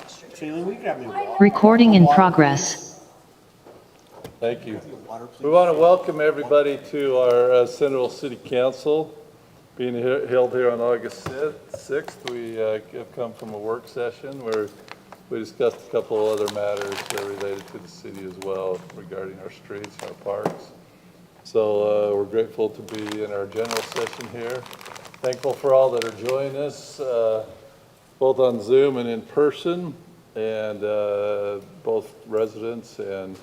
Shaylee, will you grab me water? Recording in progress. Thank you. We want to welcome everybody to our Centerville City Council being held here on August 6th. We have come from a work session where we discussed a couple of other matters related to the city as well regarding our streets, our parks. So we're grateful to be in our general session here. Thankful for all that are joining us, both on Zoom and in person, and both residents and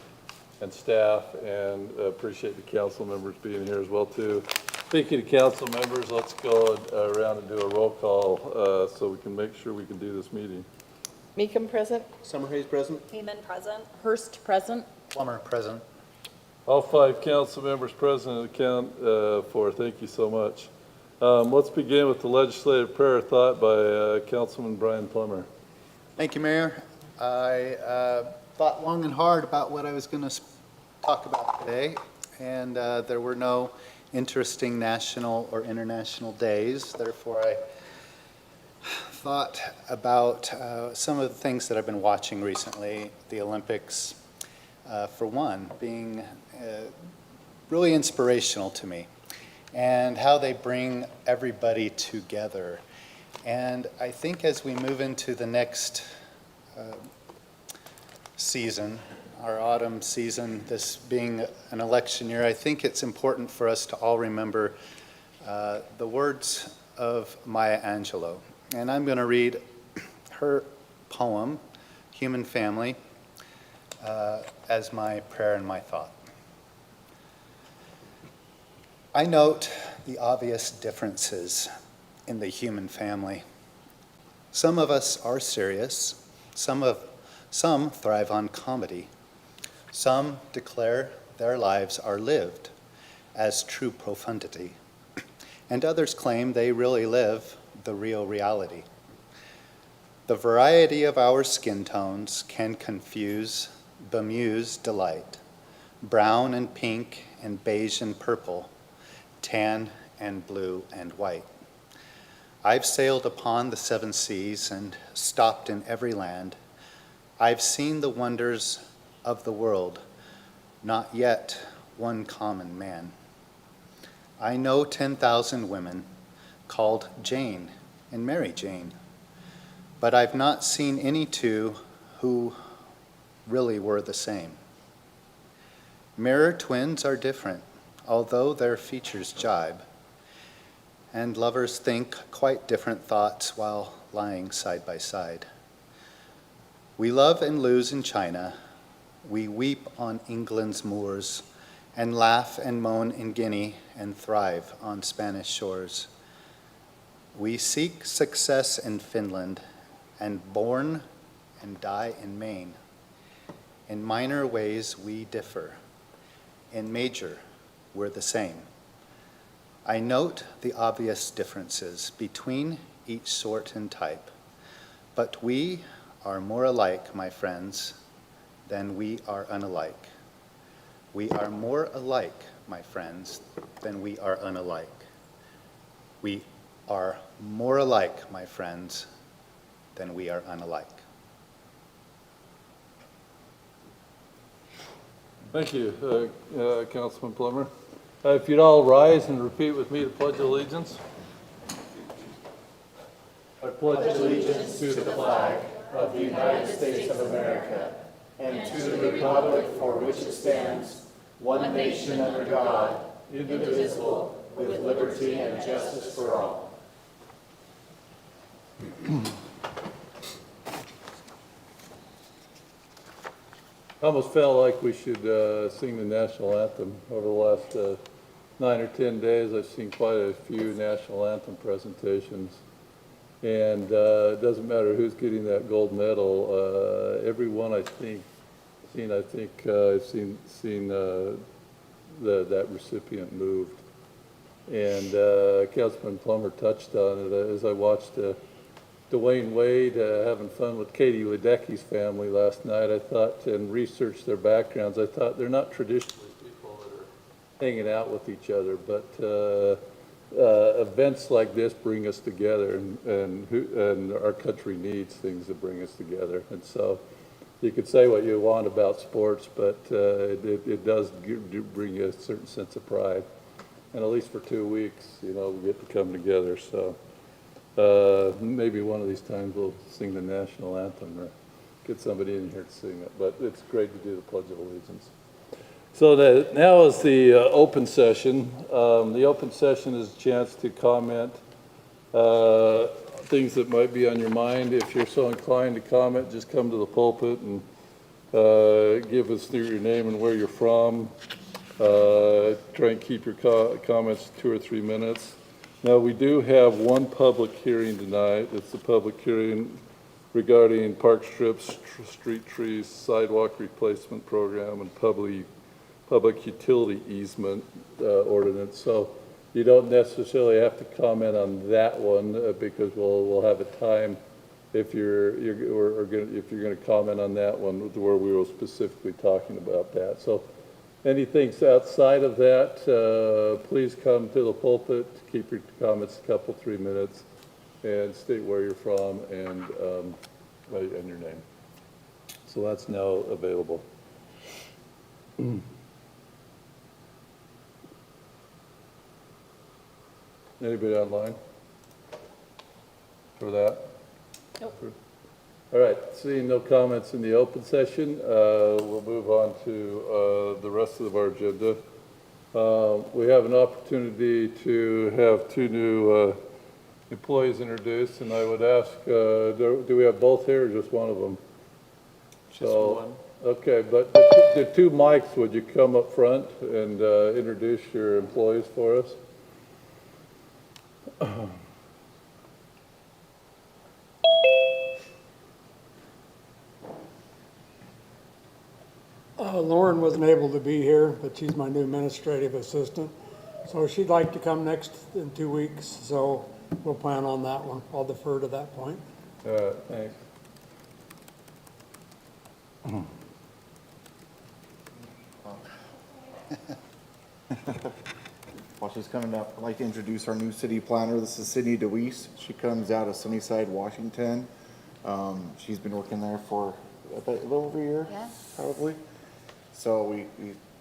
staff, and appreciate the council members being here as well too. Speaking of council members, let's go around and do a roll call so we can make sure we can do this meeting. Meekum present. Summerhays present. Heeman present. Hurst present. Plummer present. All 5 council members present account for. Thank you so much. Let's begin with the legislative prayer thought by Councilman Brian Plummer. Thank you, Mayor. I thought long and hard about what I was going to talk about today, and there were no interesting national or international days. Therefore, I thought about some of the things that I've been watching recently, the Olympics, for one, being really inspirational to me, and how they bring everybody together. And I think as we move into the next season, our autumn season, this being an election year, I think it's important for us to all remember the words of Maya Angelou. And I'm going to read her poem, Human Family, as my prayer and my thought. I note the obvious differences in the human family. Some of us are serious. Some thrive on comedy. Some declare their lives are lived as true profundity. And others claim they really live the real reality. The variety of our skin tones can confuse, bemuse delight. Brown and pink and beige and purple, tan and blue and white. I've sailed upon the 7 seas and stopped in every land. I've seen the wonders of the world, not yet one common man. I know 10,000 women called Jane and Mary Jane, but I've not seen any two who really were the same. Mirror twins are different, although their features jibe, and lovers think quite different thoughts while lying side by side. We love and lose in China, we weep on England's moors, and laugh and moan in Guinea and thrive on Spanish shores. We seek success in Finland and born and die in Maine. In minor ways we differ, in major we're the same. I note the obvious differences between each sort and type, but we are more alike, my friends, than we are unalike. We are more alike, my friends, than we are unalike. We are more alike, my friends, than we are unalike. Thank you, Councilman Plummer. If you'd all rise and repeat with me the Pledge of Allegiance. I pledge allegiance to the flag of the United States of America and to the republic for which it stands, one nation under God, indivisible, with liberty and justice for all. I almost felt like we should sing the national anthem. Over the last 9 or 10 days, I've seen quite a few national anthem presentations. And it doesn't matter who's getting that gold medal. Everyone I've seen that recipient moved. And Councilman Plummer touched on it as I watched Dwayne Wade having fun with Katie Ledecky's family last night. I thought, and researched their backgrounds, I thought they're not traditionally people that are hanging out with each other, but events like this bring us together, and our country needs things that bring us together. And so you could say what you want about sports, but it does bring you a certain sense of pride. And at least for 2 weeks, we get to come together. So maybe one of these times we'll sing the national anthem or get somebody in here to sing it. But it's great to do the Pledge of Allegiance. So now is the open session. The open session is a chance to comment things that might be on your mind. If you're so inclined to comment, just come to the pulpit and give us your name and where you're from. Try and keep your comments 2 or 3 minutes. Now, we do have one public hearing tonight. It's the public hearing regarding Parkstrip, street trees, sidewalk replacement program, and public utility easement ordinance. So you don't necessarily have to comment on that one because we'll have a time if you're going to comment on that one where we were specifically talking about that. So anything outside of that, please come to the pulpit. Keep your comments a couple, 3 minutes, and state where you're from and your name. So that's now available. Anybody online for that? Nope. All right, seeing no comments in the open session, we'll move on to the rest of our agenda. We have an opportunity to have 2 new employees introduced, and I would ask, do we have both here or just one of them? Just one. Okay, but the 2 mics, would you come up front and introduce your employees for us? Lauren wasn't able to be here, but she's my new administrative assistant. So she'd like to come next in 2 weeks, so we'll plan on that one. I'll defer to that point. All right, thanks. While she's coming up, I'd like to introduce our new city planner. This is Sydney DeWeese. She comes out of Sunnyside, Washington. She's been working there for a little over a year, probably. So we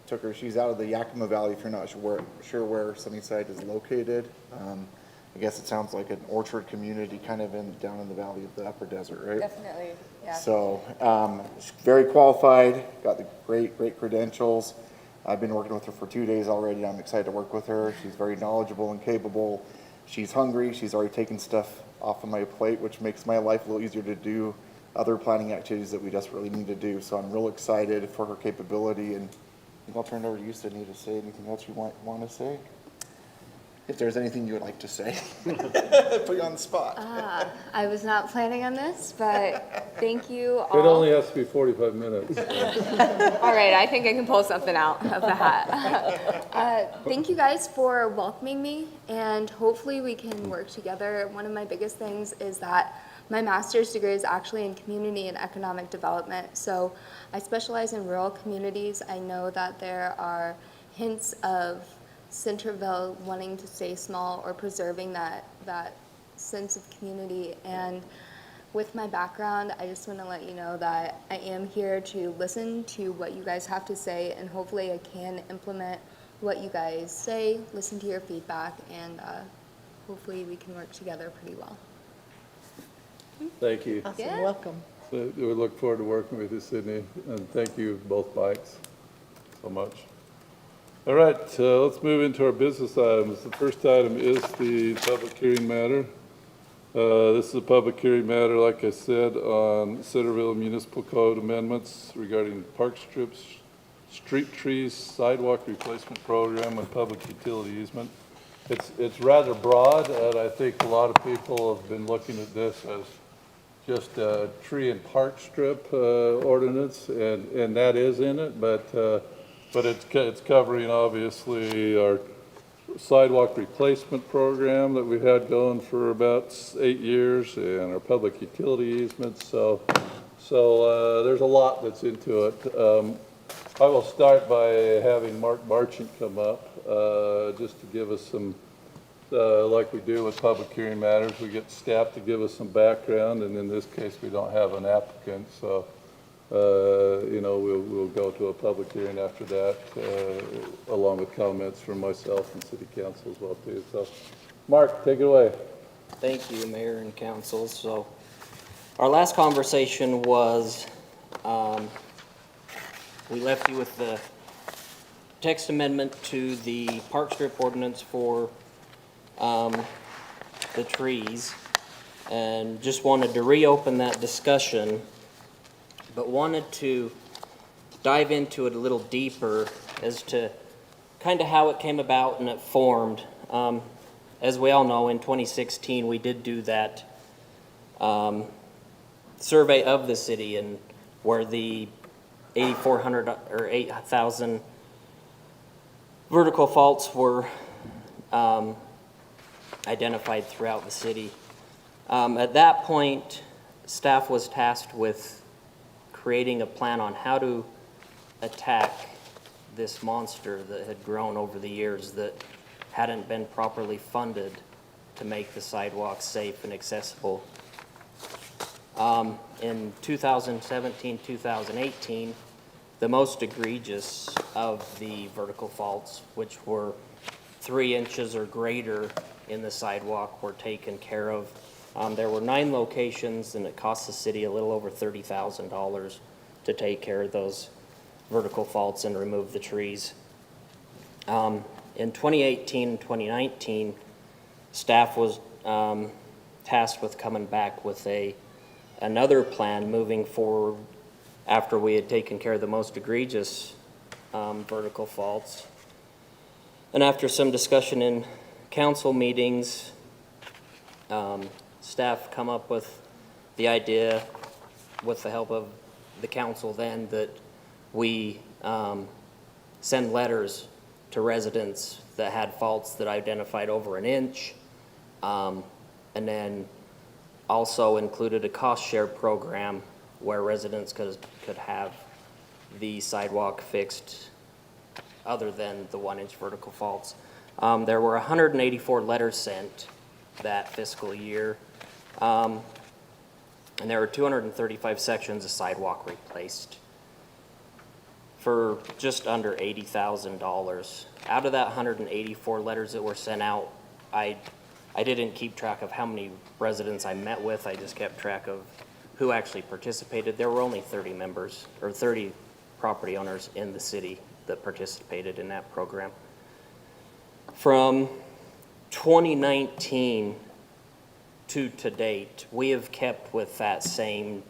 took her. She's out of the Yakima Valley, if you're not sure where Sunnyside is located. I guess it sounds like an orchard community kind of down in the valley of the upper desert, right? Definitely, yeah. So she's very qualified, got the great credentials. I've been working with her for 2 days already. I'm excited to work with her. She's very knowledgeable and capable. She's hungry. She's already taken stuff off of my plate, which makes my life a little easier to do other planning activities that we desperately need to do. So I'm real excited for her capability, and I think I'll turn it over to you, Sydney, to say anything else you want to say. If there's anything you would like to say. Put you on the spot. I was not planning on this, but thank you It all. only has to be 45 minutes. All right, I think I can pull something out of the hat. Thank you guys for welcoming me, and hopefully we can work together. One of my biggest things is that my master's degree is actually in community and economic development. So I specialize in rural communities. I know that there are hints of Centerville wanting to stay small or preserving that sense of community. And with my background, I just want to let you know that I am here to listen to what you guys have to say, and hopefully I can implement what you guys say, listen to your feedback, and hopefully we can work together pretty well. Thank you. Awesome, Yeah. welcome. So we look forward to working with you, Sydney, and thank you both bikes so much. All right, let's move into our business items. The first item is the public hearing matter. This is a public hearing matter, like I said, on Centerville Municipal Code amendments regarding Parkstrip, street trees, sidewalk replacement program, and public utility easement. It's rather broad, and I think a lot of people have been looking at this as just a tree and park strip ordinance, and that is in it, but it's covering obviously our sidewalk replacement program that we've had going for about 8 years, and our public utility easements. So there's a lot that's into it. I will start by having Mark Marchant come up just to give us some like we do with public hearing matters, we get staff to give us some background, and in this case, we don't have an applicant, so, you know, we'll go to a public hearing after that, along with comments from myself and city council as well, too. So, Mark, take it away. Thank you, Mayor and Council. So, our last conversation was, we left you with the text amendment to the Parkstrip ordinance for the trees, and just wanted to reopen that discussion, but wanted to dive into it a little deeper as to kind of how it came about and it formed. As we all know, in 2016, we did do that survey of the city, and where the 8,400 or 8,000 vertical faults were identified throughout the city. At that point, staff was tasked with creating a plan on how to attack this monster that had grown over the years that hadn't been properly funded to make the sidewalks safe and accessible. In 2017, 2018, the most egregious of the vertical faults, which were 3 inches or greater in the sidewalk, were taken care of. There were 9 locations, and it cost the city a little over $30,000 to take care of those vertical faults and remove the trees. In 2018 and 2019, staff was tasked with coming back with another plan moving forward after we had taken care of the most egregious vertical faults. And after some discussion in council meetings, staff come up with the idea, with the help of the council then, that we send letters to residents that had faults that identified over 1 inch, and then also included a cost share program where residents could have the sidewalk fixed other than the 1-inch vertical faults. There were 184 letters sent that fiscal year, and there were 235 sections of sidewalk replaced for just under $80,000. Out of that 184 letters that were sent out, I didn't keep track of how many residents I met with. I just kept track of who actually participated. There were only 30 members, or 30 property owners in the city that participated in that program. From 2019 to date, we have kept with that same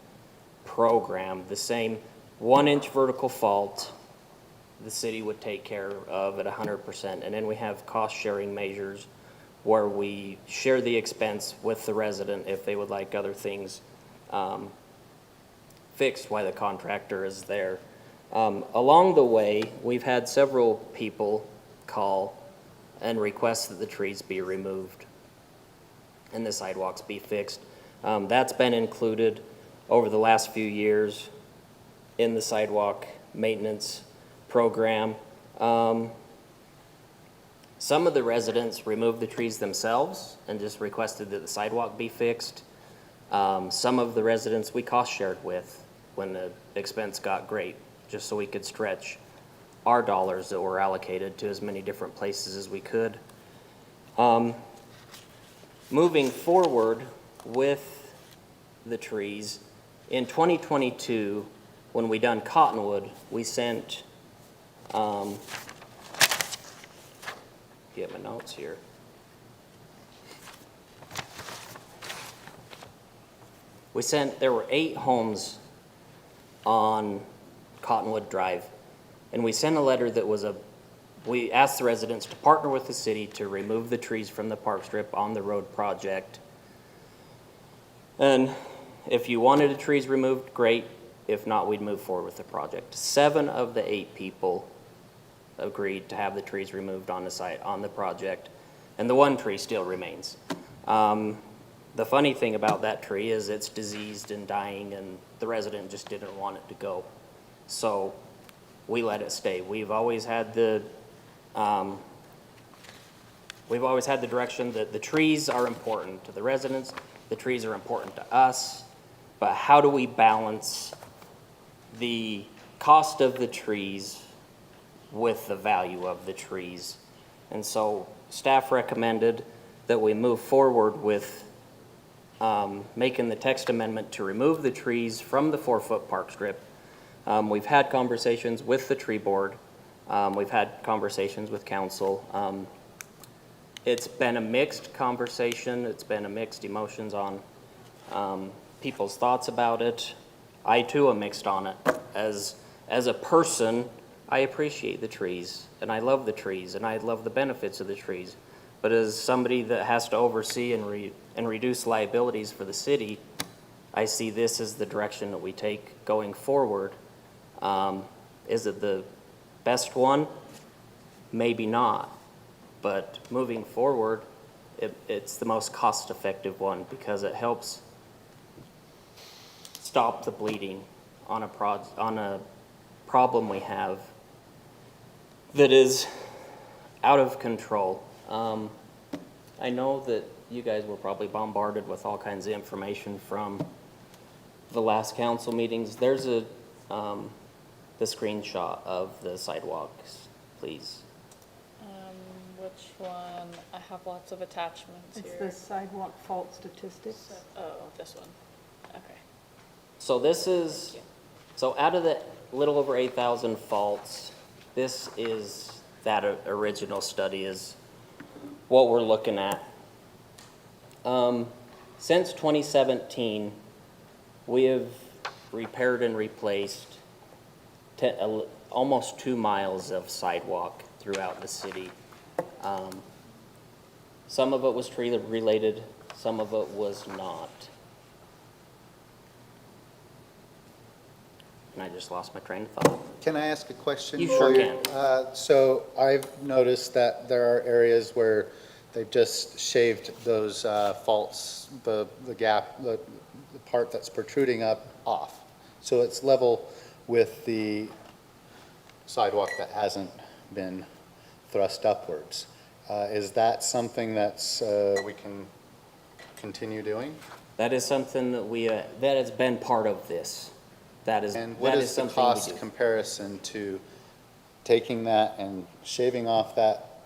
program, the same 1-inch vertical fault the city would take care of at 100%. And then we have cost sharing measures where we share the expense with the resident if they would like other things fixed while the contractor is there. Along the way, we've had several people call and request that the trees be removed and the sidewalks be fixed. That's been included over the last few years in the sidewalk maintenance program. Some of the residents removed the trees themselves and just requested that the sidewalk be fixed. Some of the residents we cost shared with when the expense got great, just so we could stretch our dollars that were allocated to as many different places as we could. Moving forward with the trees, in 2022, when we done Cottonwood, we sent, get my notes here. There were 8 homes on Cottonwood Drive, and we sent a letter that was we asked the residents to partner with the city to remove the trees from the Parkstrip on the road project. And if you wanted the trees removed, great. If not, we'd move forward with the project. 7 of the 8 people agreed to have the trees removed on the site, on the project, and the 1 tree still remains. The funny thing about that tree is it's diseased and dying, and the resident just didn't want it to go. So we let it stay. We've always had the we've always had the direction that the trees are important to the residents, the trees are important to us, but how do we balance the cost of the trees with the value of the trees? And so staff recommended that we move forward with making the text amendment to remove the trees from the 4-foot park strip. We've had conversations with the tree board. We've had conversations with council. It's been a mixed conversation. It's been a mixed emotions on people's thoughts about it. I too am mixed on it. As a person, I appreciate the trees, and I love the trees, and I love the benefits of the trees. But as somebody that has to oversee and reduce liabilities for the city, I see this as the direction that we take going forward. Is it the best one? Maybe not. But moving forward, it's the most cost-effective one because it helps stop the bleeding on a problem we have that is out of control. I know that you guys were probably bombarded with all kinds of information from the last council meetings. There's the screenshot of the sidewalks, please. Which one? I have lots of attachments It's here. the sidewalk fault statistics. Oh, this one. Okay. So this is, so out of the little over 8,000 faults, this is, that original study is what we're looking at. Since 2017, we have repaired and replaced almost 2 miles of sidewalk throughout the city. Some of it was tree related, some of it was not. And I just lost my train of thought. Can I ask a question? You sure can. So I've noticed that there are areas where they've just shaved those faults, the gap, the part that's protruding up off. So it's level with the sidewalk that hasn't been thrust upwards. Is that something that's, we can continue doing? That is something that that has been part of this. And what is the something we cost do. comparison to taking that and shaving off that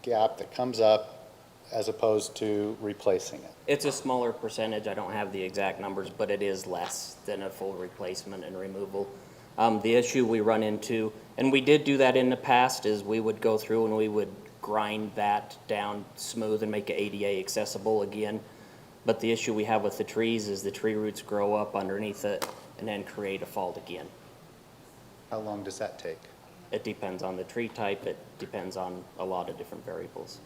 gap that comes up as opposed to replacing it? It's a smaller percentage, I don't have the exact numbers, but it is less than a full replacement and removal. The issue we run into, and we did do that in the past, is we would go through and we would grind that down smooth and make it ADA accessible again. But the issue we have with the trees is the tree roots grow up underneath it and then create a fault again. How long does that take? It depends on the tree type, it depends on a lot of different variables.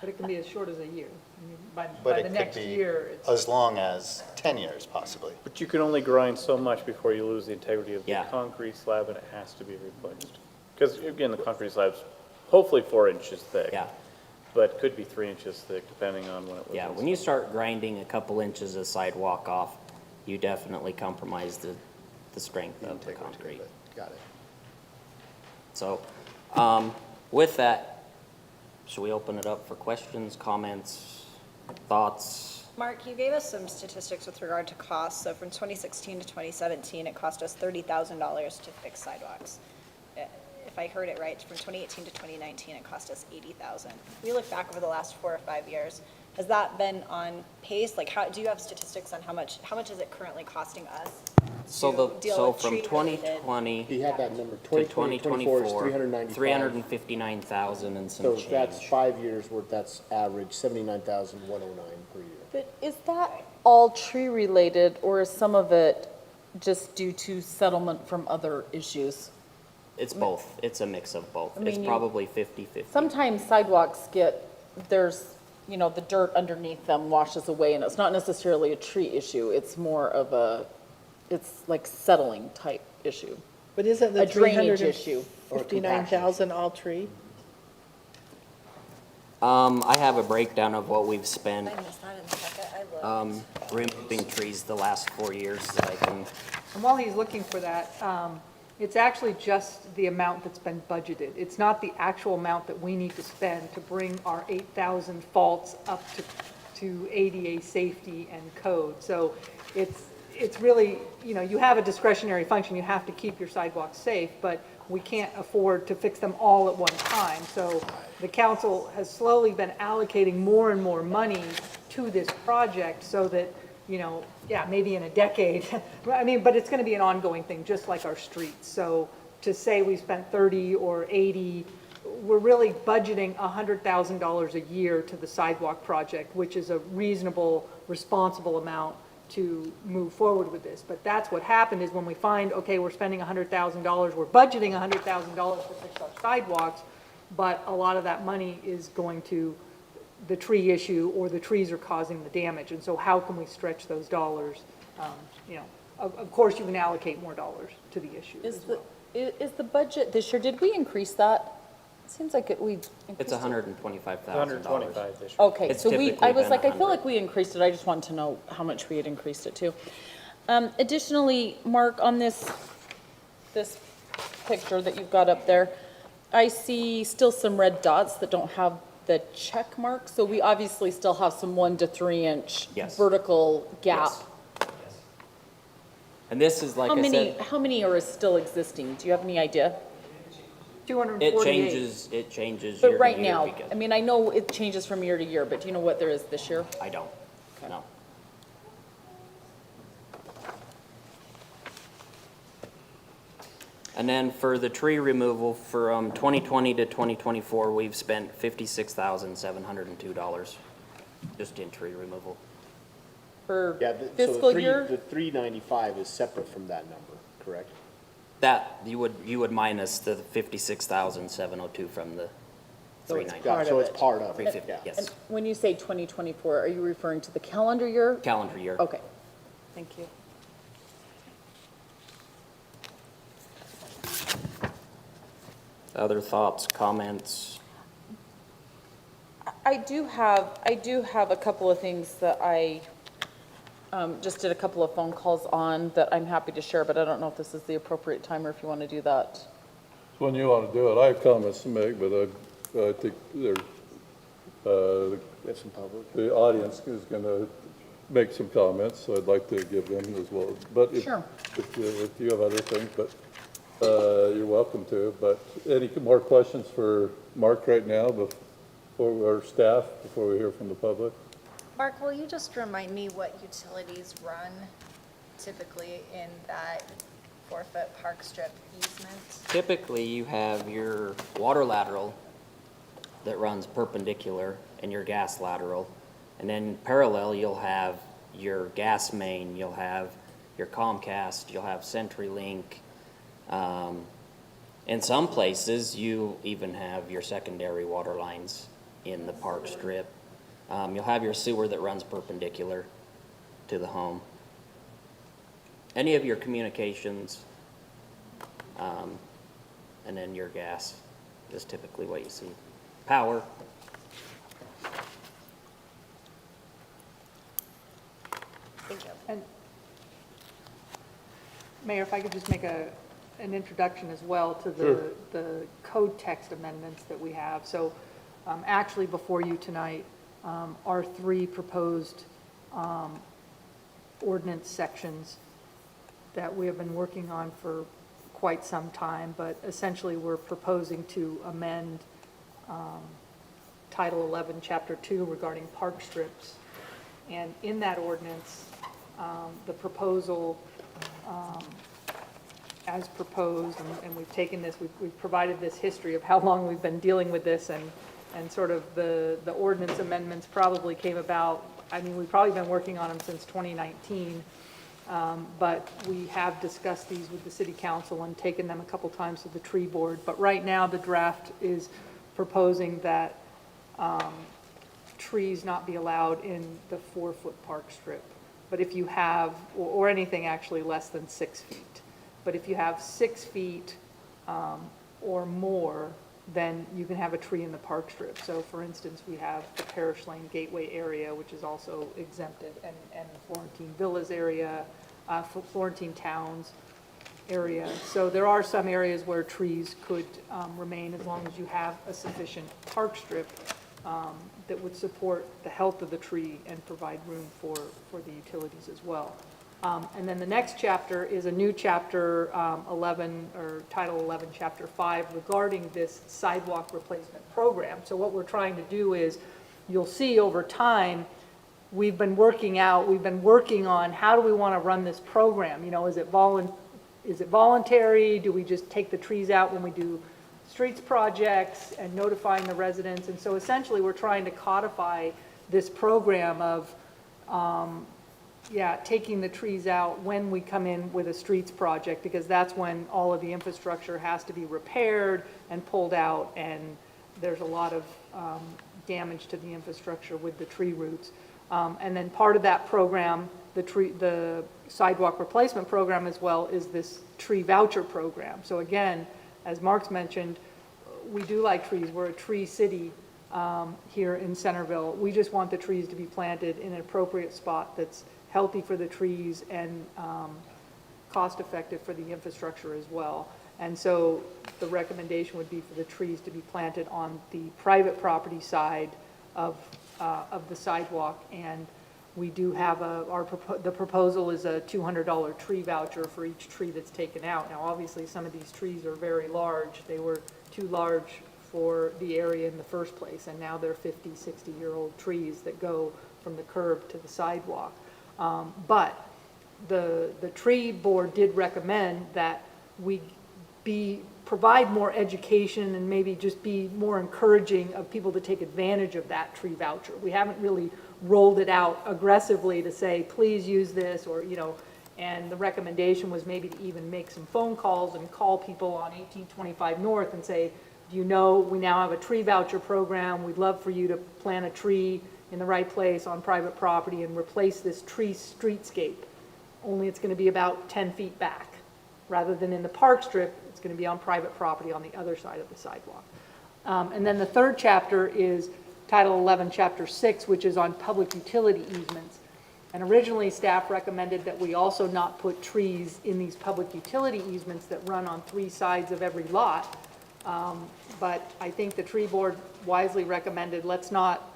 But it can be as short as a year. I mean, But by it the could next be year, it's. as long as 10 years, possibly. But you can only grind so much before you lose the integrity of the Yeah. concrete slab, and it has to be replaced. Because again, the concrete slab's hopefully 4 inches thick. Yeah. But could be 3 inches thick, depending on when it was. Yeah, when you start grinding a couple inches of sidewalk off, you definitely compromise the strength of the Integrity of concrete. it. Got it. So, with that, should we open it up for questions, comments, thoughts? Mark, you gave us some statistics with regard to costs. So from 2016 to 2017, it cost us $30,000 to fix sidewalks. If I heard it right, from 2018 to 2019, it cost us $80,000. We look back over the last 4 or 5 years. Has that been on pace? Like, do you have statistics on how much is it currently costing us? So to deal so with from tree-related 2020 He had that number, to 2020, 24 is 395. 359,000 and some So change. that's 5 years worth, that's average, 79,109 per year. But is that all tree-related, or is some of it just due to settlement from other issues? It's both. It's a mix of both. I mean, It's you- probably 50/50. Sometimes sidewalks there's, the dirt underneath them washes away, and it's not necessarily a tree issue. It's more of it's like settling type issue. But isn't the A drainage issue. 359,000 all tree? I have a breakdown of what we've spent I missed that in the packet. I looked. removing trees the last 4 years that I can, And while he's looking for that, It's actually just the amount that's been budgeted. It's not the actual amount that we need to spend to bring our 8,000 faults up to ADA safety and code. So it's really, you know, you have a discretionary function, you have to keep your sidewalks safe, but we can't afford to fix them all at one time. So the council has slowly been allocating more and more money to this project so that, you know, yeah, maybe in a decade, I mean, but it's gonna be an ongoing thing, just like our streets. So to say we spent 30 or 80, we're really budgeting $100,000 a year to the sidewalk project, which is a reasonable, responsible amount to move forward with this. But that's what happened is when we find, okay, we're spending $100,000, we're budgeting $100,000 to fix our sidewalks, but a lot of that money is going to the tree issue, or the trees are causing the damage. And so how can we stretch those dollars? You know, of course, you can allocate more dollars to the issue as well. Is the budget this year, did we increase that? It seems like we increased It's it. $125,000. 125 this year. Okay, It's so typically I was been like, I feel 100. like we increased it, I just wanted to know how much we had increased it to. Additionally, Mark, on this picture that you've got up there, I see still some red dots that don't have the check mark, so we obviously still have some 1 to 3 inch Yes. vertical gap. Yes. And this is, like I said, How many are still existing? Do you have any idea? 248. it changes year But to right year now, because I mean, I know it changes from year to year, but do you know what there is this year? I don't, no. And then for the tree removal from 2020 to 2024, we've spent $56,702 just in tree removal. For Yeah, so fiscal the year? 395 is separate from that number, correct? That, you would minus the 56,702 from the So it's 390. part So of it's it. part of it, 350, yeah. yes. And when you say 2024, are you referring to the calendar year? Calendar year. Okay, thank you. Other thoughts, comments? I do have a couple of things that I just did a couple of phone calls on that I'm happy to share, but I don't know if this is the appropriate time or if you want to do that. When you want to do it, I have comments to make, but I think That's in public. the audience is going to make some comments, so I'd like to give them as well. But Sure. if you have other things, but you're welcome to. But any more questions for Mark right now before our staff, before we hear from the public? Mark, will you just remind me what utilities run typically in that 4-foot Parkstrip easement? Typically, you have your water lateral that runs perpendicular and your gas lateral. And then parallel, you'll have your gas main, you'll have your Comcast, you'll have CenturyLink. In some places, you even have your secondary water lines in the park strip. You'll have your sewer that runs perpendicular to the home. Any of your communications, and then your gas is typically what you see. Power. Thank you. And Mayor, if I could just make an introduction as well to the code text amendments that we have. So actually before you tonight are 3 proposed ordinance sections that we have been working on for quite some time, but essentially we're proposing to amend Title 11, Chapter 2 regarding park strips. And in that ordinance, the proposal as proposed, and we've taken this, we've provided this history of how long we've been dealing with this, and sort of the ordinance amendments probably came about, I mean, we've probably been working on them since 2019, but we have discussed these with the city council and taken them a couple times to the tree board. But right now, the draft is proposing that trees not be allowed in the 4-foot park strip. But if you have, or anything actually less than 6 feet. But if you have 6 feet or more, then you can have a tree in the park strip. So for instance, we have the Parish Lane Gateway area, which is also exempted, and the Florentine Villas area, Florentine Towns. area. So there are some areas where trees could remain as long as you have a sufficient park strip that would support the health of the tree and provide room for the utilities as well. And then the next chapter is a new chapter 11, or Title 11, Chapter 5, regarding this sidewalk replacement program. So what we're trying to do is, you'll see over time, we've been working on how do we want to run this program? You know, is it voluntary? Do we just take the trees out when we do streets projects and notifying the residents? And so essentially, we're trying to codify this program of, taking the trees out when we come in with a streets project, because that's when all of the infrastructure has to be repaired and pulled out, and there's a lot of damage to the infrastructure with the tree roots. And then part of that program, the sidewalk replacement program as well, is this tree voucher program. So again, as Mark's mentioned, we do like trees. We're a tree city here in Centerville. We just want the trees to be planted in an appropriate spot that's healthy for the trees and cost-effective for the infrastructure as well. And so the recommendation would be for the trees to be planted on the private property side of the sidewalk. And we do have the proposal is a $200 tree voucher for each tree that's taken out. Now, obviously, some of these trees are very large. They were too large for the area in the first place, and now they're 50, 60-year-old trees that go from the curb to the sidewalk. But the tree board did recommend that we provide more education and maybe just be more encouraging of people to take advantage of that tree voucher. We haven't really rolled it out aggressively to say, please use this, or, you know, and the recommendation was maybe to even make some phone calls and call people on 1825 North and say, do you know, we now have a tree voucher program. We'd love for you to plant a tree in the right place on private property and replace this tree streetscape. Only it's going to be about 10 feet back. Rather than in the park strip, it's going to be on private property on the other side of the sidewalk. And then the third chapter is Title 11, Chapter 6, which is on public utility easements. And originally, staff recommended that we also not put trees in these public utility easements that run on 3 sides of every lot. But I think the tree board wisely recommended, let's not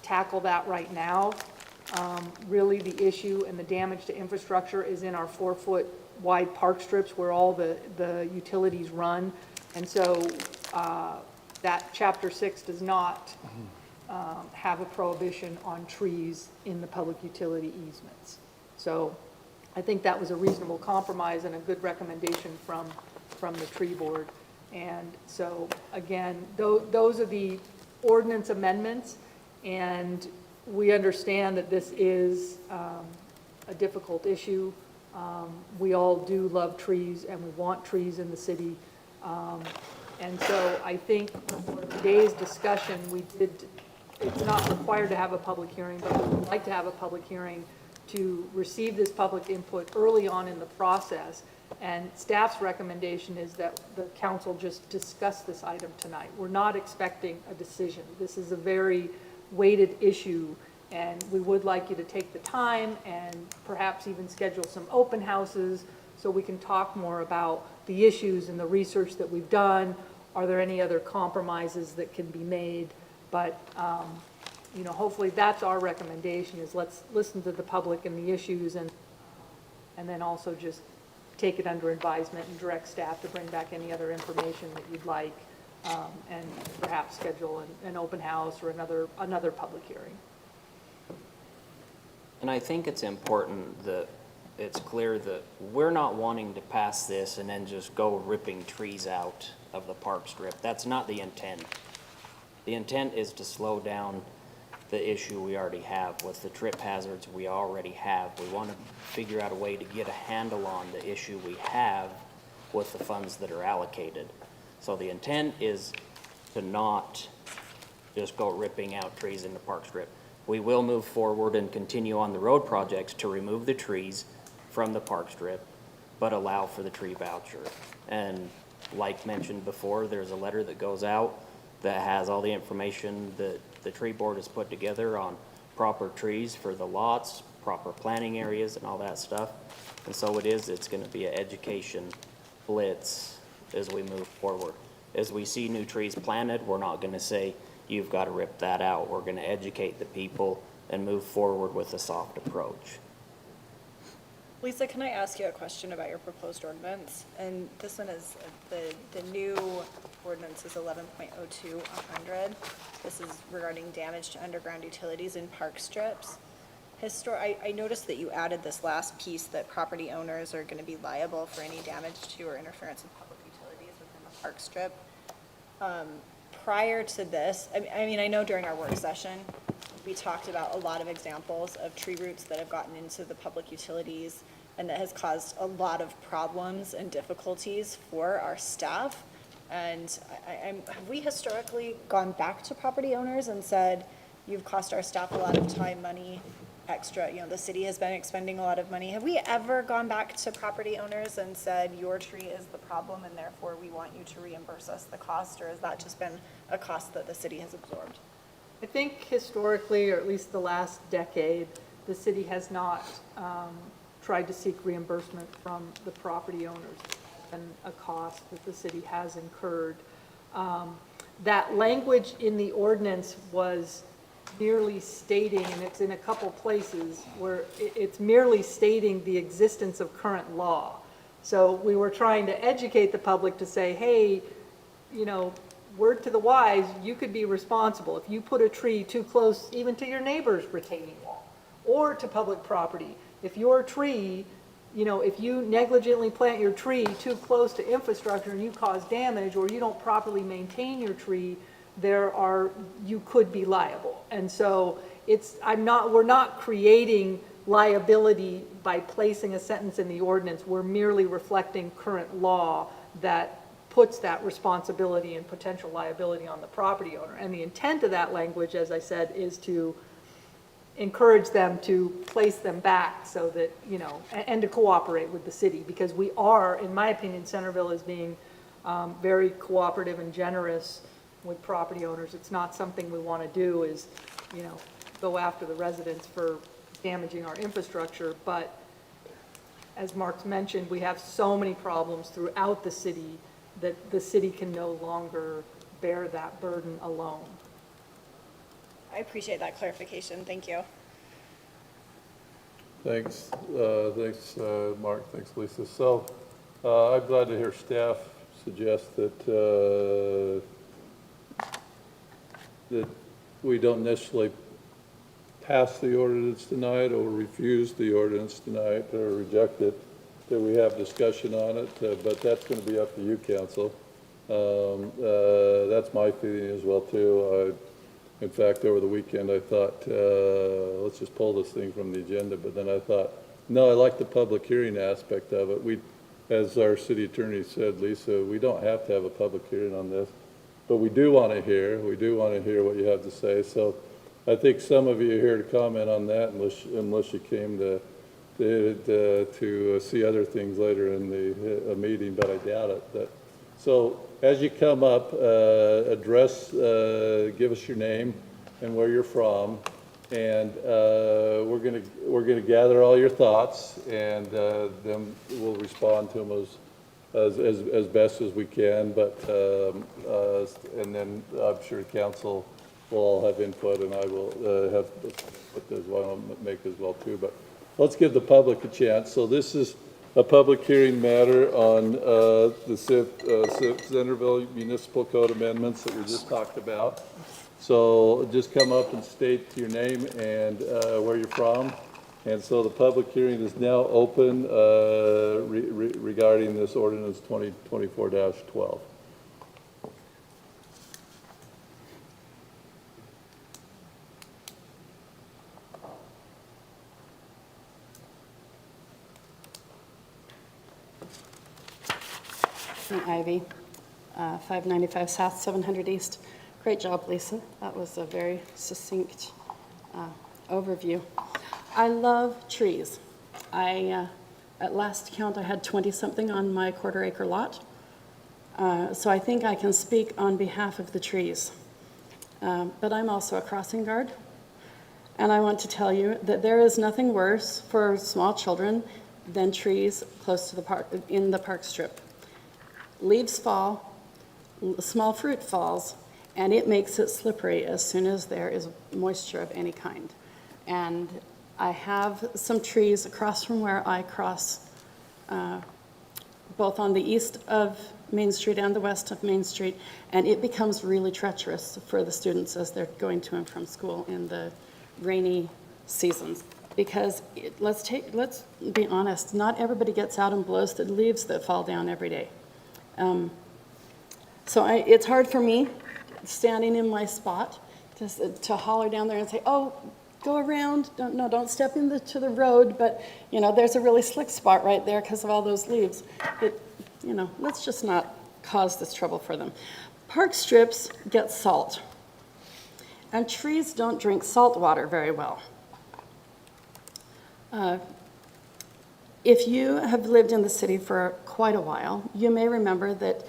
tackle that right now. Really, the issue and the damage to infrastructure is in our 4-foot wide park strips where all the utilities run. And so that Chapter 6 does not have a prohibition on trees in the public utility easements. So I think that was a reasonable compromise and a good recommendation from the tree board. And so, again, those are the ordinance amendments, and we understand that this is a difficult issue. We all do love trees, and we want trees in the city. And so I think for today's discussion, it's not required to have a public hearing, but we would like to have a public hearing to receive this public input early on in the process. And staff's recommendation is that the council just discuss this item tonight. We're not expecting a decision. This is a very weighted issue, and we would like you to take the time and perhaps even schedule some open houses so we can talk more about the issues and the research that we've done. Are there any other compromises that can be made? But, you know, hopefully that's our recommendation, is let's listen to the public and the issues, and then also just take it under advisement and direct staff to bring back any other information that you'd like, and perhaps schedule an open house or another public hearing. And I think it's important that it's clear that we're not wanting to pass this and then just go ripping trees out of the park strip. That's not the intent. The intent is to slow down the issue we already have with the trip hazards we already have. We want to figure out a way to get a handle on the issue we have with the funds that are allocated. So the intent is to not just go ripping out trees in the park strip. We will move forward and continue on the road projects to remove the trees from the park strip, but allow for the tree voucher. And like mentioned before, there's a letter that goes out that has all the information that the tree board has put together on proper trees for the lots, proper planting areas and all that stuff. And so it's gonna be an education blitz as we move forward. As we see new trees planted, we're not gonna say, you've gotta rip that out. We're gonna educate the people and move forward with a soft approach. Lisa, can I ask you a question about your proposed ordinance? And this one is, the new ordinance is 11.02-100. This is regarding damage to underground utilities in park strips. I noticed that you added this last piece that property owners are going to be liable for any damage to or interference with public utilities within the park strip. Prior to this, I mean, I know during our work session, we talked about a lot of examples of tree roots that have gotten into the public utilities, and that has caused a lot of problems and difficulties for our staff. And have we historically gone back to property owners and said, you've cost our staff a lot of time, money, extra, the city has been expending a lot of money. Have we ever gone back to property owners and said, your tree is the problem and therefore we want you to reimburse us the cost? Or has that just been a cost that the city has absorbed? I think historically, or at least the last decade, the city has not tried to seek reimbursement from the property owners, and a cost that the city has incurred. That language in the ordinance was merely stating, and it's in a couple places, where it's merely stating the existence of current law. So we were trying to educate the public to say, hey, word to the wise, you could be responsible if you put a tree too close even to your neighbor's retaining wall or to public property. If your tree, if you negligently plant your tree too close to infrastructure and you cause damage, or you don't properly maintain your tree, you could be liable. And so we're not creating liability by placing a sentence in the ordinance. We're merely reflecting current law that puts that responsibility and potential liability on the property owner. And the intent of that language, as I said, is to encourage them to place them back so that, and to cooperate with the city, because we are, in my opinion, Centerville is being very cooperative and generous with property owners. It's not something we want to do is, go after the residents for damaging our infrastructure. But as Mark's mentioned, we have so many problems throughout the city that the city can no longer bear that burden alone. I appreciate that clarification. Thank you. Thanks, Mark, thanks, Lisa. So I'm glad to hear staff suggest that we don't necessarily pass the ordinance tonight or refuse the ordinance tonight or reject it, that we have discussion on it, but that's going to be up to you, council. That's my feeling as well, too. In fact, over the weekend, I thought, let's just pull this thing from the agenda. But then I thought, no, I like the public hearing aspect of it. As our city attorney said, Lisa, we don't have to have a public hearing on this, but we do want to hear what you have to say. So I think some of you are here to comment on that, unless you came to see other things later in the meeting, but I doubt it. So as you come up, give us your name and where you're from, and we're gonna gather all your thoughts, and then we'll respond to them as best as we can. But and then I'm sure council will all have input, and I will have input as well, make as well too. But let's give the public a chance. So this is a public hearing matter on the Centerville Municipal Code amendments that we just talked about. So just come up and state your name and where you're from. And so the public hearing is now open regarding this ordinance 2024-12. Ivy, 595 South, 700 East. Great job, Lisa. That was a very succinct overview. I love trees. At last count, I had 20-something on my quarter-acre lot. So I think I can speak on behalf of the trees. But I'm also a crossing guard. And I want to tell you that there is nothing worse for small children than trees close to the park, in the park strip. Leaves fall, small fruit falls, and it makes it slippery as soon as there is moisture of any kind. And I have some trees across from where I cross, both on the east of Main Street and the west of Main Street, and it becomes really treacherous for the students as they're going to and from school in the rainy seasons. Because let's be honest, not everybody gets out and blows the leaves that fall down every day. So it's hard for me, standing in my spot, to holler down there and say, oh, go around, don't step into the road, but, there's a really slick spot right there because of all those leaves. Let's just not cause this trouble for them. Park strips get salt, and trees don't drink salt water very well. If you have lived in the city for quite a while, you may remember that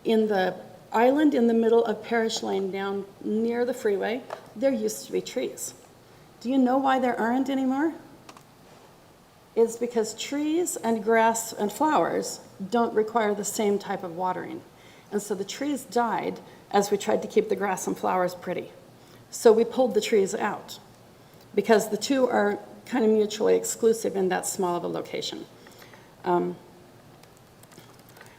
in the island in the middle of Parish Lane down near the freeway, there used to be trees. Do you know why there aren't anymore? It's because trees and grass and flowers don't require the same type of watering. And so the trees died as we tried to keep the grass and flowers pretty. So we pulled the trees out because the two are kind of mutually exclusive in that small of a location.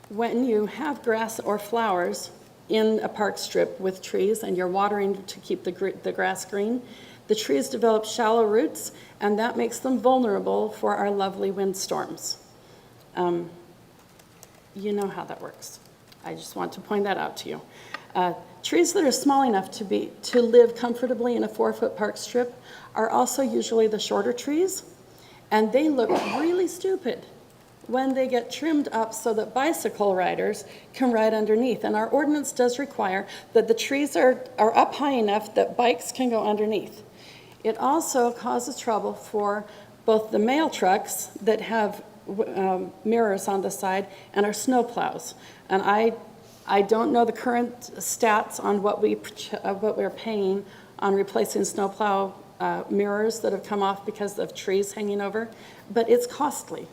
When you have grass or flowers in a park strip with trees and you're watering to keep the grass green, the trees develop shallow roots, and that makes them vulnerable for our lovely windstorms. You know how that works. I just want to point that out to you. Trees that are small enough to live comfortably in a 4-foot park strip are also usually the shorter trees, and they look really stupid when they get trimmed up so that bicycle riders can ride underneath. And our ordinance does require that the trees are up high enough that bikes can go underneath. It also causes trouble for both the mail trucks that have mirrors on the side and our snow plows. And I don't know the current stats on what we're paying on replacing snowplow mirrors that have come off because of trees hanging over, but it's costly,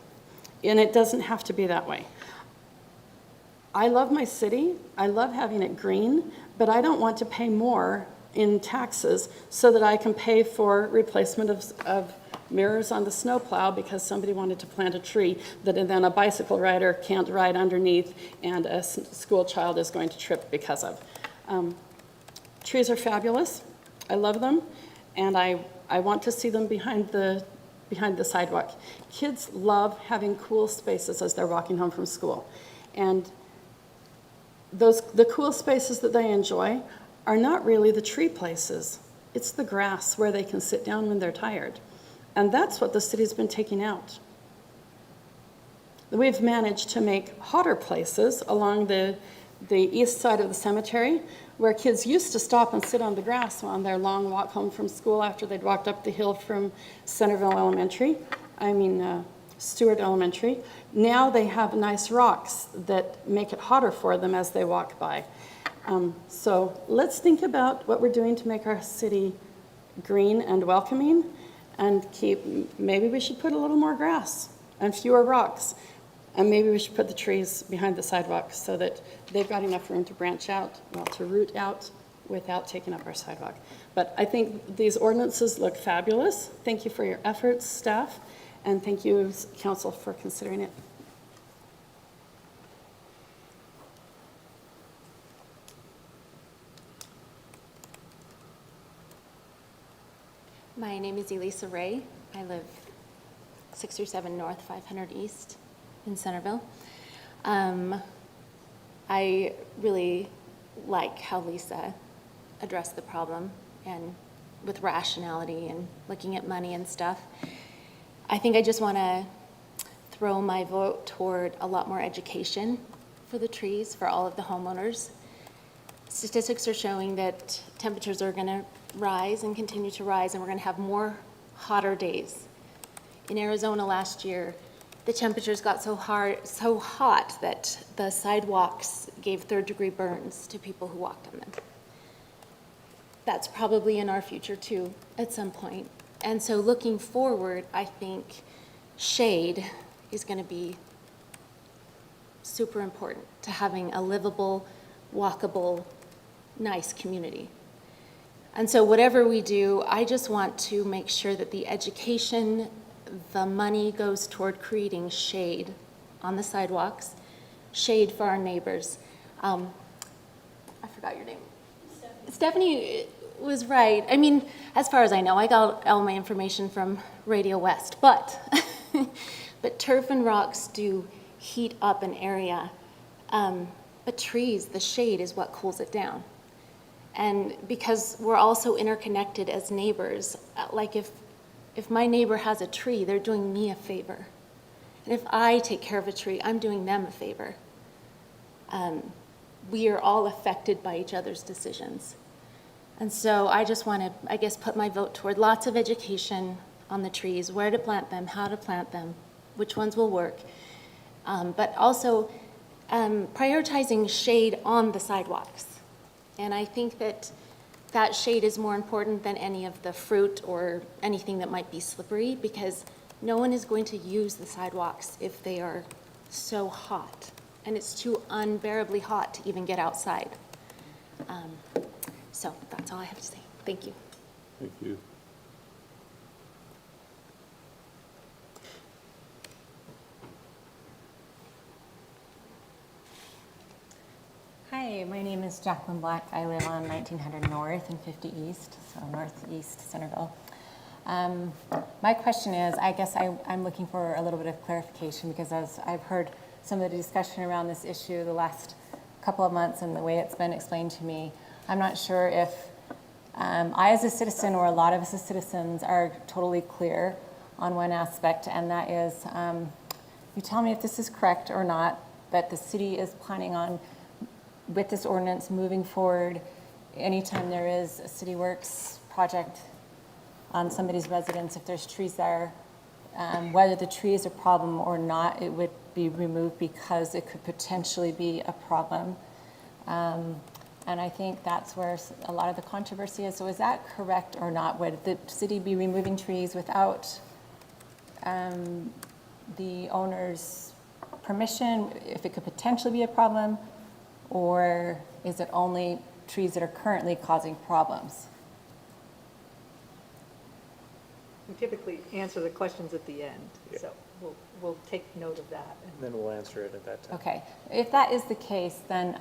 and it doesn't have to be that way. I love my city, I love having it green, but I don't want to pay more in taxes so that I can pay for replacement of mirrors on the snowplow because somebody wanted to plant a tree that then a bicycle rider can't ride underneath and a school child is going to trip because of. Trees are fabulous. I love them, and I want to see them behind the sidewalk. Kids love having cool spaces as they're walking home from school. And the cool spaces that they enjoy are not really the tree places. It's the grass where they can sit down when they're tired. And that's what the city's been taking out. We've managed to make hotter places along the east side of the cemetery where kids used to stop and sit on the grass on their long walk home from school after they'd walked up the hill from Stewart Elementary. Now they have nice rocks that make it hotter for them as they walk by. So let's think about what we're doing to make our city green and welcoming, and maybe we should put a little more grass and fewer rocks, and maybe we should put the trees behind the sidewalk so that they've got enough room to branch out, to root out without taking up our sidewalk. But I think these ordinances look fabulous. Thank you for your efforts, staff, and thank you, council, for considering it. My name is Elisa Ray. I live 607 North, 500 East in Centerville. I really like how Lisa addressed the problem and with rationality and looking at money and stuff. I think I just want to throw my vote toward a lot more education for the trees, for all of the homeowners. Statistics are showing that temperatures are going to rise and continue to rise, and we're going to have more hotter days. In Arizona last year, the temperatures got so hot that the sidewalks gave third-degree burns to people who walked on them. that's probably in our future too, at some point. And so looking forward, I think shade is going to be super important to having a livable, walkable, nice community. And so whatever we do, I just want to make sure that the education, the money goes toward creating shade on the sidewalks, shade for our neighbors. I forgot your name. Stephanie was right. I mean, as far as I know, I got all my information from Radio West, but turf and rocks do heat up an area. But trees, the shade is what cools it down. And because we're also interconnected as neighbors, like if my neighbor has a tree, they're doing me a favor. And if I take care of a tree, I'm doing them a favor. We are all affected by each other's decisions. And so I just want to, I guess, put my vote toward lots of education on the trees, where to plant them, how to plant them, which ones will work. But also prioritizing shade on the sidewalks. And I think that that shade is more important than any of the fruit or anything that might be slippery, because no one is going to use the sidewalks if they are so hot. And it's too unbearably hot to even get outside. So that's all I have to say. Thank you. Thank you. Hi, my name is Jacqueline Black. I live on 1900 North and 50 East, so northeast Centerville. My question is, I guess I'm looking for a little bit of clarification, because as I've heard some of the discussion around this issue the last couple of months and the way it's been explained to me, I'm not sure if I as a citizen, or a lot of us as citizens, are totally clear on one aspect, and that is, you tell me if this is correct or not, but the city is planning on, with this ordinance moving forward, anytime there is a city works project on somebody's residence, if there's trees there, whether the tree is a problem or not, it would be removed because it could potentially be a problem. And I think that's where a lot of the controversy is. So is that correct or not? Would the city be removing trees without the owner's permission, if it could potentially be a problem? Or is it only trees that are currently causing problems? We typically answer the questions at the end, so we'll take note of that. And then we'll answer it at that time. Okay. If that is the case, then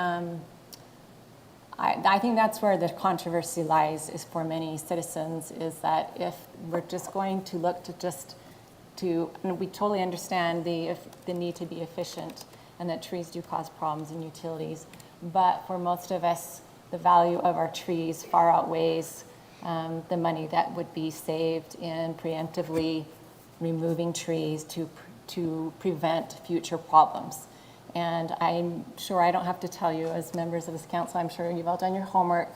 I think that's where the controversy lies, is for many citizens, is that if we're just going to look to and we totally understand the need to be efficient, and that trees do cause problems in utilities. But for most of us, the value of our trees far outweighs the money that would be saved in preemptively removing trees to prevent future problems. And I'm sure I don't have to tell you, as members of this council, I'm sure you've all done your homework,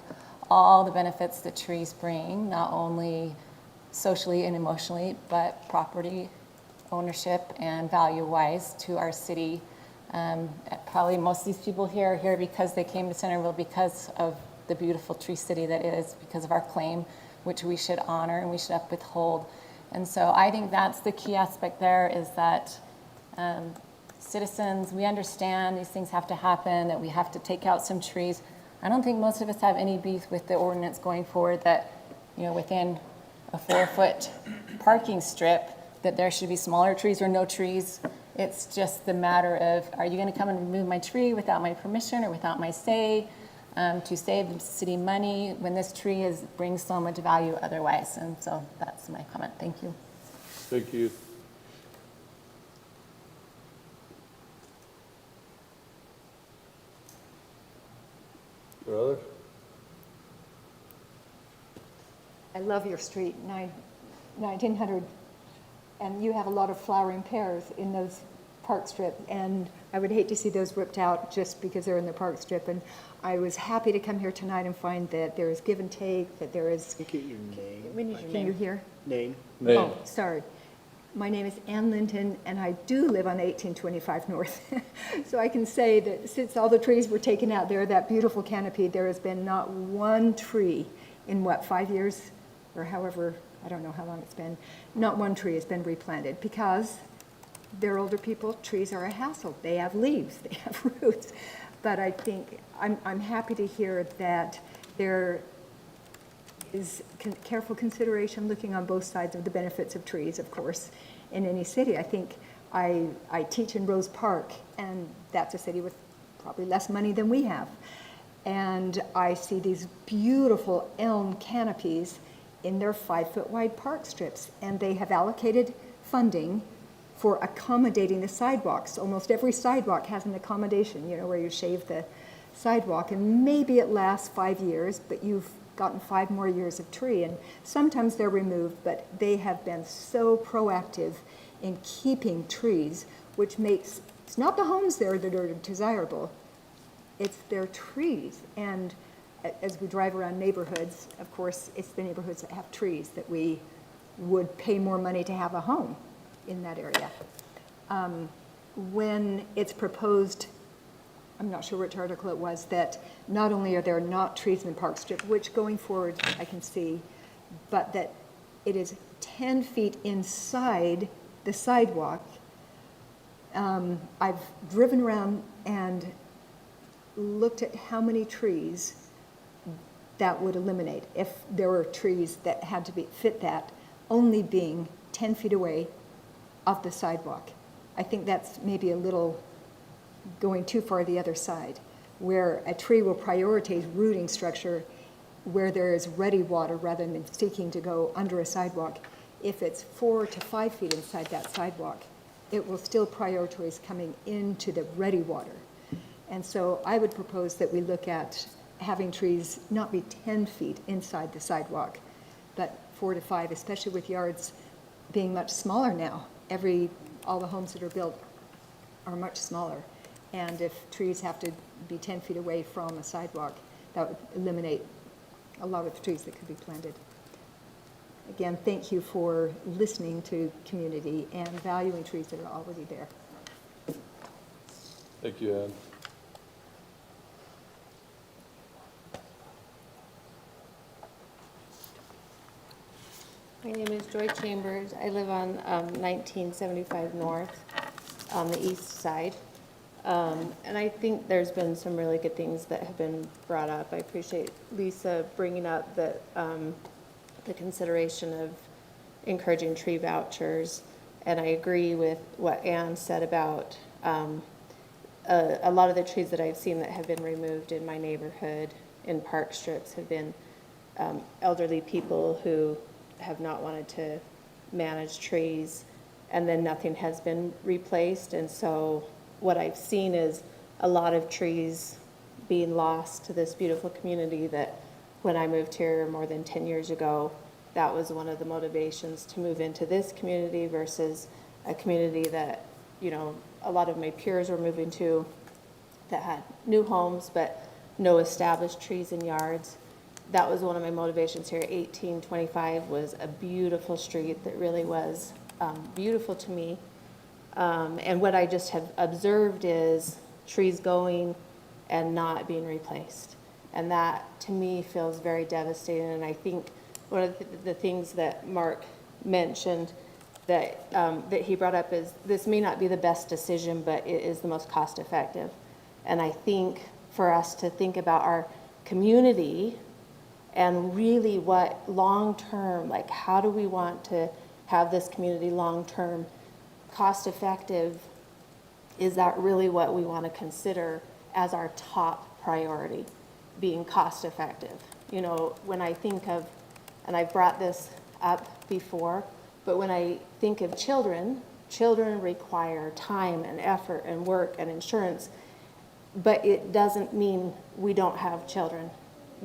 all the benefits that trees bring, not only socially and emotionally, but property ownership and value-wise to our city. Probably most of these people here are here because they came to Centerville because of the beautiful tree city that is, because of our claim, which we should honor and we should uphold. And so I think that's the key aspect there, is that citizens, we understand these things have to happen, that we have to take out some trees. I don't think most of us have any beef with the ordinance going forward that, within a 4-foot parking strip, that there should be smaller trees or no trees. It's just the matter of, are you going to come and remove my tree without my permission or without my say, to save the city money when this tree brings so much value otherwise? And so that's my comment. Thank you. Thank you. Brother? I love your street, 1900, and you have a lot of flowering pears in those Parkstrip, and I would hate to see those ripped out just because they're in the Parkstrip. And I was happy to come here tonight and find that there is give and take, that there is. Get your name. We need your name. Can you hear? Name. Oh, sorry. My name is Ann Linton, and I do live on 1825 North. So I can say that since all the trees were taken out there, that beautiful canopy, there has been not one tree in what, 5 years? Or however, I don't know how long it's been, not one tree has been replanted because they're older people, trees are a hassle. They have leaves, they have roots. But I think, I'm happy to hear that there is careful consideration looking on both sides of the benefits of trees, of course, in any city. I think I teach in Rose Park, and that's a city with probably less money than we have. And I see these beautiful elm canopies in their 5-foot wide park strips, and they have allocated funding for accommodating the sidewalks. Almost every sidewalk has an accommodation, you know, where you shave the sidewalk, and maybe it lasts 5 years, but you've gotten 5 more years of tree, and sometimes they're removed, but they have been so proactive in keeping trees, which makes, it's not the homes there that are desirable, it's their trees. And as we drive around neighborhoods, of course, it's the neighborhoods that have trees that we would pay more money to have a home in that area. When it's proposed, I'm not sure which article it was, that not only are there not trees in the park strip, which going forward I can see, but that it is 10 feet inside the sidewalk. I've driven around and looked at how many trees that would eliminate if there were trees that had to fit that, only being 10 feet away of the sidewalk. I think that's maybe a little going too far the other side, where a tree will prioritize rooting structure where there is ready water rather than seeking to go under a sidewalk. If it's 4 to 5 feet inside that sidewalk, it will still prioritize coming into the ready water. And so I would propose that we look at having trees not be 10 feet inside the sidewalk, but 4 to 5, especially with yards being much smaller now. All the homes that are built are much smaller. And if trees have to be 10 feet away from a sidewalk, that would eliminate a lot of the trees that could be planted. Again, thank you for listening to community and valuing trees that are already there. Thank you, Ann. My name is Joy Chambers. I live on 1975 North on the east side. And I think there's been some really good things that have been brought up. I appreciate Lisa bringing up that the consideration of encouraging tree vouchers. And I agree with what Ann said about a lot of the trees that I've seen that have been removed in my neighborhood in park strips have been elderly people who have not wanted to manage trees, and then nothing has been replaced. And so what I've seen is a lot of trees being lost to this beautiful community that when I moved here more than 10 years ago, that was one of the motivations to move into this community versus a community that, you know, a lot of my peers were moving to that had new homes but no established trees in yards. That was one of my motivations here. 1825 was a beautiful street that really was beautiful to me. And what I just have observed is trees going and not being replaced. And that, to me, feels very devastating. And I think one of the things that Mark mentioned that, that he brought up is this may not be the best decision, but it is the most cost effective. And I think for us to think about our community and really what long-term, like how do we want to have this community long-term cost effective, is that really what we want to consider as our top priority, being cost effective? You know, when I think of, and I've brought this up before, but when I think of children, children require time and effort and work and insurance, but it doesn't mean we don't have children,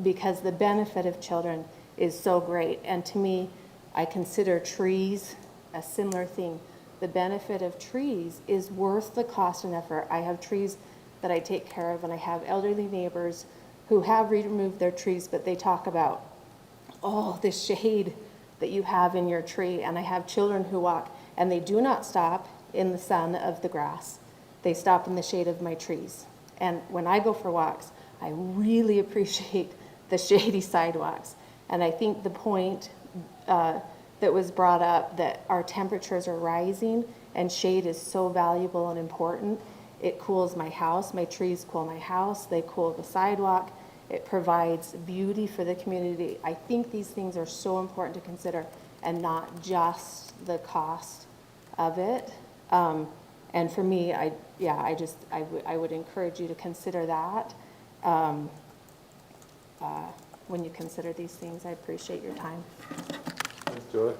because the benefit of children is so great. And to me, I consider trees a similar thing. The benefit of trees is worth the cost and effort. I have trees that I take care of, and I have elderly neighbors who have removed their trees, but they talk about, oh, the shade that you have in your tree. And I have children who walk, and they do not stop in the sun of the grass. They stop in the shade of my trees. And when I go for walks, I really appreciate the shady sidewalks. And I think the point that was brought up, that our temperatures are rising and shade is so valuable and important. It cools my house. My trees cool my house. They cool the sidewalk. It provides beauty for the community. I think these things are so important to consider, and not just the cost of it. And for me, I would encourage you to consider that when you consider these things. I appreciate your time. Thanks, Joy.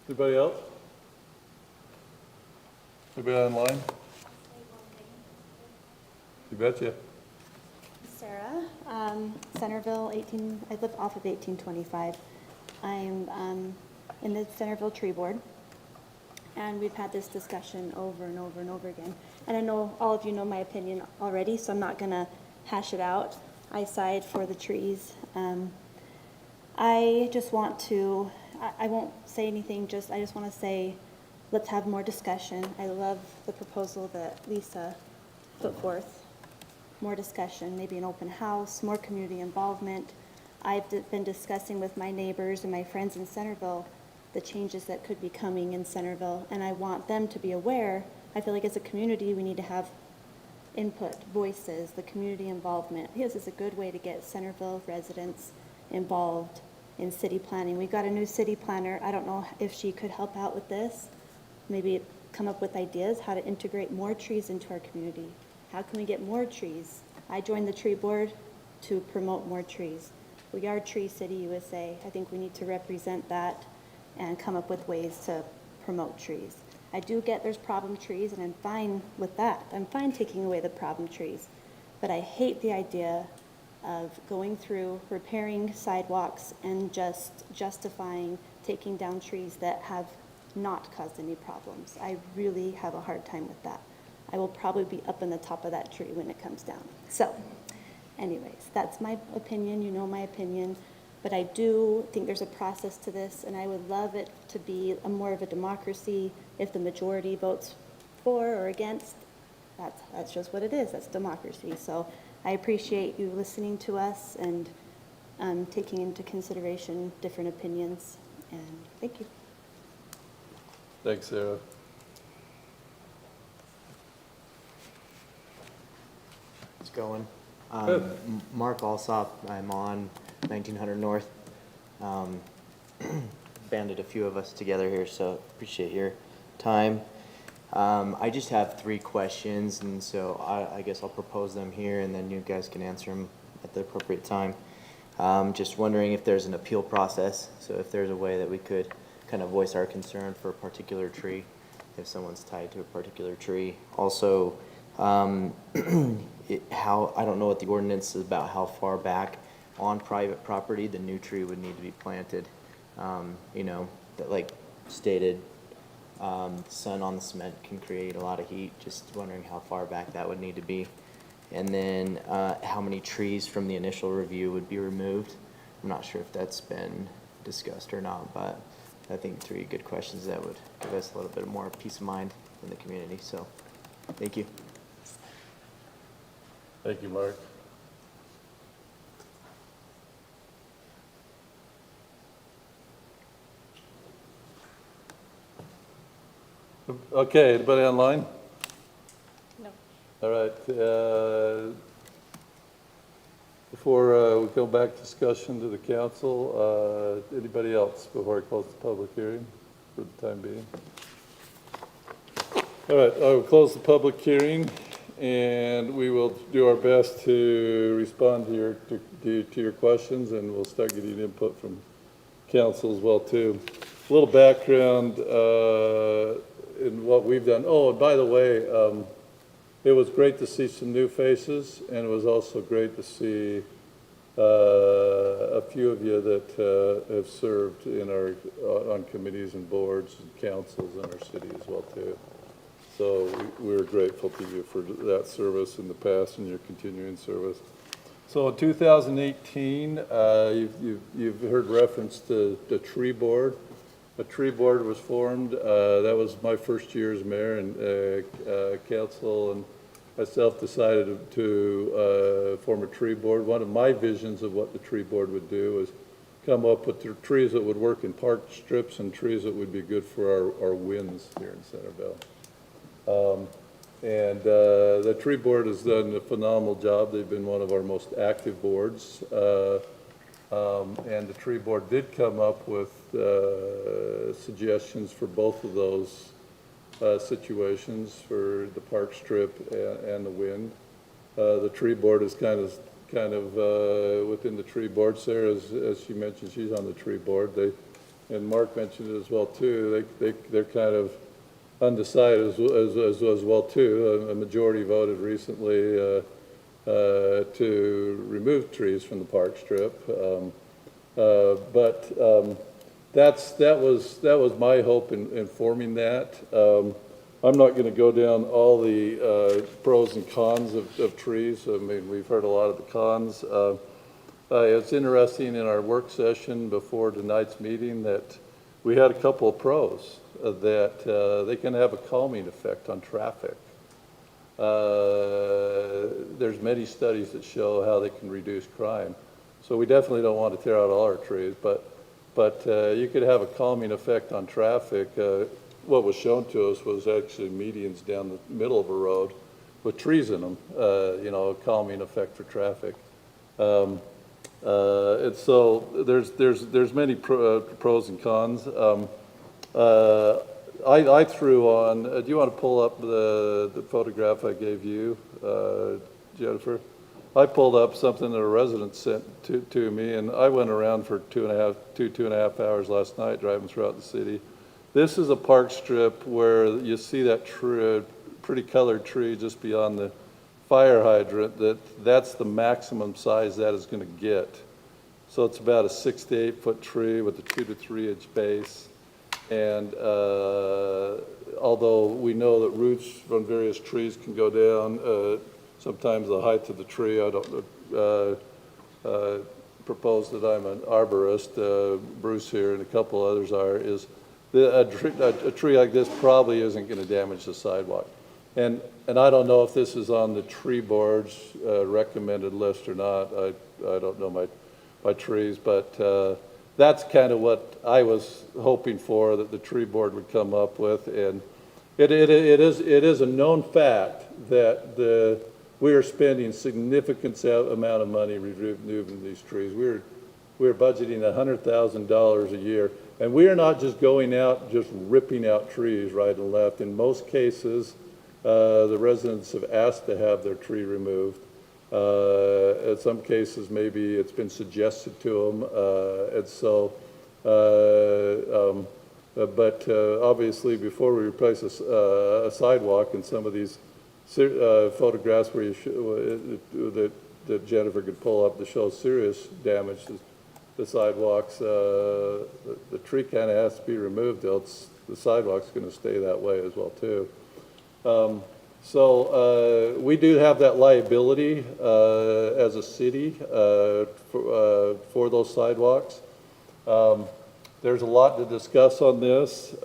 Anybody else? Anybody online? You betcha. Sarah, Centerville, I live off of 1825. I'm in the Centerville Tree Board, and we've had this discussion over and over and over again. And I know all of you know my opinion already, so I'm not going to hash it out. I side for the trees. I just want to, I won't say anything, I just want to say, let's have more discussion. I love the proposal that Lisa put forth. More discussion, maybe an open house, more community involvement. I've been discussing with my neighbors and my friends in Centerville the changes that could be coming in Centerville, and I want them to be aware. I feel like as a community we need to have input, voices, the community involvement. This is a good way to get Centerville residents involved in city planning. We've got a new city planner. I don't know if she could help out with this, maybe come up with ideas how to integrate more trees into our community. How can we get more trees? I joined the tree board to promote more trees. We are Tree City USA. I think we need to represent that and come up with ways to promote trees. I do get there's problem trees, and I'm fine with that. I'm fine taking away the problem trees. But I hate the idea of going through repairing sidewalks and just justifying taking down trees that have not caused any problems. I really have a hard time with that. I will probably be up in the top of that tree when it comes down. So anyways, that's my opinion. You know my opinion. But I do think there's a process to this, and I would love it to be more of a democracy. If the majority votes for or against, that's just what it is. That's democracy. So I appreciate you listening to us and taking into consideration different opinions. And thank you. Thanks, Sarah. It's going. Good. Mark Alsop, I'm on 1900 North. Banded a few of us together here, so appreciate your time. I just have 3 questions, and so I guess I'll propose them here, and then you guys can answer them at the appropriate time. Just wondering if there's an appeal process, so if there's a way that we could kind of voice our concern for a particular tree, if someone's tied to a particular tree. Also, I don't know what the ordinance is about how far back on private property the new tree would need to be planted. That like stated, sun on the cement can create a lot of heat. Just wondering how far back that would need to be. And then how many trees from the initial review would be removed. I'm not sure if that's been discussed or not, but I think 3 good questions that would give us a little bit more peace of mind in the community. So thank you. Thank you, Mark. Okay, anybody online? No. All right. Before we go back to discussion to the council, anybody else before I close the public hearing for the time being? All right, I will close the public hearing, and we will do our best to respond to your questions, and we'll start getting input from council as well too. A little background in what we've done. Oh, and by the way, it was great to see some new faces, and it was also great to see a few of you that have served in on committees and boards and councils in our city as well too. So we're grateful to you for that service in the past and your continuing service. So in 2018, you've heard reference to the tree board. a tree board was formed. That was my first year as mayor, and council and myself decided to form a tree board. One of my visions of what the tree board would do is come up with the trees that would work in park strips and trees that would be good for our winds here in Centerville. The tree board has done a phenomenal job. They've been one of our most active boards. And the tree board did come up with suggestions for both of those situations, for the park strip and the wind. The tree board is kind of within the tree board. Sarah, as she mentioned, she's on the tree board. And Mark mentioned it as well too. They're kind of undecided as well too. A majority voted recently to remove trees from the park strip. That was my hope in forming that. I'm not going to go down all the pros and cons of trees. I mean, we've heard a lot of the cons. It's interesting in our work session before tonight's meeting that we had a couple of pros that they can have a calming effect on traffic. There's many studies that show how they can reduce crime. So we definitely don't want to tear out all our trees, but you could have a calming effect on traffic. What was shown to us was actually medians down the middle of a road with trees in them, a calming effect for traffic. And so there's many pros and cons. I threw on, do you want to pull up the photograph I gave you, Jennifer? I pulled up something that a resident sent to me, and I went around for two and a half hours last night driving throughout the city. This is a park strip where you see that pretty colored tree just beyond the fire hydrant. That's the maximum size that is going to get. So it's about a 6 to 8 foot tree with a 2 to 3 inch base. And although we know that roots from various trees can go down, sometimes the height of the tree, I don't propose that I'm an arborist, Bruce here and a couple others are, is a tree like this probably isn't going to damage the sidewalk. And I don't know if this is on the tree board's recommended list or not. I don't know my trees, but that's kind of what I was hoping for, that the tree board would come up with. And it is a known fact that we are spending significant amount of money removing these trees. We're budgeting $100,000 a year, and we are not just going out just ripping out trees right and left. In most cases, the residents have asked to have their tree removed. In some cases, maybe it's been suggested to them, and so. But obviously, before we replace a sidewalk, and some of these photographs where that Jennifer could pull up to show serious damage to the sidewalks, the tree kind of has to be removed, else the sidewalk's going to stay that way as well too. So we do have that liability as a city for those sidewalks. There's a lot to discuss on this.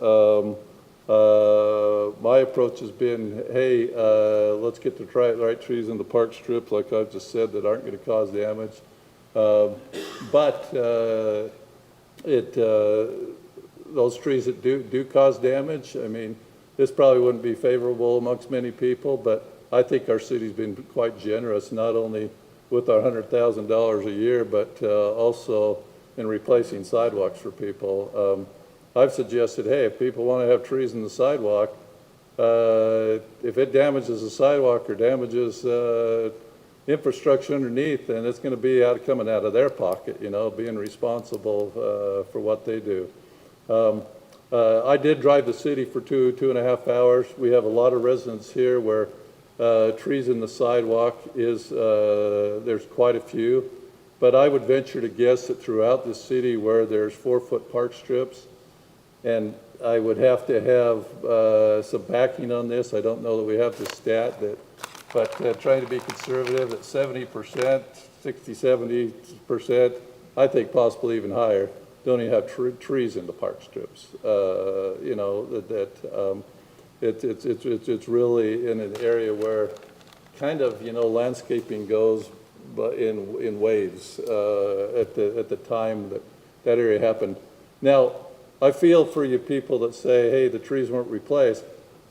My approach has been, hey, let's get the right trees in the park strip, like I've just said, that aren't going to cause damage. But those trees that do cause damage, I mean, this probably wouldn't be favorable amongst many people, but I think our city's been quite generous, not only with our $100,000 a year, but also in replacing sidewalks for people. I've suggested, hey, if people want to have trees in the sidewalk, if it damages the sidewalk or damages infrastructure underneath, then it's going to be coming out of their pocket, being responsible for what they do. I did drive the city for two and a half hours. We have a lot of residents here where trees in the sidewalk there's quite a few. But I would venture to guess that throughout the city where there's 4-foot park strips, and I would have to have some backing on this. I don't know that we have the stat, but trying to be conservative at 70%, 60, 70%, I think possibly even higher, don't even have trees in the park strips. You know, it's really in an area where kind of, you know, landscaping goes but in waves at the time that area happened. Now, I feel for you people that say, hey, the trees weren't replaced.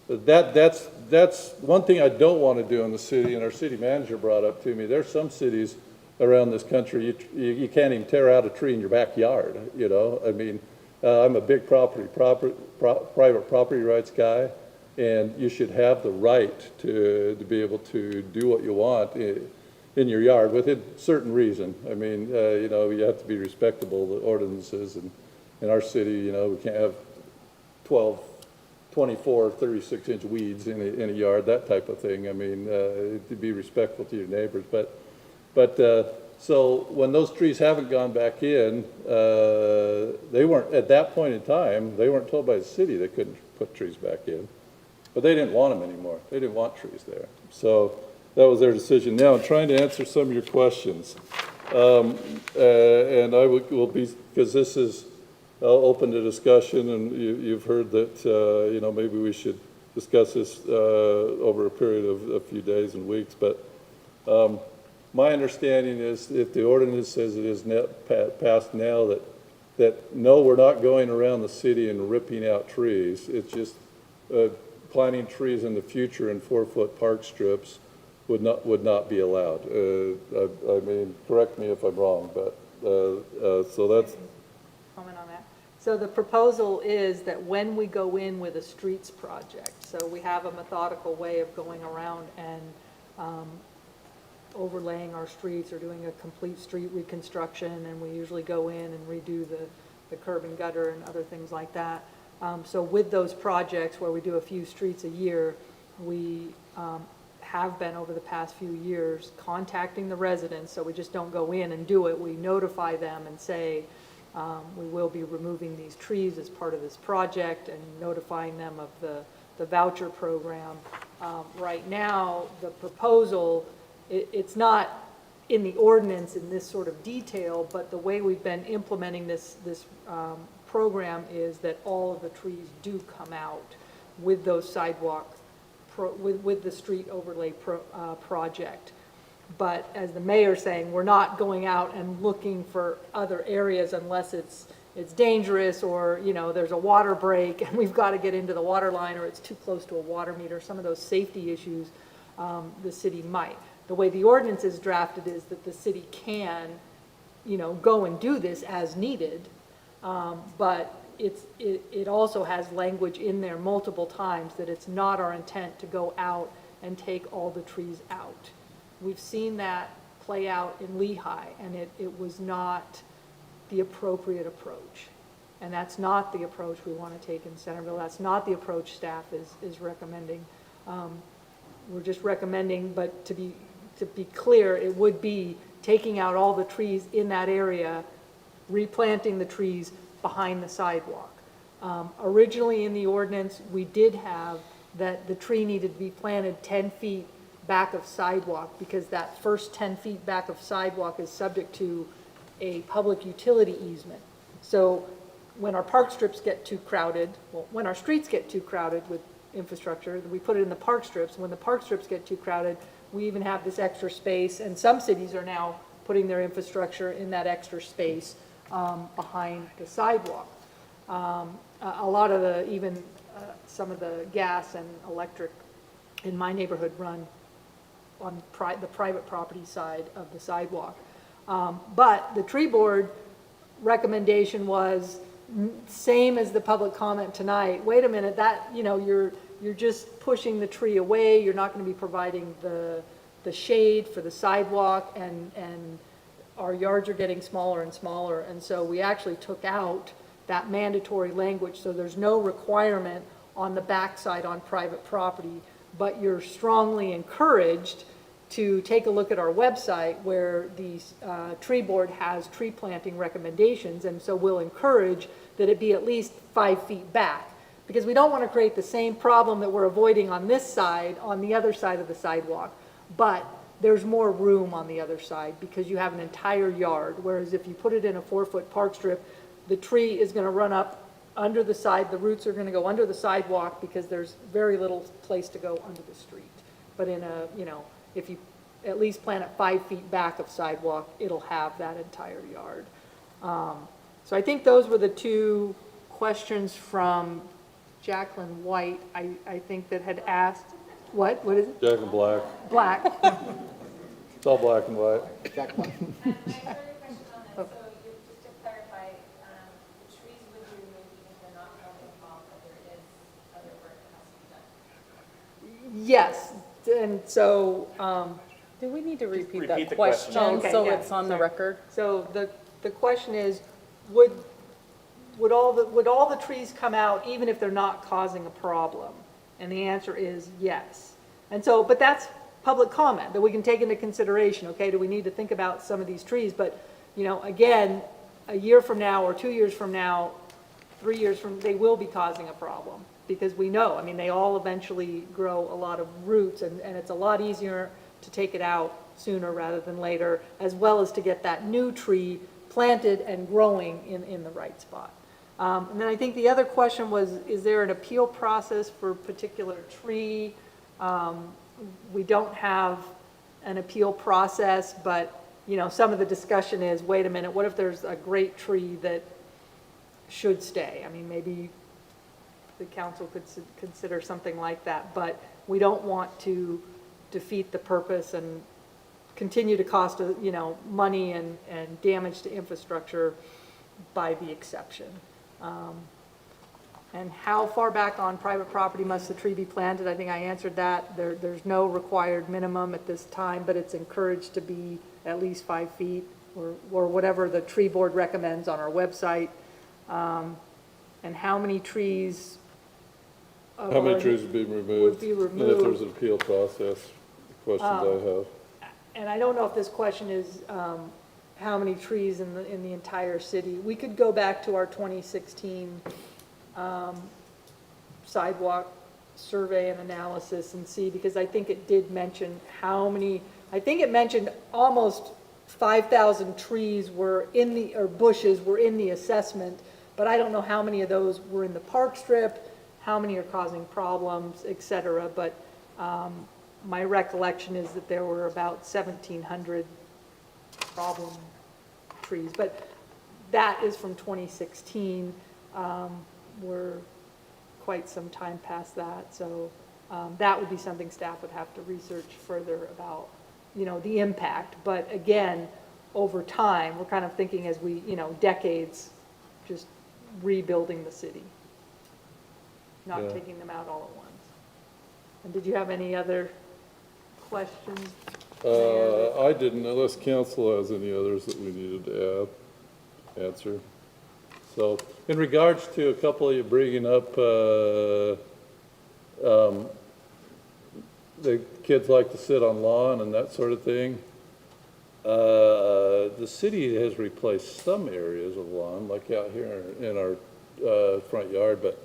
That's one thing I don't want to do in the city, and our city manager brought up to me. There's some cities around this country, you can't even tear out a tree in your backyard, you know? I mean, I'm a big private property rights guy, and you should have the right to be able to do what you want in your yard within certain reason. I mean, you know, you have to be respectable of the ordinances, and in our city, you know, we can't have 12, 24, 36-inch weeds in a yard, that type of thing. I mean, to be respectful to your neighbors. But so when those trees haven't gone back in, they weren't, at that point in time, they weren't told by the city they couldn't put trees back in. But they didn't want them anymore. They didn't want trees there. So that was their decision. Now, I'm trying to answer some of your questions. And I will be, because this is open to discussion, and you've heard that, you know, maybe we should discuss this over a period of a few days and weeks. But my understanding is if the ordinance says it is passed now, that no, we're not going around the city and ripping out trees. It's just planting trees in the future in 4-foot park strips would not be allowed. I mean, correct me if I'm wrong, but so that's. Comment on that. So the proposal is that when we go in with a streets project, so we have a methodical way of going around and overlaying our streets or doing a complete street reconstruction, and we usually go in and redo the curb and gutter and other things like that. So with those projects where we do a few streets a year, we have been over the past few years contacting the residents, so we just don't go in and do it. We notify them and say, we will be removing these trees as part of this project, and notifying them of the voucher program. Right now, the proposal, it's not in the ordinance in this sort of detail, but the way we've been implementing this program is that all of the trees do come out with those sidewalks, with the street overlay project. But as the mayor's saying, we're not going out and looking for other areas unless it's dangerous, or, you know, there's a water break and we've got to get into the water line, or it's too close to a water meter. Some of those safety issues the city might. The way the ordinance is drafted is that the city can, you know, go and do this as needed, but it also has language in there multiple times that it's not our intent to go out and take all the trees out. We've seen that play out in Lehigh, and it was not the appropriate approach. And that's not the approach we want to take in Centerville. That's not the approach staff is recommending. We're just recommending, but to be clear, it would be taking out all the trees in that area, replanting the trees behind the sidewalk. Originally in the ordinance, we did have that the tree needed to be planted 10 feet back of sidewalk, because that first 10 feet back of sidewalk is subject to a public utility easement. So when our park strips get too crowded, well, when our streets get too crowded with infrastructure, we put it in the park strips. When the park strips get too crowded, we even have this extra space, and some cities are now putting their infrastructure in that extra space behind the sidewalk. A lot of the, some of the gas and electric in my neighborhood run on the private property side of the sidewalk. But the tree board recommendation was same as the public comment tonight. Wait a minute, that, you know, you're just pushing the tree away. You're not going to be providing the shade for the sidewalk, and our yards are getting smaller and smaller. And so we actually took out that mandatory language, so there's no requirement on the backside on private property, but you're strongly encouraged to take a look at our website where the tree board has tree planting recommendations, and so we'll encourage that it be at least 5 feet back, because we don't want to create the same problem that we're avoiding on this side, on the other side of the sidewalk, but there's more room on the other side because you have an entire yard, whereas if you put it in a 4-foot park strip, the tree is gonna run up under the side, the roots are gonna go under the sidewalk because there's very little place to go under the street. But in a, you know, if you at least plant it 5 feet back of sidewalk, it'll have that entire yard. So I think those were the two questions from Jacqueline White, I think, that had asked, what is it? Jack and black. Black. It's all black and white. Jack Black. Yes, and so, Do we need to repeat repeat that the question. question Okay, so yeah, it's on the sorry. record? So the question is, would all the trees come out even if they're not causing a problem? And the answer is yes. And so, but that's public comment that we can take into consideration, okay? Do we need to think about some of these trees? But, you know, again, a year from now or 2 years from now, 3 years from, they will be causing a problem. Because we know, I mean, they all eventually grow a lot of roots, and it's a lot easier to take it out sooner rather than later, as well as to get that new tree planted and growing in the right spot. And then I think the other question was, is there an appeal process for a particular tree? We don't have an appeal process, but, you know, some of the discussion is, wait a minute, what if there's a great tree that should stay? I mean, maybe the council could consider something like that, but we don't want to defeat the purpose and continue to cost, you know, money and damage to infrastructure by the exception. And how far back on private property must the tree be planted? I think I answered that. There's no required minimum at this time, but it's encouraged to be at least 5 feet or whatever the tree board recommends on our website. And how many trees? How many trees would be removed? Would be removed. And if there's an appeal process, questions I have. And I don't know if this question is how many trees in the entire city. We could go back to our 2016 sidewalk survey and analysis and see, because I think it did mention how many, I think it mentioned almost 5,000 trees were in the, or bushes were in the assessment, but I don't know how many of those were in the Parkstrip, how many are causing problems, et cetera. But my recollection is that there were about 1,700 problem trees, but that is from 2016. We're quite some time past that, so that would be something staff would have to research further about, you know, the impact. But again, over time, we're kind of thinking as we, you know, decades, just rebuilding the city, not Yeah. taking them out all at once. And did you have any other questions? I didn't, unless council has any others that we needed to answer. So, in regards to a couple of you bringing up, the kids like to sit on lawn and that sort of thing. The city has replaced some areas of lawn, like out here in our front yard, but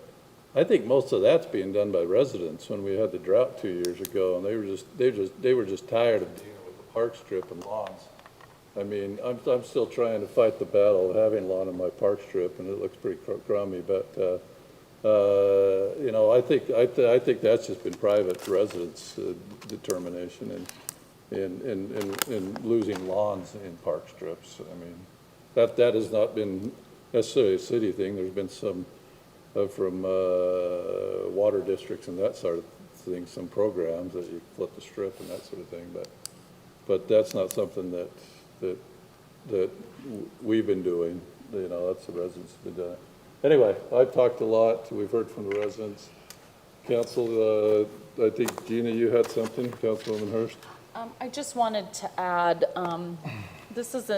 I think most of that's being done by residents. When we had the drought 2 years ago, and they were just tired of dealing with the park strip and lawns. I mean, I'm still trying to fight the battle of having lawn in my park strip, and it looks pretty crummy. But you know, I think that's just been private residents' determination in losing lawns in park strips. I mean, that has not been necessarily a city thing. There's been some from water districts and that sort of thing, some programs that you flip the strip and that sort of thing. But that's not something that we've been doing. You know, that's the residents have been doing it. Anyway, I've talked a lot. We've heard from the residents. Council, I think, Gina, you had something, Councilwoman Hurst? I just wanted to add, this is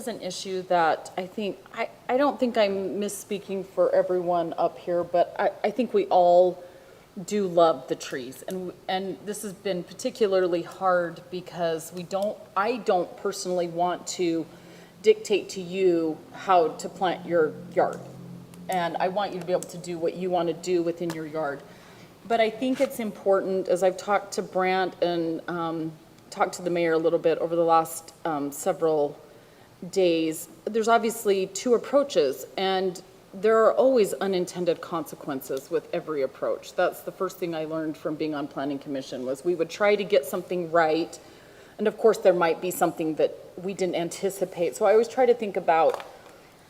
an issue that I think, I don't think I'm misspeaking for everyone up here, but I think we all do love the trees. And this has been particularly hard because I don't personally want to dictate to you how to plant your yard. And I want you to be able to do what you want to do within your yard. But I think it's important, as I've talked to Brant and talked to the mayor a little bit over the last several days, there's obviously two approaches, and there are always unintended consequences with every approach. That's the first thing I learned from being on Planning Commission, was we would try to get something right, and of course there might be something that we didn't anticipate. So I always try to think about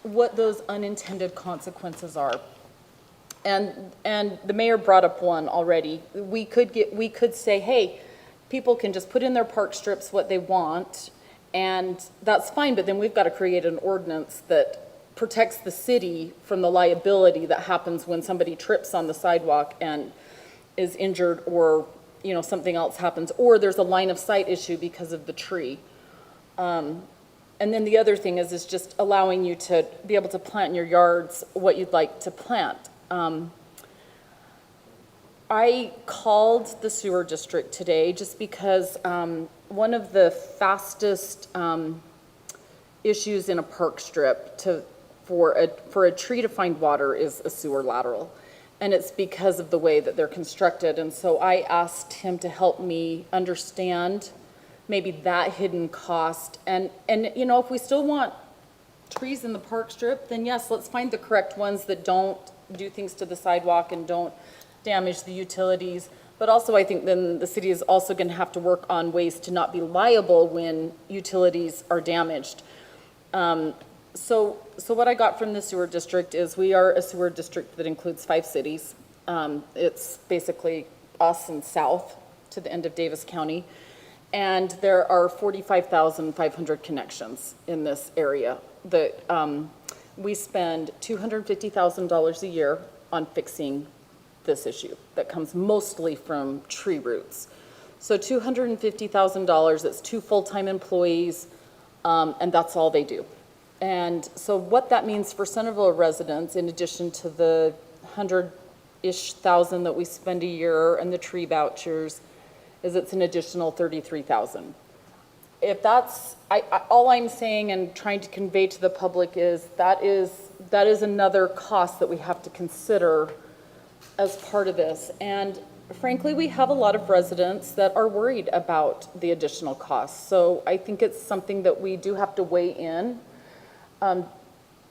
what those unintended consequences are. And the mayor brought up one already. We could say, hey, people can just put in their park strips what they want, and that's fine, but then we've got to create an ordinance that protects the city from the liability that happens when somebody trips on the sidewalk and is injured, or, you know, something else happens, or there's a line of sight issue because of the tree. And then the other thing is just allowing you to be able to plant in your yards what you'd like to plant. I called the sewer district today just because one of the fastest issues in a park strip for a tree to find water is a sewer lateral. And it's because of the way that they're constructed. And so I asked him to help me understand maybe that hidden cost. And you know, if we still want trees in the park strip, then yes, let's find the correct ones that don't do things to the sidewalk and don't damage the utilities. But also I think then the city is also going to have to work on ways to not be liable when utilities are damaged. So what I got from the sewer district is we are a sewer district that includes 5 cities. It's basically us and south to the end of Davis County. And there are 45,500 connections in this area. We spend $250,000 a year on fixing this issue that comes mostly from tree roots. So $250,000, that's 2 full-time employees, and that's all they do. And so what that means for Centerville residents, in addition to the 100-ish thousand that we spend a year and the tree vouchers, is it's an additional $33,000. If that's, all I'm saying and trying to convey to the public is that is another cost that we have to consider as part of this. And frankly, we have a lot of residents that are worried about the additional costs. So I think it's something that we do have to weigh in.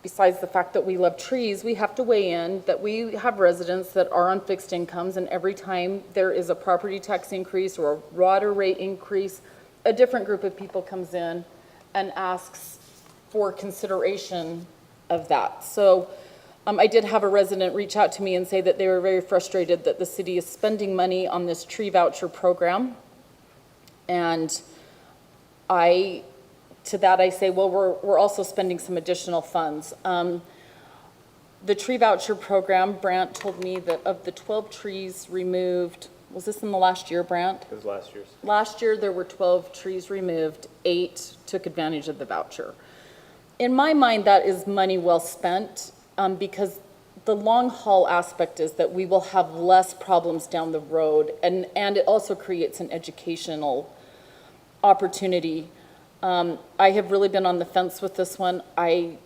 Besides the fact that we love trees, we have to weigh in that we have residents that are on fixed incomes, and every time there is a property tax increase or a water rate increase, a different group of people comes in and asks for consideration of that. So I did have a resident reach out to me and say that they were very frustrated that the city is spending money on this tree voucher program. And to that I say, well, we're also spending some additional funds. The tree voucher program, Brant told me that of the 12 trees removed, was this in the last year, Brant? It was last year's. Last year, there were 12 trees removed, 8 took advantage of the voucher. In my mind, that is money well spent, because the long haul aspect is that we will have less problems down the road, and it also creates an educational opportunity. I have really been on the fence with this one. I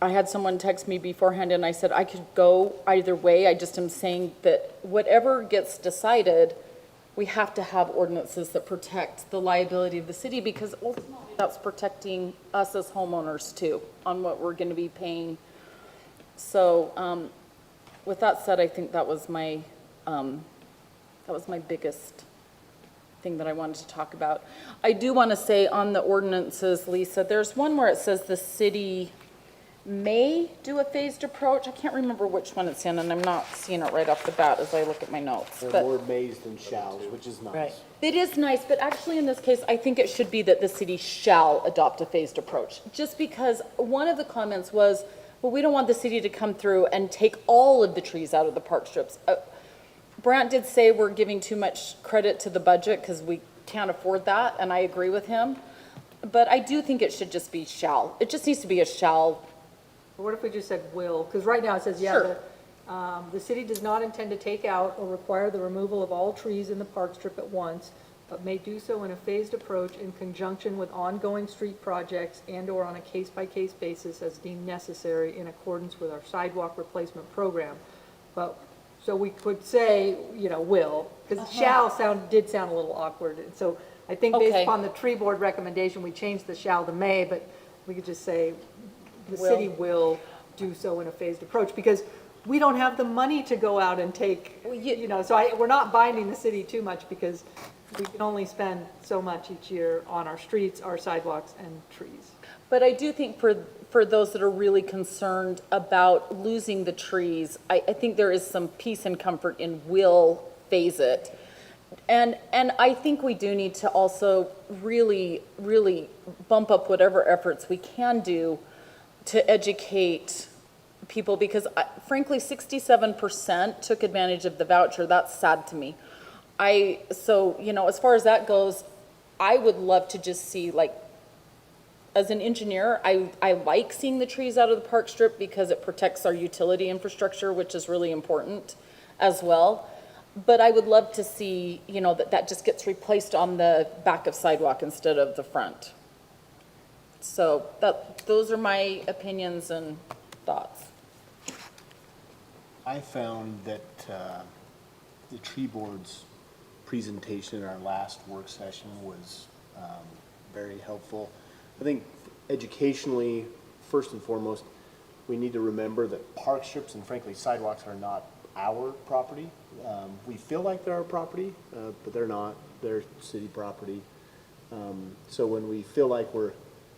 had someone text me beforehand and I said I could go either way. I just am saying that whatever gets decided, we have to have ordinances that protect the liability of the city, because ultimately that's protecting us as homeowners too on what we're going to be paying. So with that said, I think that was my biggest thing that I wanted to talk about. I do want to say on the ordinances, Lisa, there's one where it says the city may do a phased approach. I can't remember which one it's in, and I'm not seeing it right off the bat as I look at my notes. They're but more mays than shalls, which is nice. Right. It is nice, but actually in this case, I think it should be that the city shall adopt a phased approach. Just because one of the comments was, well, we don't want the city to come through and take all of the trees out of the park strips. Brant did say we're giving too much credit to the budget because we can't afford that, and I agree with him. But I do think it should just be shall. It just needs to be a shall. What if we just said will? Because right now it says, yeah, Sure. the city does not intend to take out or require the removal of all trees in the park strip at once, but may do so in a phased approach in conjunction with ongoing street projects and/or on a case-by-case basis as deemed necessary in accordance with our sidewalk replacement program. But, so we could say, you know, will, because shall did sound a little awkward. And so I think based Okay. upon the tree board recommendation, we changed the shall to may, but we could just say, the city will do so in a phased approach, because we don't have the money to go out and take, so we're not binding the city too much, because we can only spend so much each year on our streets, our sidewalks, and trees. But I do think for those that are really concerned about losing the trees, I think there is some peace and comfort in will phase it. And I think we do need to also really, really bump up whatever efforts we can do to educate people, because frankly, 67% took advantage of the voucher. That's sad to me. So, as far as that goes, I would love to just see, like, as an engineer, I like seeing the trees out of the park strip because it protects our utility infrastructure, which is really important as well. But I would love to see, that just gets replaced on the back of sidewalk instead of the front. So those are my opinions and thoughts. I found that the tree board's presentation in our last work session was very helpful. I think educationally, first and foremost, we need to remember that park strips and frankly sidewalks are not our property. We feel like they're our property, but they're not. They're city property. So when we feel like we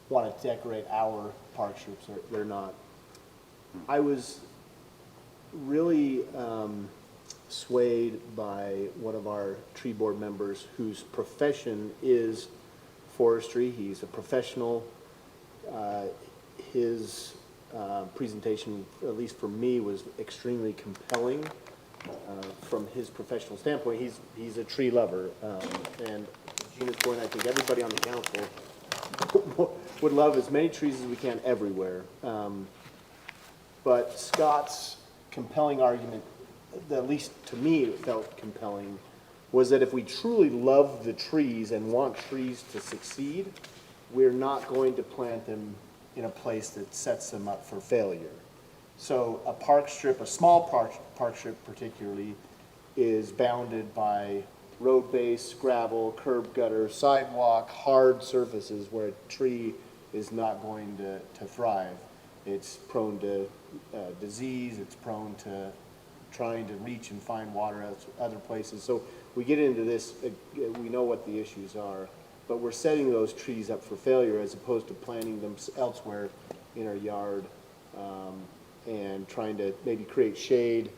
want to decorate our park strips, they're not. I was really swayed by one of our tree board members whose profession is forestry. He's a professional. His presentation, at least for me, was extremely compelling from his professional standpoint. He's a tree lover, and Gina's point, I think everybody on the council would love as many trees as we can everywhere. But Scott's compelling argument, at least to me it felt compelling, was that if we truly love the trees and want trees to succeed, we're not going to plant them in a place that sets them up for failure. So a park strip, a small park strip particularly, is bounded by road base, gravel, curb gutter, sidewalk, hard surfaces where a tree is not going to thrive. It's prone to disease, it's prone to trying to reach and find water at other places. So we get into this, we know what the issues are, but we're setting those trees up for failure as opposed to planting them elsewhere in our yard and trying to maybe create shade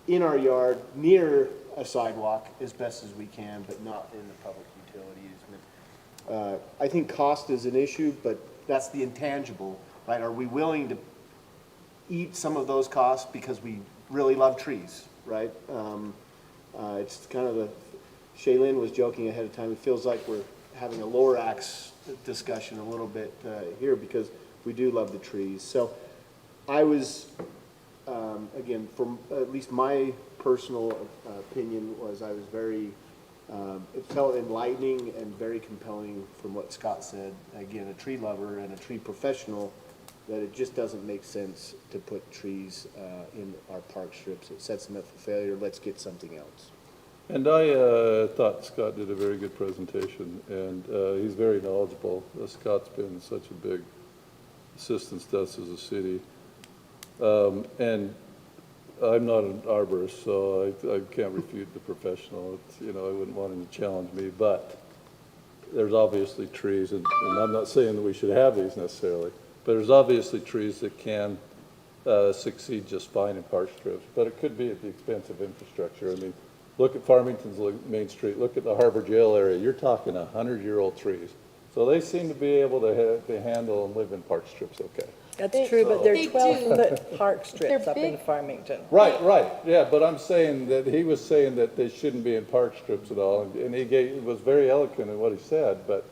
in our yard near a sidewalk as best as we can, but not in the public utility easement. I think cost is an issue, but that's the intangible, right? Are we willing to eat some of those costs because we really love trees, right? It's kind of Shaylin was joking ahead of time, it feels like we're having a Lorax discussion a little bit here because we do love the trees. So I was, again, from at least my personal opinion was I was very, it felt enlightening and very compelling from what Scott said. Again, a tree lover and a tree professional, that it just doesn't make sense to put trees in our park strips. It sets them up for failure. Let's get something else. And I thought Scott did a very good presentation, and he's very knowledgeable. Scott's been such a big assistance to us as a city. And I'm not an arborist, so I can't refute the professional. It's, I wouldn't want him to challenge me, but there's obviously trees, and I'm not saying that we should have these necessarily, but there's obviously trees that can succeed just fine in park strips, but it could be at the expense of infrastructure. I mean, look at Farmington's Main Street, look at the Harbor Jail area, you're talking 100-year-old trees. So they seem to be able to handle and live in park strips okay. That's true, but they're 12-foot park strips up in Farmington. Right, yeah, but I'm saying that he was saying that they shouldn't be in park strips at all, and he was very eloquent in what he said, but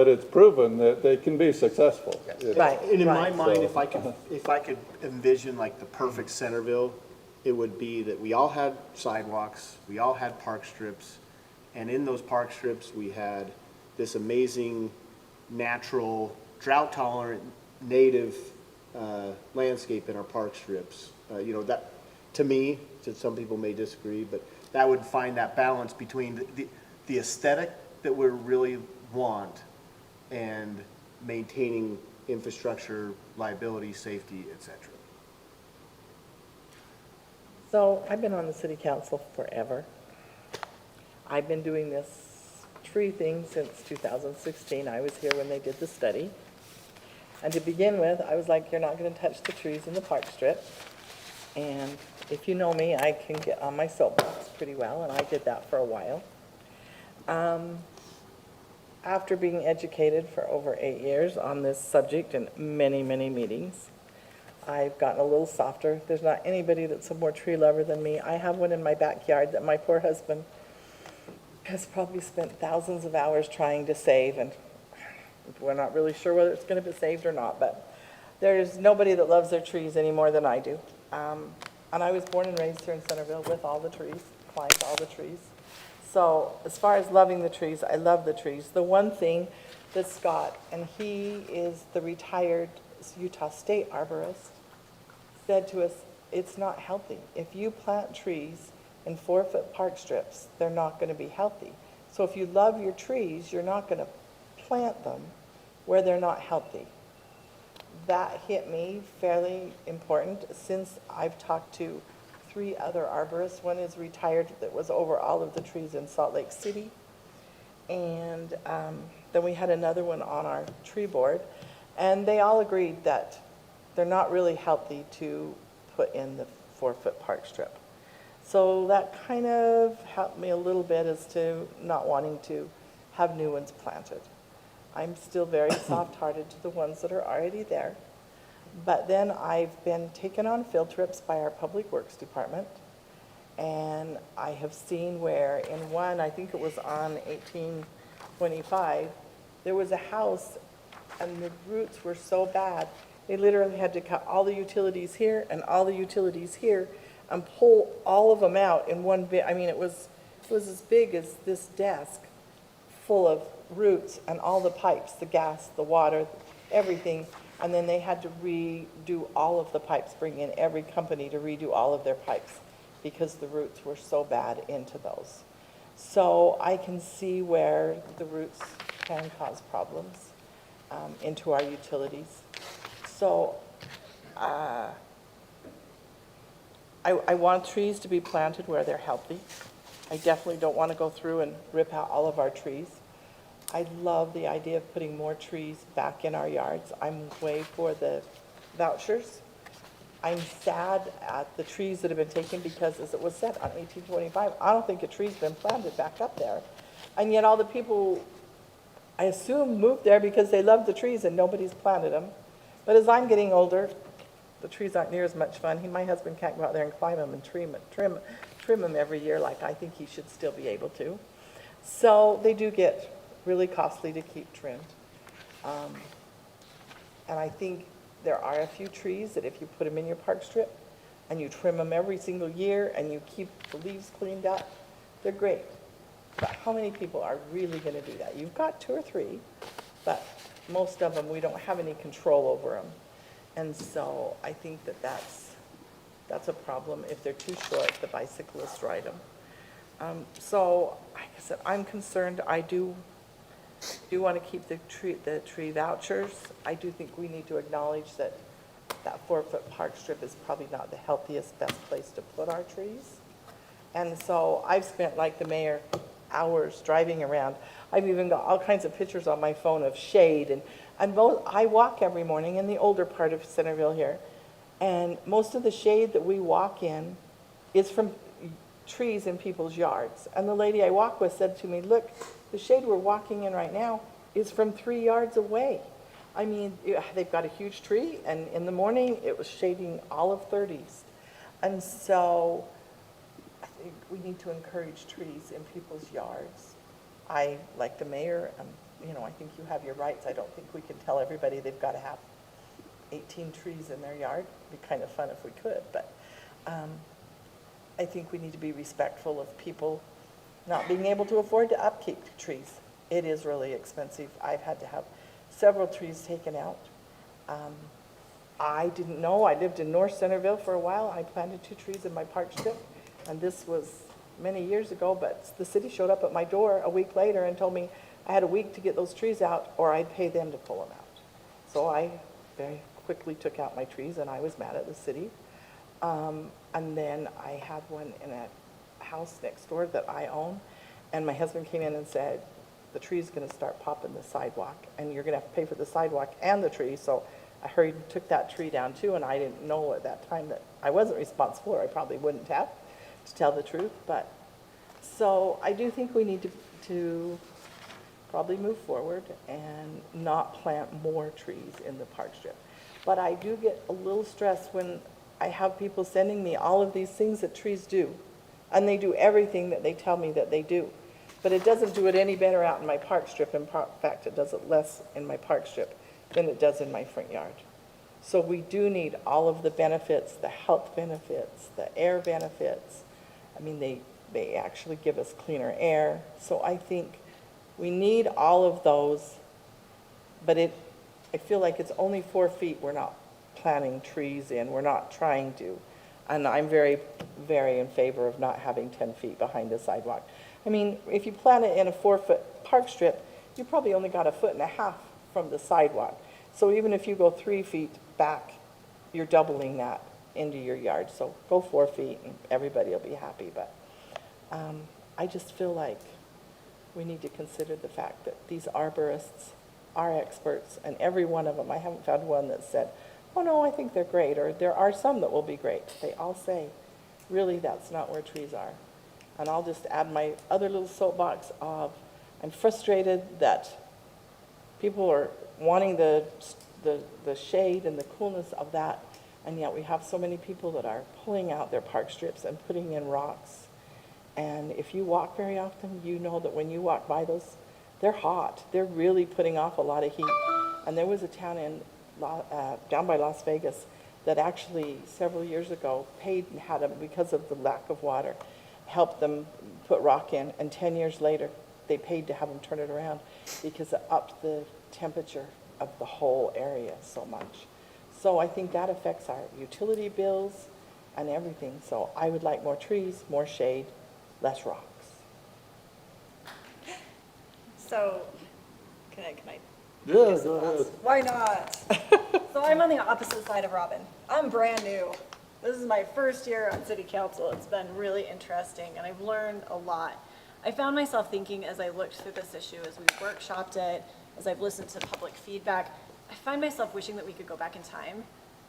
it's proven that they can be successful. Right. And in my mind, if I could envision like the perfect Centerville, it would be that we all had sidewalks, we all had park strips, and in those park strips we had this amazing, natural, drought-tolerant, native landscape in our park strips. That, to me, some people may disagree, but that would find that balance between the aesthetic that we really want and maintaining infrastructure, liability, safety, et cetera. So I've been on the city council forever. I've been doing this tree thing since 2016. I was here when they did the study. And to begin with, I was like, you're not going to touch the trees in the park strip. And if you know me, I can get on my soapbox pretty well, and I did that for a while. After being educated for over 8 years on this subject in many, many meetings, I've gotten a little softer. There's not anybody that's a more tree lover than me. I have one in my backyard that my poor husband has probably spent thousands of hours trying to save, and we're not really sure whether it's going to be saved or not, but there's nobody that loves their trees any more than I do. And I was born and raised here in Centerville with all the trees, climbed all the trees. So as far as loving the trees, I love the trees. The one thing that Scott, and he is the retired Utah State arborist, said to us, it's not healthy. If you plant trees in 4-foot park strips, they're not going to be healthy. So if you love your trees, you're not going to plant them where they're not healthy. That hit me fairly important since I've talked to 3 other arborists. One is retired that was over all of the trees in Salt Lake City. And then we had another one on our tree board. And they all agreed that they're not really healthy to put in the 4-foot park strip. So that kind of helped me a little bit as to not wanting to have new ones planted. I'm still very soft-hearted to the ones that are already there. But then I've been taken on field trips by our Public Works Department, and I have seen where in one, I think it was on 1825, there was a house and the roots were so bad, they literally had to cut all the utilities here and all the utilities here and pull all of them out in one bit. I mean, it was as big as this desk full of roots and all the pipes, the gas, the water, everything. And then they had to redo all of the pipes, bring in every company to redo all of their pipes because the roots were so bad into those. So I can see where the roots can cause problems into our utilities. So I want trees to be planted where they're healthy. I definitely don't want to go through and rip out all of our trees. I love the idea of putting more trees back in our yards. I'm way for the vouchers. I'm sad at the trees that have been taken because, as it was said, on 1825, I don't think a tree's been planted back up there. And yet all the people, I assume, moved there because they love the trees and nobody's planted them. But as I'm getting older, the trees aren't near as much fun. My husband can't go out there and climb them and trim them every year like I think he should still be able to. So they do get really costly to keep trimmed. And I think there are a few trees that if you put them in your park strip and you trim them every single year and you keep the leaves cleaned up, they're great. But how many people are really going to do that? You've got 2 or 3, but most of them, we don't have any control over them. And so I think that that's a problem. If they're too short, the bicyclists ride them. So like I said, I'm concerned. I do want to keep the tree vouchers. I do think we need to acknowledge that 4-foot park strip is probably not the healthiest, best place to put our trees. And so I've spent, like the mayor, hours driving around. I've even got all kinds of pictures on my phone of shade. And I walk every morning in the older part of Centerville here. And most of the shade that we walk in is from trees in people's yards. And the lady I walk with said to me, look, the shade we're walking in right now is from 3 yards away. I mean, they've got a huge tree, and in the morning it was shading all of 30 East. And so I think we need to encourage trees in people's yards. I, like the mayor, I think you have your rights. I don't think we can tell everybody they've got to have 18 trees in their yard. It'd be kind of fun if we could, but I think we need to be respectful of people not being able to afford to upkeep trees. It is really expensive. I've had to have several trees taken out. I didn't know. I lived in North Centerville for a while. I planted 2 trees in my park strip, and this was many years ago, but the city showed up at my door a week later and told me I had a week to get those trees out or I'd pay them to pull them out. So I very quickly took out my trees, and I was mad at the city. And then I had one in a house next door that I own, and my husband came in and said, the tree's gonna start popping the sidewalk, and you're gonna have to pay for the sidewalk and the tree. So I hurried and took that tree down too, and I didn't know at that time that I wasn't responsible, or I probably wouldn't have, to tell the truth. But, so I do think we need to probably move forward and not plant more trees in the park strip. But I do get a little stressed when I have people sending me all of these things that trees do, and they do everything that they tell me that they do. But it doesn't do it any better out in my park strip. In fact, it does it less in my park strip than it does in my front yard. So we do need all of the benefits, the health benefits, the air benefits. I mean, they actually give us cleaner air. So I think we need all of those, but I feel like it's only 4 feet we're not planting trees in. We're not trying to. And I'm very, very in favor of not having 10 feet behind the sidewalk. I mean, if you plant it in a 4-foot park strip, you probably only got 1.5 feet from the sidewalk. So even if you go 3 feet back, you're doubling that into your yard. So go 4 feet and everybody will be happy. But I just feel like we need to consider the fact that these arborists are experts, and every one of them, I haven't found one that said, oh no, I think they're great, or there are some that will be great. They all say, really, that's not where trees are. And I'll just add my other little soapbox of, I'm frustrated that people are wanting the shade and the coolness of that, and yet we have so many people that are pulling out their park strips and putting in rocks. And if you walk very often, you know that when you walk by those, they're hot. They're really putting off a lot of heat. And there was a town down by Las Vegas that actually several years ago paid and had them, because of the lack of water, helped them put rock in, and 10 years later they paid to have them turn it around because it upped the temperature of the whole area so much. So I think that affects our utility bills and everything. So I would like more trees, more shade, less rocks. So, can I Yeah, give some go thoughts? ahead. Why not? So I'm on the opposite side of Robin. I'm brand new. This is my first year on city council. It's been really interesting, and I've learned a lot. I found myself thinking as I looked through this issue, as we workshopped it, as I've listened to public feedback, I find myself wishing that we could go back in time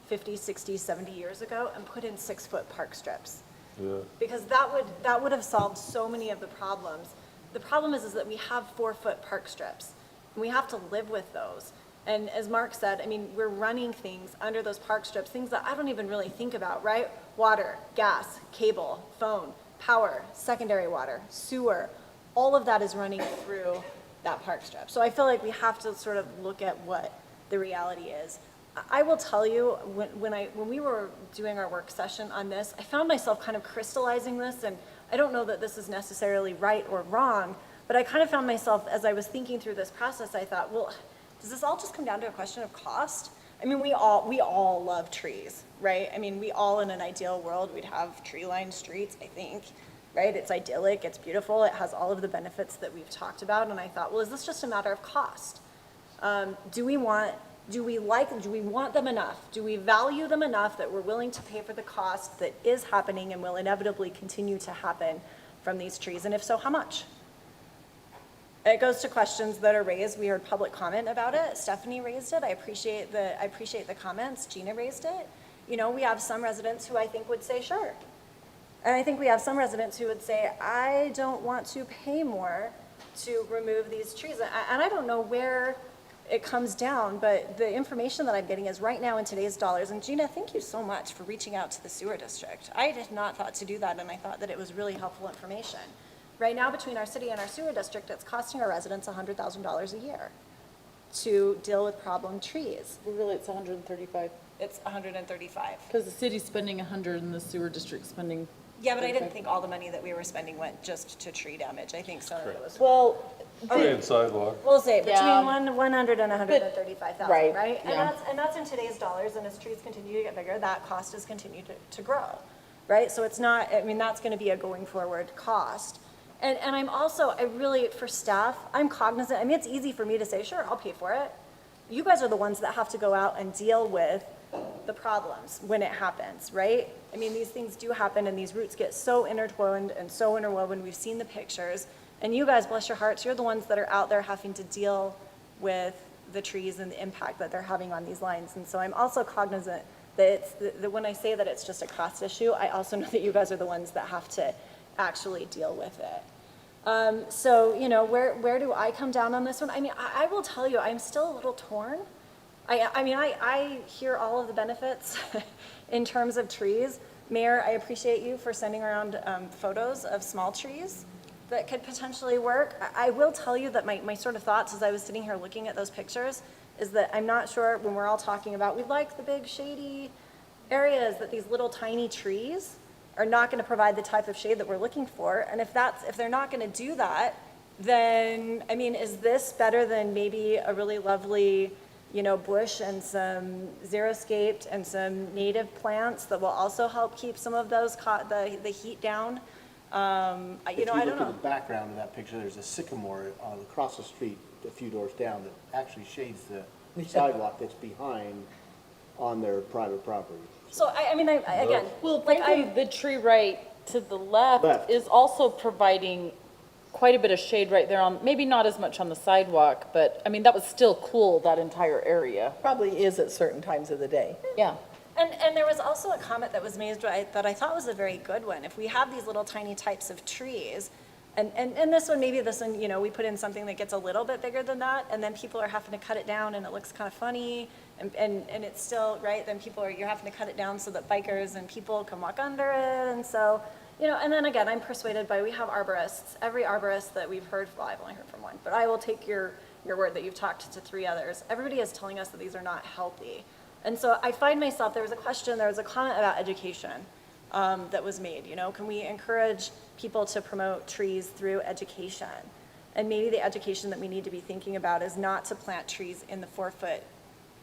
50, 60, 70 years ago and put in 6-foot park strips. Yeah. Because that would have solved so many of the problems. The problem is that we have 4-foot park strips, and we have to live with those. And as Mark said, I mean, we're running things under those park strips, things that I don't even really think about, right? Water, gas, cable, phone, power, secondary water, sewer, all of that is running through that park strip. So I feel like we have to sort of look at what the reality is. I will tell you, when we were doing our work session on this, I found myself kind of crystallizing this, and I don't know that this is necessarily right or wrong, but I kind of found myself, as I was thinking through this process, I thought, well, does this all just come down to a question of cost? I mean, we all love trees, right? I mean, we all, in an ideal world, we'd have tree-lined streets, I think, right? It's idyllic, it's beautiful, it has all of the benefits that we've talked about, and I thought, well, is this just a matter of cost? Do we want them enough? Do we value them enough that we're willing to pay for the cost that is happening and will inevitably continue to happen from these trees? And if so, how much? It goes to questions that are raised. We heard public comment about it. Stephanie raised it. I appreciate the comments. Gina raised it. You know, we have some residents who I think would say sure. And I think we have some residents who would say, I don't want to pay more to remove these trees. And I don't know where it comes down, but the information that I'm getting is right now in today's dollars. And Gina, thank you so much for reaching out to the sewer district. I had not thought to do that, and I thought that it was really helpful information. Right now, between our city and our sewer district, it's costing our residents $100,000 a year to deal with problem trees. Well, really, it's 135. It's 135. Because the city's spending 100 and the sewer district's spending. Yeah, but I didn't think all the money that we were spending went just to tree damage. I think some of it was. Well, Tree and sidewalk. We'll say between Yeah. 100 and 135,000, Right, right? yeah. And that's in today's dollars, and as trees continue to get bigger, that cost has continued to grow, right? So it's not, I mean, that's gonna be a going forward cost. And I'm also, for staff, I'm cognizant, I mean, it's easy for me to say, sure, I'll pay for it. you guys are the ones that have to go out and deal with the problems when it happens, right? I mean, these things do happen and these roots get so intertwined and so interwoven. We've seen the pictures. And you guys, bless your hearts, you're the ones that are out there having to deal with the trees and the impact that they're having on these lines. And so I'm also cognizant that it's, that when I say that it's just a cost issue, I also know that you guys are the ones that have to actually deal with it. So, you know, where do I come down on this one? I mean, I will tell you, I'm still a little torn. I mean, I hear all of the benefits in terms of trees. Mayor, I appreciate you for sending around photos of small trees that could potentially work. I will tell you that my sort of thoughts as I was sitting here looking at those pictures is that I'm not sure when we're all talking about, we like the big shady areas, that these little tiny trees are not going to provide the type of shade that we're looking for. And if they're not going to do that, then, I mean, is this better than maybe a really lovely, you know, bush and some xeriscaped and some native plants that will also help keep some of those, the heat down? You know, I don't know. If you look at the background of that picture, there's a sycamore across the street, a few doors down, that actually shades the sidewalk that's behind on their private property. So, I mean, again, Well, like frankly, the tree right to the left is also providing quite a bit of shade right there on, maybe not as much on the sidewalk, but, I mean, that was still cool, that entire area. Probably is at certain times of the day. Yeah. And there was also a comment that was made that I thought was a very good one. If we have these little tiny types of trees, and this one, maybe this one, you know, we put in something that gets a little bit bigger than that, and then people are having to cut it down and it looks kind of funny, and it's still, right, then you're having to cut it down so that bikers and people can walk under it, and so, you know, and then again, I'm persuaded by, we have arborists, every arborist that we've heard, well, I've only heard from one, but I will take your word that you've talked to 3 others. Everybody is telling us that these are not healthy. And so I find myself, there was a comment about education that was made, you know, can we encourage people to promote trees through education? And maybe the education that we need to be thinking about is not to plant trees in the 4-foot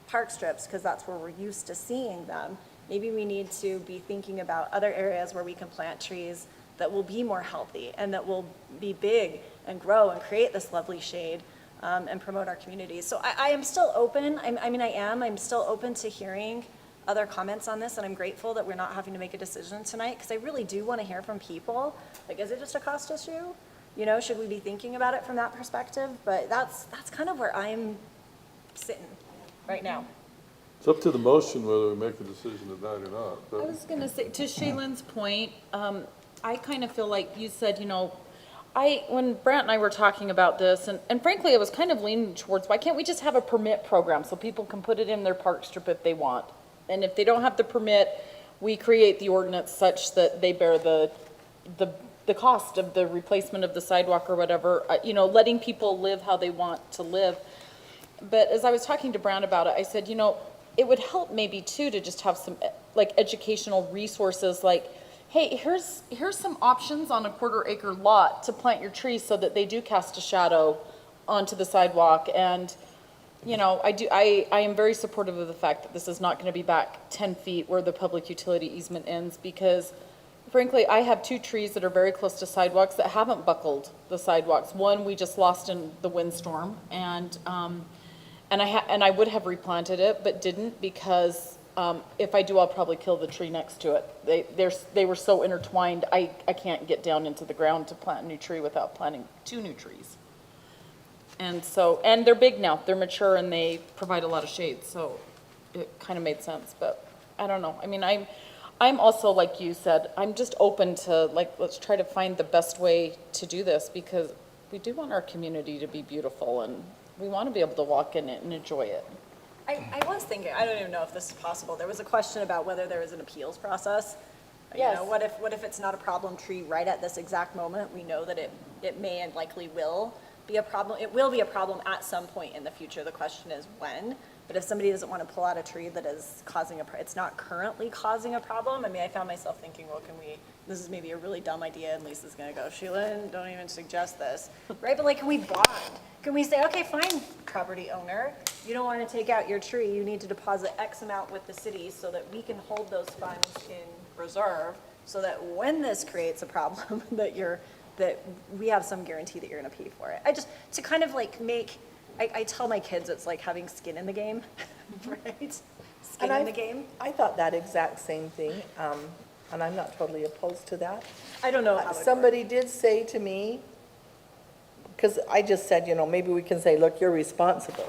park strips, because that's where we're used to seeing them. Maybe we need to be thinking about other areas where we can plant trees that will be more healthy and that will be big and grow and create this lovely shade. And promote our communities. So I am still open. I'm still open to hearing other comments on this, and I'm grateful that we're not having to make a decision tonight, because I really do want to hear from people. Like, is it just a cost issue? You know, should we be thinking about it from that perspective? But that's kind of where I'm sitting right now. It's up to the motion whether we make a decision tonight or not. But I was gonna say, to Shaylin's point, I kind of feel like you said, you know, when Brant and I were talking about this, and frankly, I was kind of leaning towards, why can't we just have a permit program so people can put it in their park strip if they want? And if they don't have the permit, we create the ordinance such that they bear the cost of the replacement of the sidewalk or whatever, you know, letting people live how they want to live. But as I was talking to Brant about it, I said, you know, it would help maybe too to just have some like educational resources, like, hey, here's some options on a 1/4 acre lot to plant your trees so that they do cast a shadow onto the sidewalk. And, you know, I am very supportive of the fact that this is not going to be back 10 feet where the public utility easement ends, because frankly, I have 2 trees that are very close to sidewalks that haven't buckled the sidewalks. One we just lost in the windstorm, and I would have replanted it, but didn't, because if I do, I'll probably kill the tree next to it. They were so intertwined, I can't get down into the ground to plant a new tree without planting 2 new trees. And they're big now, they're mature, and they provide a lot of shade, so it kind of made sense, but I don't know. I mean, I'm also, like you said, I'm just open to, like, let's try to find the best way to do this, because we do want our community to be beautiful, and we want to be able to walk in it and enjoy it. I was thinking, I don't even know if this is possible. There was a question about whether there is an appeals process. Yes. You know, what if it's not a problem tree right at this exact moment? We know that it may and likely will be a problem. It will be a problem at some point in the future. The question is when. But if somebody doesn't want to pull out a tree that is it's not currently causing a problem. I mean, I found myself thinking, well, this is maybe a really dumb idea, and Lisa's going to go, Sheila, don't even suggest this, right? But like, can we bond? Can we say, okay, fine, property owner, you don't want to take out your tree, you need to deposit X amount with the city so that we can hold those funds in reserve, so that when this creates a problem, that we have some guarantee that you're going to pay for it. To kind of like make I tell my kids it's like having skin in the game, right? Skin And in the game. I thought that exact same thing, and I'm not totally opposed to that. I don't know how it Somebody did say to me, because I just said, maybe we can say, look, you're responsible.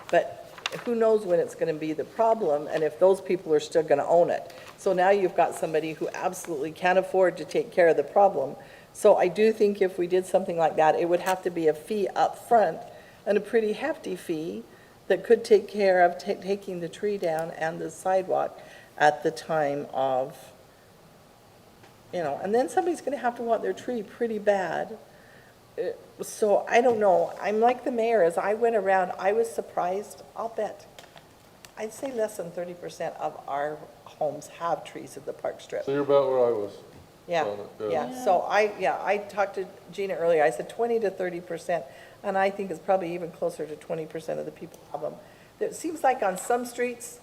But who knows when it's going to be the problem and if those people are still going to own it. So now you've got somebody who absolutely can't afford to take care of the problem. So I do think if we did something like that, it would have to be a fee up front and a pretty hefty fee that could take care of taking the tree down and the sidewalk at the time of, and then somebody's going to have to want their tree pretty bad. So I don't know. I'm like the mayor. As I went around, I was surprised. I'll bet, I'd say less than 30% of our homes have trees at the park strip. So you're about where I was. Yeah, on it, yeah. So I talked to Gina earlier. I said 20 to 30%, and I think it's probably even closer to 20% of the people have them. It seems like on some streets,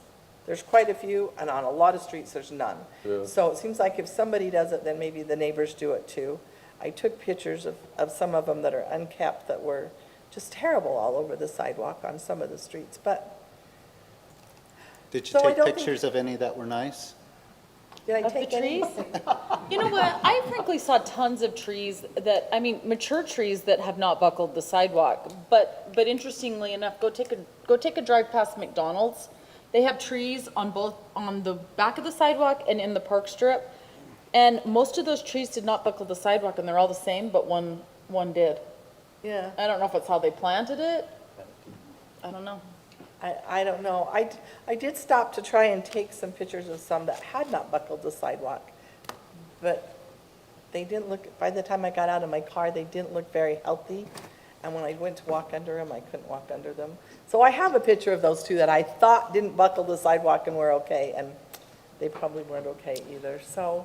there's quite a few, and on a lot of streets, there's none. Yeah. So it seems like if somebody does it, then maybe the neighbors do it too. I took pictures of some of them that are unkept that were just terrible all over the sidewalk on some of the streets, but. Did you So I take don't think- pictures of any that were nice? Did I Of the take any? trees? You know what, I frankly saw tons of trees that, mature trees that have not buckled the sidewalk, but interestingly enough, go take a drive past McDonald's. They have trees on the back of the sidewalk and in the park strip, and most of those trees did not buckle the sidewalk, and they're all the same, but one did. Yeah. I don't know if it's how they planted it, I don't know. I don't know. I did stop to try and take some pictures of some that had not buckled the sidewalk, but they didn't look, by the time I got out of my car, they didn't look very healthy. And when I went to walk under them, I couldn't walk under them. So I have a picture of those two that I thought didn't buckle the sidewalk and were okay, and they probably weren't okay either. So,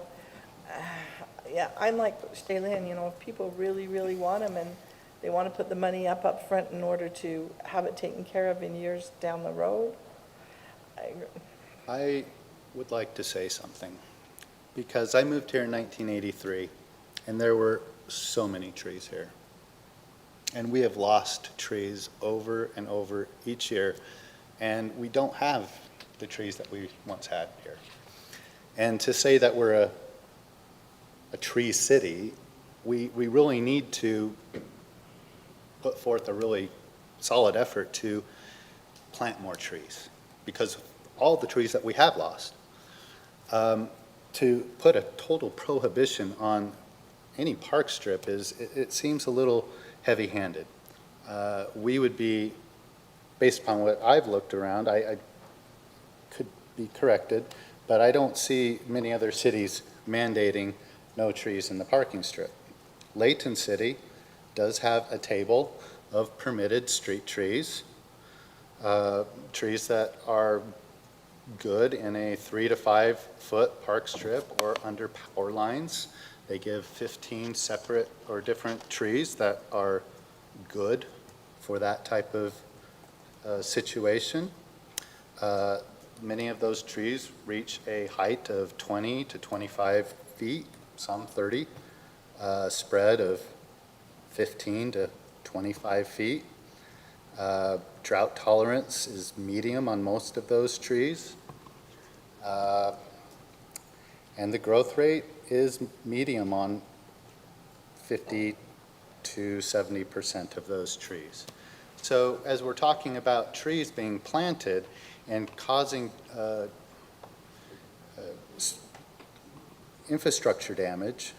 yeah, I'm like Shaylin, if people really, really want them and they want to put the money up front in order to have it taken care of in years down the road. I would like to say something, because I moved here in 1983, and there were so many trees here. And we have lost trees over and over each year, and we don't have the trees that we once had here. And to say that we're a tree city, we really need to put forth a really solid effort to plant more trees, because of all the trees that we have lost. To put a total prohibition on any park strip it seems a little heavy-handed. We would be, based upon what I've looked around, I could be corrected, but I don't see many other cities mandating no trees in the parking strip. Layton City does have a table of permitted street trees, trees that are good in a 3 to 5 foot park strip or under power lines. They give 15 separate or different trees that are good for that type of situation. Many of those trees reach a height of 20 to 25 feet, some 30, spread of 15 to 25 feet. Drought tolerance is medium on most of those trees. And the growth rate is medium on 50 to 70% of those trees. So as we're talking about trees being planted and causing infrastructure damage,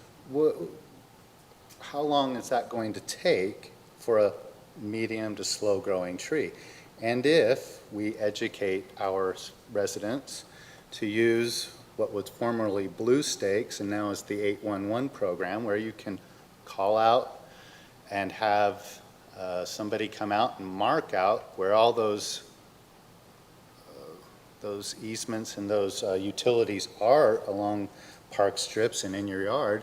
how long is that going to take for a medium to slow growing tree? And if we educate our residents to use what was formerly Blue Stakes and now is the 811 program, where you can call out and have somebody come out and mark out where all those easements and those utilities are along park strips and in your yard,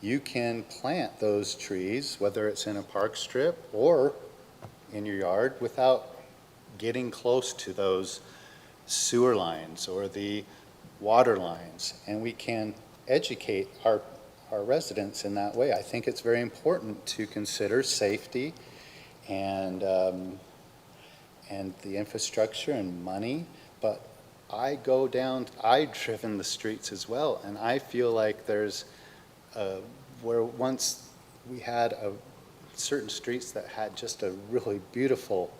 you can plant those trees, whether it's in a park strip or in your yard, without getting close to those sewer lines or the water lines. And we can educate our residents in that way. I think it's very important to consider safety and and the infrastructure and money, but I've driven the streets as well, and I feel like there's, where once we had certain streets that had just a really beautiful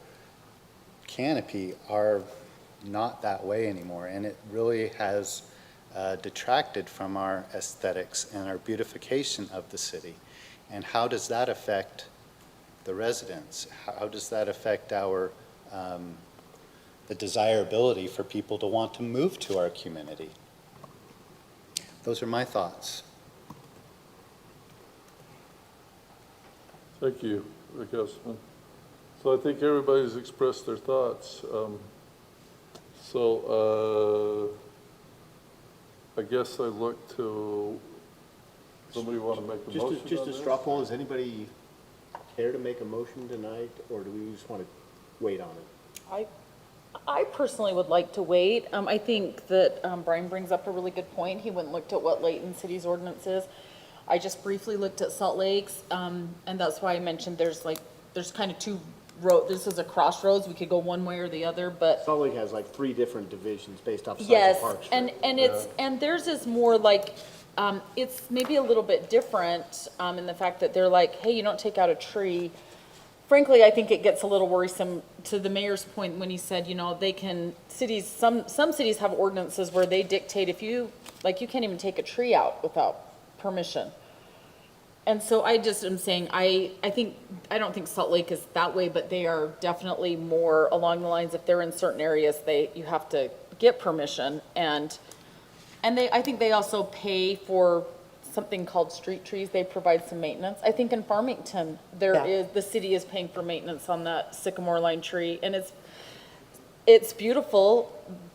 canopy are not that way anymore, and it really has detracted from our aesthetics and our beautification of the city. And how does that affect the residents? How does that affect our the desirability for people to want to move to our community? Those are my thoughts. Thank you, Councilman. So I think everybody's expressed their thoughts. I guess I look to, somebody want to make a motion on Just a this? straw poll, does anybody care to make a motion tonight, or do we just want to wait on it? I personally would like to wait. I think that Brian brings up a really good point. He went and looked at what Layton City's ordinance is. I just briefly looked at Salt Lake's, and that's why I mentioned there's kind of two roads. This is a crossroads. We could go one way or the other, but. Salt Lake has like 3 different divisions based off size Yes, of Parkstrip. and theirs is more like, it's maybe a little bit different in the fact that they're like, hey, you don't take out a tree. Frankly, I think it gets a little worrisome to the mayor's point when he said, they can, some cities have ordinances where they dictate if you can't even take a tree out without permission. And so I just am saying, I don't think Salt Lake is that way, but they are definitely more along the lines, if they're in certain areas, you have to get permission. And I think they also pay for something called street trees. They provide some maintenance. I think in Farmington, the city is paying for maintenance on that sycamore line tree, and it's beautiful,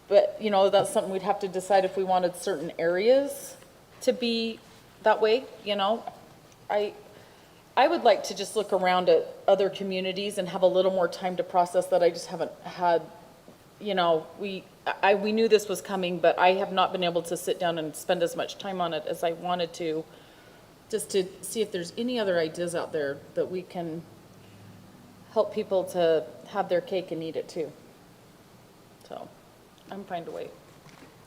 but that's something we'd have to decide if we wanted certain areas to be that way. I would like to just look around at other communities and have a little more time to process that. I just haven't had, we knew this was coming, but I have not been able to sit down and spend as much time on it as I wanted to, just to see if there's any other ideas out there that we can help people to have their cake and eat it too. So I'm fine to wait.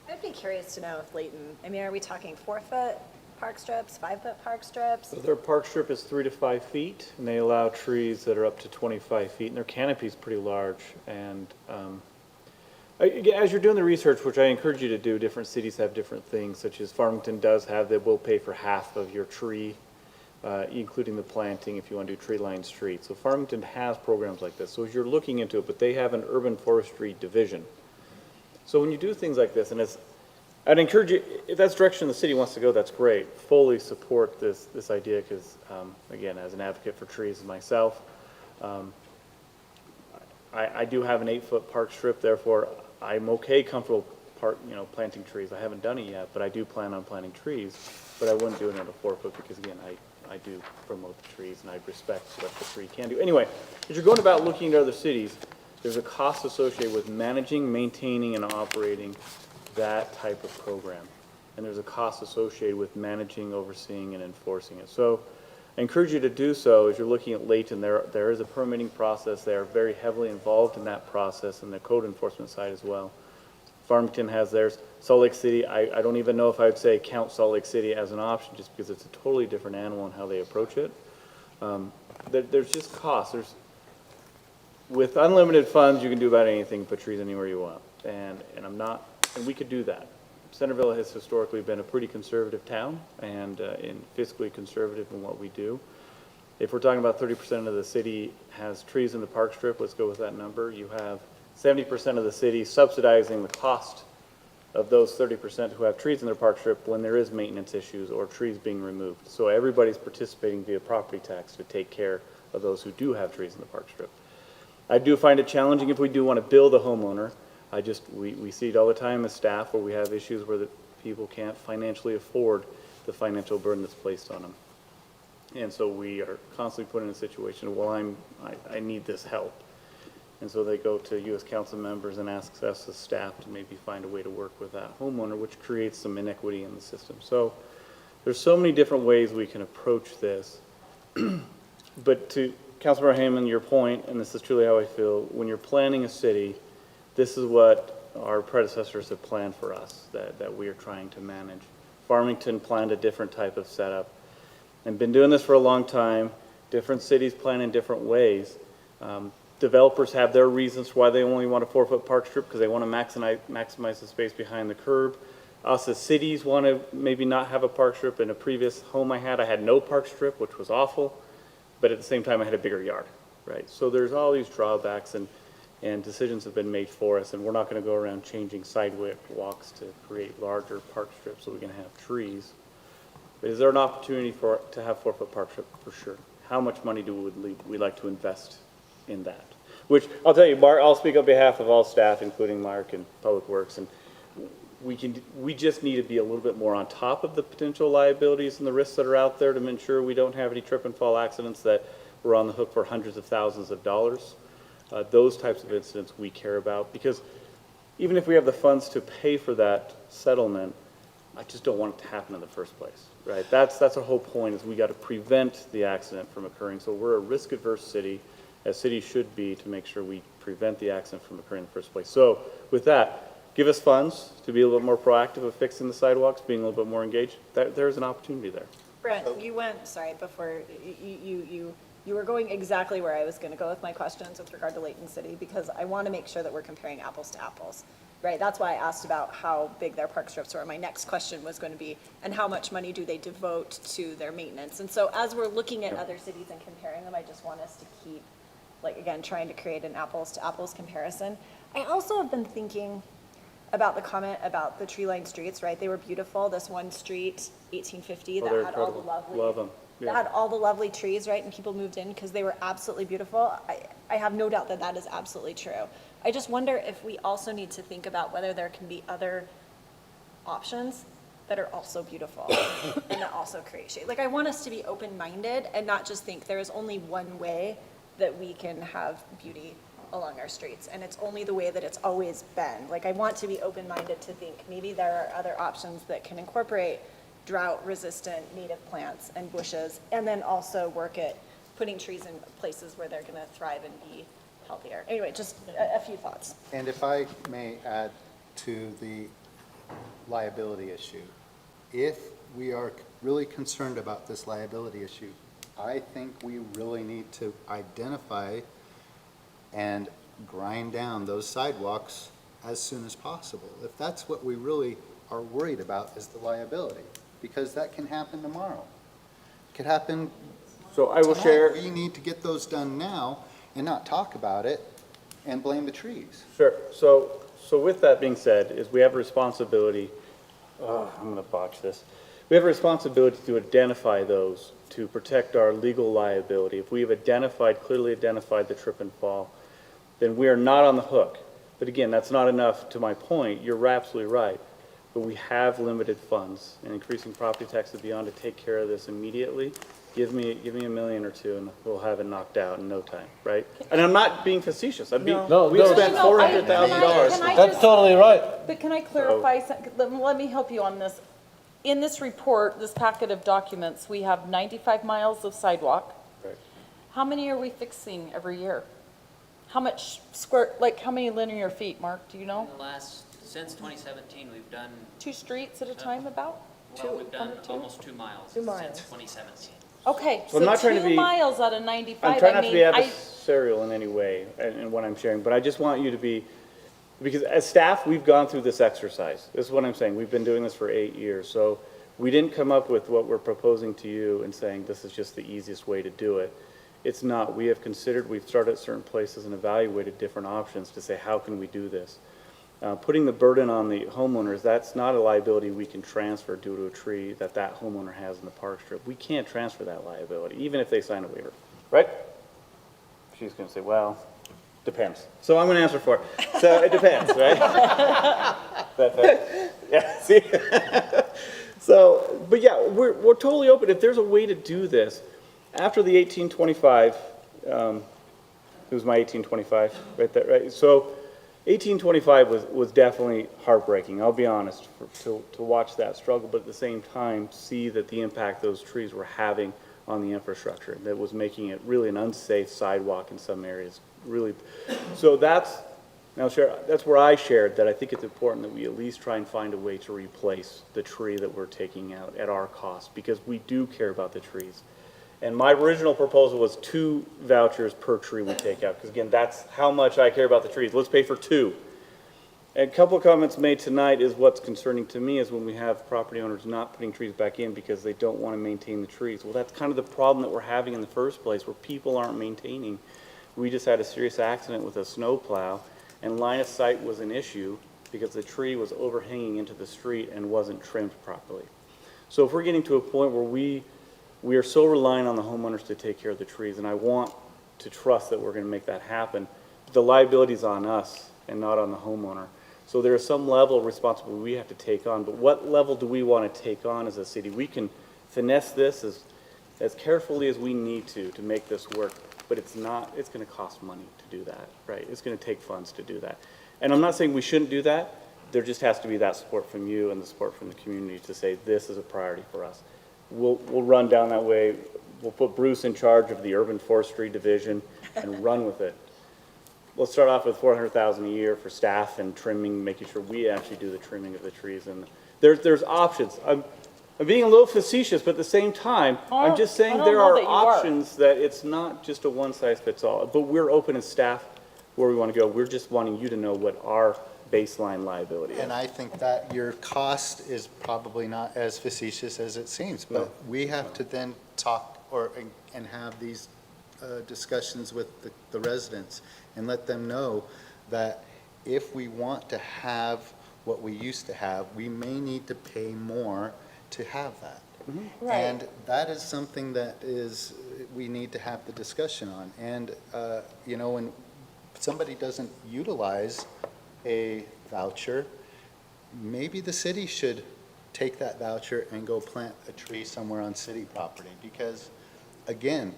I'd be curious to know if Layton, are we talking 4-foot park strips, 5-foot park strips? So their park strip is 3 to 5 feet, and they allow trees that are up to 25 feet, and their canopy is pretty large. And as you're doing the research, which I encourage you to do, different cities have different things, such as Farmington does have, they will pay for half of your tree, including the planting if you want to do tree-lined streets. So Farmington has programs like this. So as you're looking into it, but they have an urban forestry division. So when you do things like this, and I'd encourage you, if that's the direction the city wants to go, that's great. Fully support this idea because, again, as an advocate for trees myself, I do have an 8-foot park strip, therefore I'm comfortable planting trees. I haven't done it yet, but I do plan on planting trees, but I wouldn't do it at a 4-foot because, again, I do promote the trees and I respect what the tree can do. Anyway, as you're going about looking at other cities, there's a cost associated with managing, maintaining, and operating that type of program. And there's a cost associated with managing, overseeing, and enforcing it. So I encourage you to do so as you're looking at Layton. There is a permitting process. They are very heavily involved in that process and the code enforcement side as well. Farmington has theirs. Salt Lake City, I don't even know if I would say count Salt Lake City as an option just because it's a totally different animal in how they approach it. There's just costs. With unlimited funds, you can do about anything, put trees anywhere you want. And we could do that. Centerville has historically been a pretty conservative town and fiscally conservative in what we do. If we're talking about 30% of the city has trees in the park strip, let's go with that number. You have 70% of the city subsidizing the cost of those 30% who have trees in their park strip when there is maintenance issues or trees being removed. So everybody's participating via property tax to take care of those who do have trees in the park strip. I do find it challenging if we do want to bill the homeowner. We see it all the time as staff where we have issues where the people can't financially afford the financial burden that's placed on them. And so we are constantly put in a situation, well, I need this help. And so they go to U.S. council members and ask us as staff to maybe find a way to work with that homeowner, which creates some inequity in the system. So there's so many different ways we can approach this. But to Councilmember Hayman, your point, and this is truly how I feel, when you're planning a city, this is what our predecessors have planned for us, that we are trying to manage. Farmington planned a different type of setup, and been doing this for a long time. Different cities plan in different ways. Developers have their reasons why they only want a 4-foot park strip, because they want to maximize the space behind the curb. Us as cities want to maybe not have a park strip. In a previous home I had no park strip, which was awful, but at the same time I had a bigger yard, right? So there's all these drawbacks, and decisions have been made for us, and we're not going to go around changing sidewalks to create larger park strips so we can have trees. But is there an opportunity to have 4-foot park strip? For sure. How much money do we like to invest in that? Which, I'll tell you, Mark, I'll speak on behalf of all staff, including Mark and Public Works, and we just need to be a little bit more on top of the potential liabilities and the risks that are out there to ensure we don't have any trip and fall accidents that we're on the hook for hundreds of thousands of dollars. Those types of incidents we care about, because even if we have the funds to pay for that settlement, I just don't want it to happen in the first place, right? That's our whole point, is we got to prevent the accident from occurring. So we're a risk-averse city, as cities should be, to make sure we prevent the accident from occurring in the first place. So with that, give us funds to be a little bit more proactive of fixing the sidewalks, being a little bit more engaged. There's an opportunity there. Brent, you went, sorry, before, you were going exactly where I was going to go with my questions with regard to Layton City, because I want to make sure that we're comparing apples to apples, right? That's why I asked about how big their park strips were. My next question was going to be, and how much money do they devote to their maintenance? And so as we're looking at other cities and comparing them, I just want us to keep, like, again, trying to create an apples to apples comparison. I also have been thinking about the comment about the tree-lined streets, right? They were beautiful. This one street, 1850, that had all the lovely, love them. Yeah. that had all the lovely trees, right? And people moved in because they were absolutely beautiful. I have no doubt that that is absolutely true. I just wonder if we also need to think about whether there can be other options that are also beautiful and that also create shade. Like, I want us to be open-minded and not just think there is only one way that we can have beauty along our streets, and it's only the way that it's always been. Like, I want to be open-minded to think maybe there are other options that can incorporate drought-resistant native plants and bushes, and then also work at putting trees in places where they're gonna thrive and be healthier. Anyway, just a few thoughts. And if I may add to the liability issue, if we are really concerned about this liability issue, I think we really need to identify and grind down those sidewalks as soon as possible. If that's what we really are worried about, is the liability, because that can happen tomorrow. It could happen So I will tonight. share. We need to get those done now and not talk about it and blame the trees. Sure. So with that being said, is we have a responsibility, I'm gonna botch this. We have a responsibility to identify those to protect our legal liability. If we have clearly identified the trip and fall, then we are not on the hook. But again, that's not enough. To my point, you're absolutely right. But we have limited funds, and increasing property taxes beyond to take care of this immediately. Give me $1 million or $2 million, and we'll have it knocked out in no time, right? And I'm not being facetious. We spent $400,000. That's totally right. But can I clarify, let me help you on this. In this report, this packet of documents, we have 95 miles of sidewalk. Right. How many are we fixing every year? How much how many linear feet, Mark, do you know? Since 2017, we've done... 2 streets at a time about? Well, we've done almost 2 miles since 2017. Okay, So I'm not trying to 2 be- miles out of 95, I'm trying not to be adversarial in any way in what I'm sharing, but I just want you to be, because as staff, we've gone through this exercise. This is what I'm saying. We've been doing this for 8 years. So we didn't come up with what we're proposing to you and saying this is just the easiest way to do it. It's not. We have considered, we've started at certain places and evaluated different options to say, how can we do this? Putting the burden on the homeowners, that's not a liability we can transfer due to a tree that homeowner has in the park strip. We can't transfer that liability, even if they sign a waiver, right? She's going to say, well, depends. So I'm going to answer for her. So it depends, right? Yeah, see? So, but yeah, we're totally open. If there's a way to do this, after the 1825, it was my 1825, right there, right? So 1825 was definitely heartbreaking, I'll be honest, to watch that struggle, but at the same time, see that the impact those trees were having on the infrastructure that was making it really an unsafe sidewalk in some areas, really. So that's where I shared that I think it's important that we at least try and find a way to replace the tree that we're taking out at our cost, because we do care about the trees. And my original proposal was 2 vouchers per tree we take out, because again, that's how much I care about the trees. Let's pay for 2. And a couple of comments made tonight is what's concerning to me is when we have property owners not putting trees back in because they don't want to maintain the trees. Well, that's kind of the problem that we're having in the first place, where people aren't maintaining. We just had a serious accident with a snowplow, and line of sight was an issue because the tree was overhanging into the street and wasn't trimmed properly. So if we're getting to a point where we are so reliant on the homeowners to take care of the trees, and I want to trust that we're going to make that happen, the liability is on us and not on the homeowner. So there is some level of responsibility we have to take on, but what level do we want to take on as a city? We can finesse this as carefully as we need to make this work, but it's going to cost money to do that, right? It's going to take funds to do that. And I'm not saying we shouldn't do that. There just has to be that support from you and the support from the community to say this is a priority for us. We'll run down that way. We'll put Bruce in charge of the Urban Forestry Division and run with it. Let's start off with $400,000 a year for staff and trimming, making sure we actually do the trimming of the trees. And there's options. I'm being a little facetious, but at the same time, I'm just saying there are options that it's not just a one-size-fits-all. But we're open as staff where we want to go. We're just wanting you to know what our baseline liability is. And I think that your cost is probably not as facetious as it seems, but we have to then talk and have these discussions with the residents and let them know that if we want to have what we used to have, we may need to pay more to have that. Mm-hmm. Right. And that is something that we need to have the discussion on. And, when somebody doesn't utilize a voucher, maybe the city should take that voucher and go plant a tree somewhere on city property, because again,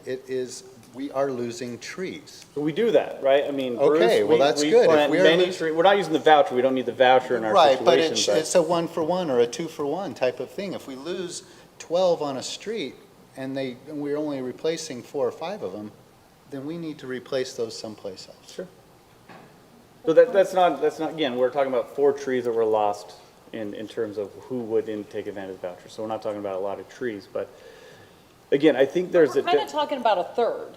we are losing trees. But we do that, right? I mean, okay, Bruce, well, that's we good. plant many trees. We're not using the voucher. We don't need the voucher in our right, situation. But it's a 1-for-1 or a 2-for-1 type of thing. If we lose 12 on a street and we're only replacing 4 or 5 of them, then we need to replace those someplace else. Sure. So that's not, again, we're talking about 4 trees that were lost in terms of who would take advantage of the voucher. So we're not talking about a lot of trees, but again, I think there's We're kind of talking about a third.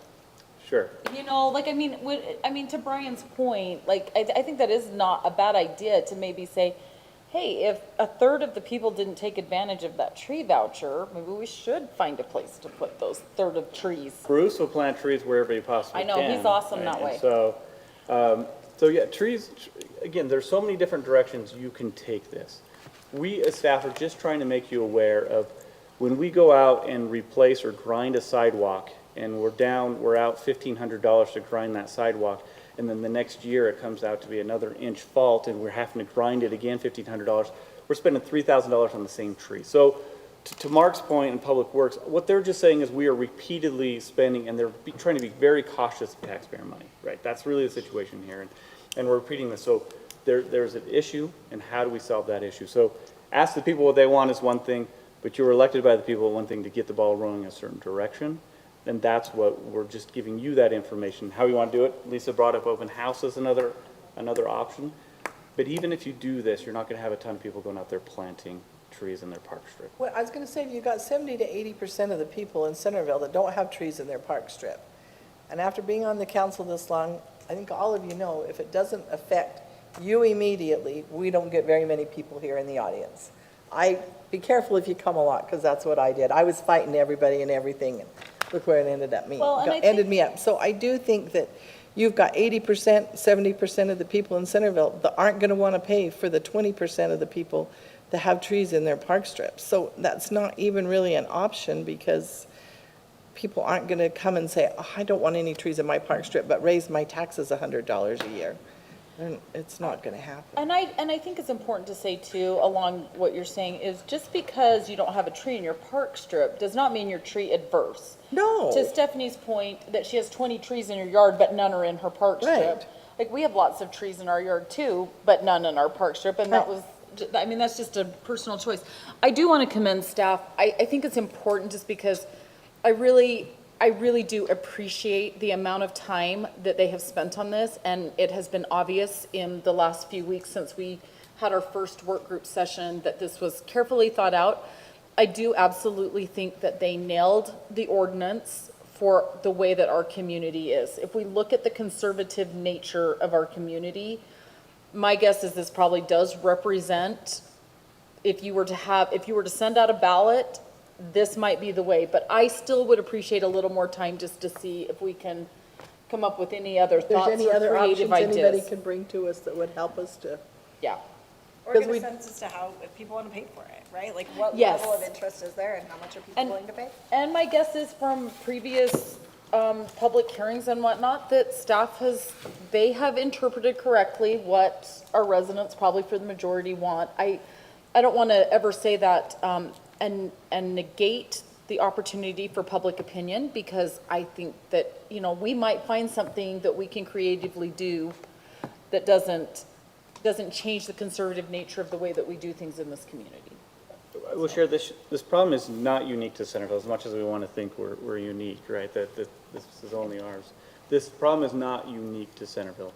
Sure. To Brian's point, I think that is not a bad idea to maybe say, hey, if a third of the people didn't take advantage of that tree voucher, maybe we should find a place to put those third of trees. Bruce will plant trees wherever he possibly can. I know, he's awesome that way. So yeah, trees, again, there's so many different directions you can take this. We as staff are just trying to make you aware of when we go out and replace or grind a sidewalk and we're out $1,500 to grind that sidewalk, and then the next year it comes out to be another inch fault and we're having to grind it again $1,500, we're spending $3,000 on the same tree. So to Mark's point in Public Works, what they're just saying is we are repeatedly spending, and they're trying to be very cautious of taxpayer money, right? That's really the situation here, and we're repeating this. So there's an issue, and how do we solve that issue? So ask the people what they want is one thing, but you were elected by the people one thing to get the ball rolling in a certain direction, and that's what we're just giving you that information. How we want to do it, Lisa brought up open house as another option, but even if you do this, you're not going to have a ton of people going out there planting trees in their park strip. Well, I was going to say, you've got 70 to 80% of the people in Centerville that don't have trees in their park strip. And after being on the council this long, I think all of you know, if it doesn't affect you immediately, we don't get very many people here in the audience. Be careful if you come a lot, because that's what I did. I was fighting everybody and everything, and look where it ended up. So I do think that you've got 80%, 70% of the people in Centerville that aren't going to want to pay for the 20% of the people that have trees in their park strips. So that's not even really an option, because people aren't going to come and say, oh, I don't want any trees in my park strip, but raise my taxes $100 a year. And it's not going to happen. And I think it's important to say too, along what you're saying, is just because you don't have a tree in your park strip does not mean you're tree adverse. No. To Stephanie's point that she has 20 trees in her yard, but none are in her park strip. Right. Like, we have lots of trees in our yard too, but none in our park strip, and that was, that's just a personal choice. I do want to commend staff. I think it's important just because I really do appreciate the amount of time that they have spent on this, and it has been obvious in the last few weeks since we had our first work group session that this was carefully thought out. I do absolutely think that they nailed the ordinance for the way that our community is. If we look at the conservative nature of our community, my guess is this probably does represent, if you were to send out a ballot, this might be the way, but I still would appreciate a little more time just to see if we can come up with any other If there's thoughts any or other creative options anybody ideas. could bring to us that would help us to. Yeah. Or 'Cause get a we- sense as to how, if people want to pay for it, right? Like what Yes. level of interest is there and how much are people willing to pay? And my guess is from previous public hearings and whatnot, that staff they have interpreted correctly what our residents probably for the majority want. I don't want to ever say that and negate the opportunity for public opinion, because I think that, we might find something that we can creatively do that doesn't change the conservative nature of the way that we do things in this community. I will share this problem is not unique to Centerville as much as we want to think we're unique, right? That this is only ours. This problem is not unique to Centerville.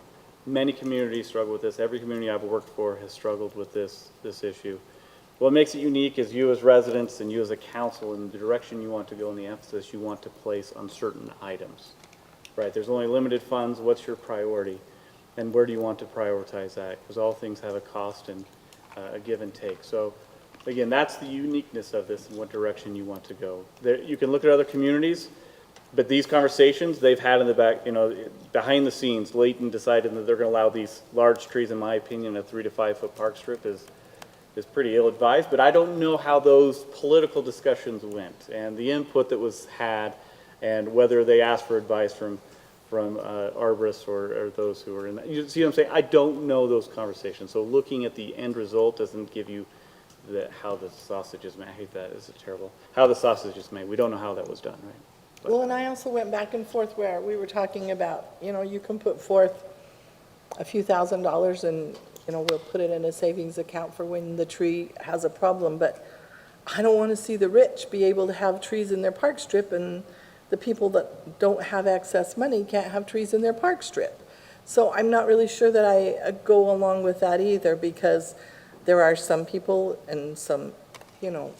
Many communities struggle with this. Every community I've worked for has struggled with this issue. What makes it unique is you as residents and you as a council and the direction you want to go and the emphasis you want to place on certain items, right? There's only limited funds. What's your priority? And where do you want to prioritize that? Because all things have a cost and a give and take. So again, that's the uniqueness of this and what direction you want to go. You can look at other communities, but these conversations they've had in the back, behind the scenes, Layton decided that they're going to allow these large trees, in my opinion, a 3 to 5 foot park strip is pretty ill-advised, but I don't know how those political discussions went and the input that was had and whether they asked for advice from arborists or those who are in that. You see what I'm saying? I don't know those conversations. So looking at the end result doesn't give you how the sausage is made. I hate that. It's terrible. How the sausage is made. We don't know how that was done, right? Well, and I also went back and forth where we were talking about, you can put forth a few $1,000s and, we'll put it in a savings account for when the tree has a problem, but I don't want to see the rich be able to have trees in their park strip and the people that don't have excess money can't have trees in their park strip. So I'm not really sure that I go along with that either, because there are some people and some, how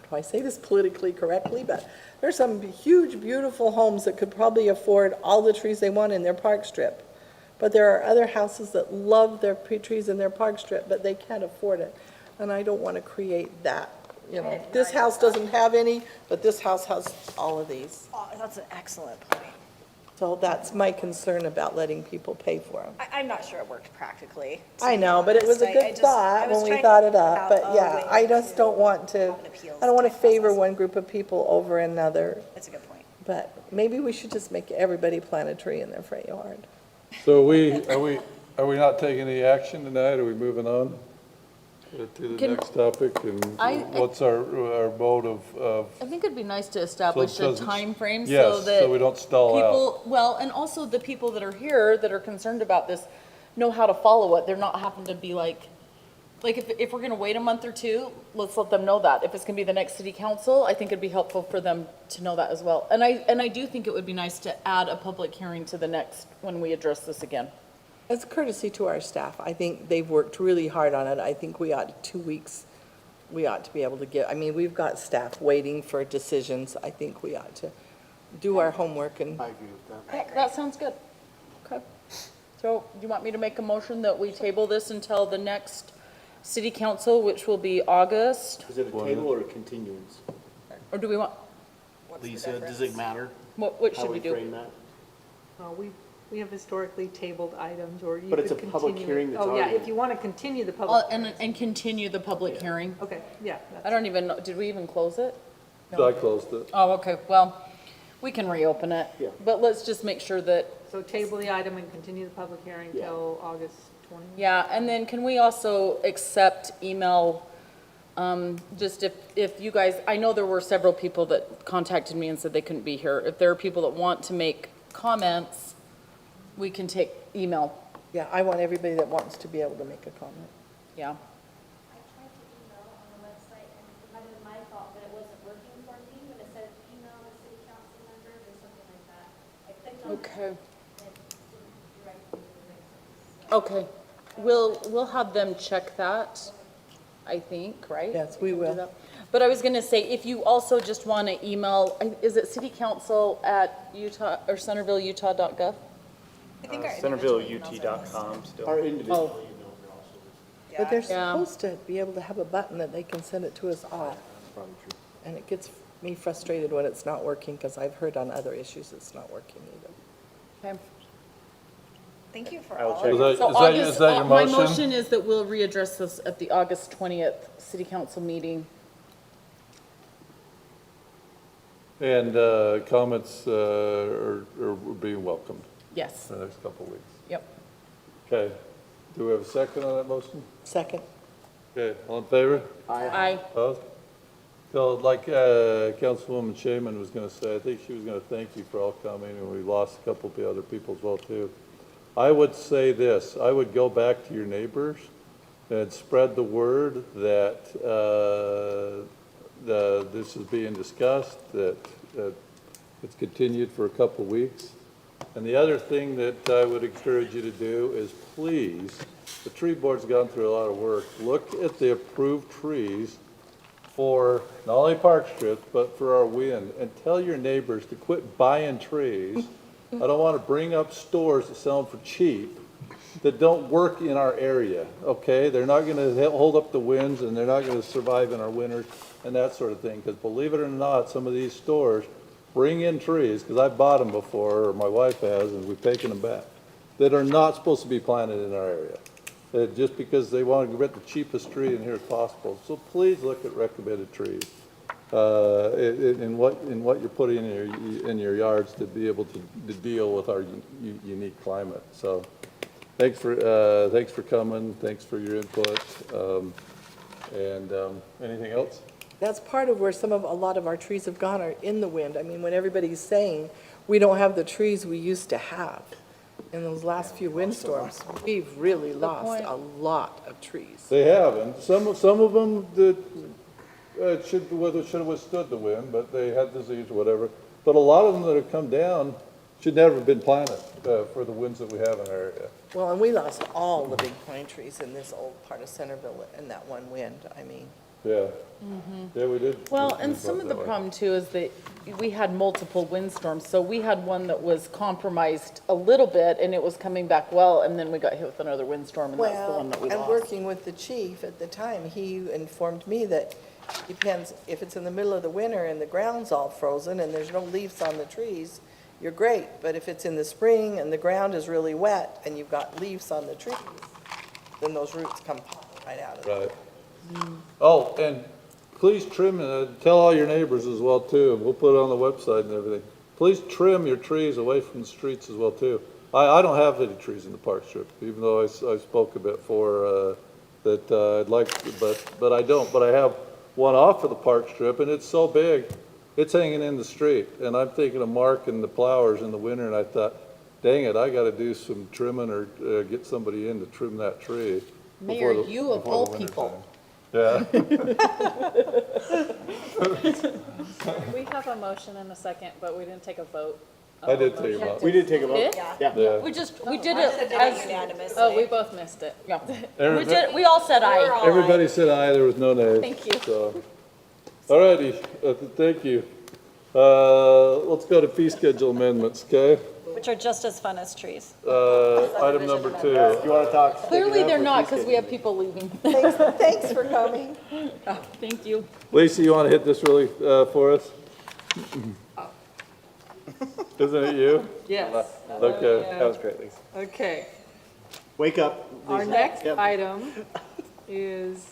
do I say this politically correctly, but there's some huge, beautiful homes that could probably afford all the trees they want in their park strip. But there are other houses that love their trees in their park strip, but they can't afford it. And I don't want to create that, This house doesn't have any, but this house has all of these. Oh, that's an excellent point. So that's my concern about letting people pay for them. I'm not sure it worked practically. I know, but it was a I good just- thought I was when we trying thought to it up, think but about, yeah, I just don't want to, I don't want to favor one group of people over another. That's a good point. But maybe we should just make everybody plant a tree in their front yard. So are we not taking any action tonight? Are we moving on to the Can- next topic? And what's our mode of, I think it'd be nice to establish a doesn't- time frame so yes, that so we don't stall out. people, well, and also the people that are here that are concerned about this know how to follow it. They're not having to be like if we're gonna wait a month or two, let's let them know that. If it's gonna be the next city council, I think it'd be helpful for them to know that as well. And I do think it would be nice to add a public hearing to the next, when we address this again. As a courtesy to our staff, I think they've worked really hard on it. I think we ought, 2 weeks, we ought to be able to get, we've got staff waiting for decisions. I think we ought to do our homework and. I agree with that. That sounds good. Okay. So you want me to make a motion that we table this until the next city council, which will be August? Is it a table or a continuance? Or do we want, Lisa, does it matter? what how should we do? frame that? We have historically tabled items, or you could But continue. it's a public hearing that's Oh, yeah, already- if you want to continue the public. And continue the public hearing? Okay, yeah. I don't even know, did we even close it? So I closed it. Oh, okay, well, we can reopen it. Yeah. But let's just make sure that, So table the item and continue the public hearing till August 20th. yeah, and then can we also accept email, just if you guys, I know there were several people that contacted me and said they couldn't be here. If there are people that want to make comments, we can take email. Yeah, I want everybody that wants to be able to make a comment. Yeah. I tried to email on the website, and it might have been my fault, but Okay. Okay. We'll have them check that, I think, right? Yes, we We'll do will. that. But I was gonna say, if you also just want to email, is it citycouncil@utah or centervilleutah.gov? I think our CentervilleUT.com still. Our individual Oh. emails are also. But they're Yeah. supposed to be able to have a button that they can send it to us all. Probably true. And it gets me frustrated when it's not working, because I've heard on other issues it's not working either. Okay. Thank you for I will all check. of Is your that, So is that, August, is that your my motion? motion is that we'll readdress this at the August 20th city council meeting. And comments are being welcomed Yes. for the next couple of weeks. Yep. Okay. Do we have a second on that motion? Second. Okay, all in favor? Aye. Opposed? So like Councilwoman Shaman was going to say, I think she was going to thank you for all coming, and we lost a couple of the other people as well too. I would say this, I would go back to your neighbors and spread the word that this is being discussed, that it's continued for a couple of weeks. And the other thing that I would encourage you to do is please, the tree board's gone through a lot of work, look at the approved trees for not only Parkstrip, but for our wind, and tell your neighbors to quit buying trees. I don't want to bring up stores that sell them for cheap that don't work in our area, okay? They're not going to hold up the winds, and they're not going to survive in our winters and that sort of thing, because believe it or not, some of these stores bring in trees, because I've bought them before, or my wife has, and we've taken them back, that are not supposed to be planted in our area. Just because they want to get the cheapest tree in here as possible. So please look at recommended trees in what you're putting in your yards to be able to deal with our unique climate. So thanks for coming. Thanks for your input. Anything else? That's part of where a lot of our trees have gone, are in the wind. I mean, when everybody's saying we don't have the trees we used to have, in those last few windstorms, we've really lost a lot of trees. They have, and some of them that should have withstood the wind, but they had disease or whatever. But a lot of them that have come down should never have been planted for the winds that we have in our area. Well, and we lost all the big pine trees in this old part of Centerville in that one wind, I mean. Yeah. Yeah, we did. Well, and some of the problem too is that we had multiple windstorms. So we had one that was compromised a little bit and it was coming back well, and then we got hit with another windstorm, and that's the one that we And lost. working with the chief at the time, he informed me that depends, if it's in the middle of the winter and the ground's all frozen and there's no leaves on the trees, you're great. But if it's in the spring and the ground is really wet and you've got leaves on the trees, then those roots come popping right out of it. Right. Oh, and please trim, tell all your neighbors as well too, and we'll put it on the website and everything. Please trim your trees away from the streets as well too. I don't have any trees in the Parkstrip, even though I spoke a bit for that I'd like to, but I don't. But I have one off of the Parkstrip, and it's so big, it's hanging in the street. And I'm thinking of marking the flowers in the winter, and I thought, dang it, I got to do some trimming or get somebody in to trim that tree. Mayor, you of all people. Yeah. We have a motion and a second, but we didn't take a vote. I did take a vote. We did take a vote. Did? Yeah. We did it as, unanimously. oh, we both missed it. Yeah. Everybody- We all said aye. Everybody said aye, there was no nays. Thank you. So, all righty, thank you. Let's go to fee schedule amendments, okay? Which are just as fun as trees. Item number 2. You want to talk? Clearly they're not, because we have people leaving. Thanks for coming. Thank you. Lisa, you want to hit this really for us? Isn't it you? Yes. Okay. That was great, Lisa. Okay. Wake up. Our Lisa. next Yep. item is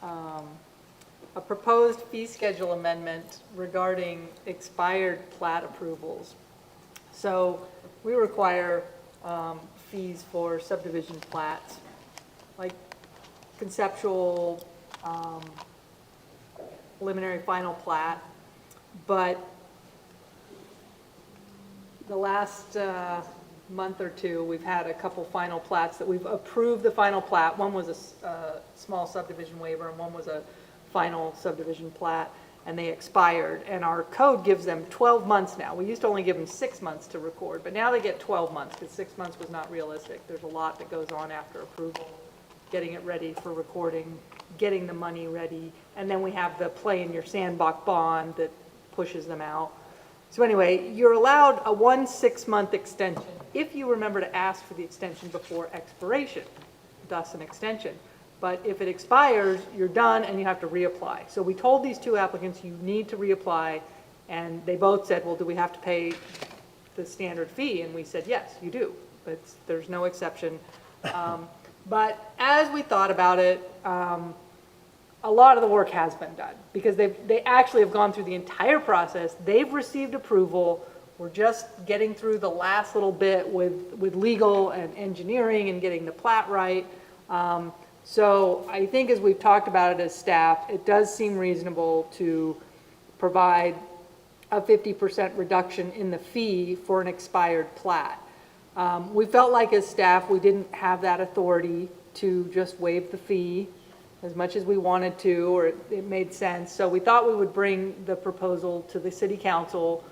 a proposed fee schedule amendment regarding expired plat approvals. So we require fees for subdivision plats, like conceptual, preliminary final plat, but the last month or two, we've had a couple final plats that we've approved the final plat. One was a small subdivision waiver and one was a final subdivision plat. and they expired. And our code gives them 12 months now. We used to only give them 6 months to record, but now they get 12 months because 6 months was not realistic. There's a lot that goes on after approval, getting it ready for recording, getting the money ready, and then we have the play in your sandbox bond that pushes them out. So anyway, you're allowed a 1 6-month extension if you remember to ask for the extension before expiration, thus an extension. But if it expires, you're done and you have to reapply. So we told these two applicants, you need to reapply, and they both said, well, do we have to pay the standard fee? And we said, yes, you do. There's no exception. But as we thought about it, a lot of the work has been done because they actually have gone through the entire process. They've received approval. We're just getting through the last little bit with legal and engineering and getting the plat right. So I think as we've talked about it as staff, it does seem reasonable to provide a 50% reduction in the fee for an expired plat. We felt like as staff, we didn't have that authority to just waive the fee as much as we wanted to, or it made sense. So we thought we would bring the proposal to the city council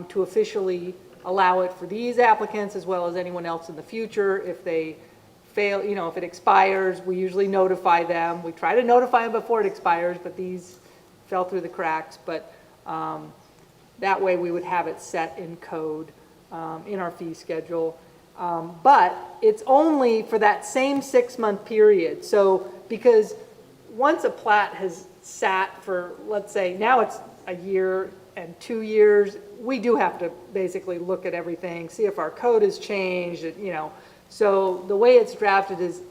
to officially allow it for these applicants as well as anyone else in the future. If they fail, if it expires, we usually notify them. We try to notify them before it expires, but these fell through the cracks. But that way we would have it set in code in our fee schedule. But it's only for that same 6-month period. So because once a plat has sat for, let's say, now it's a year and 2 years, we do have to basically look at everything, see if our code has changed, So the way it's drafted is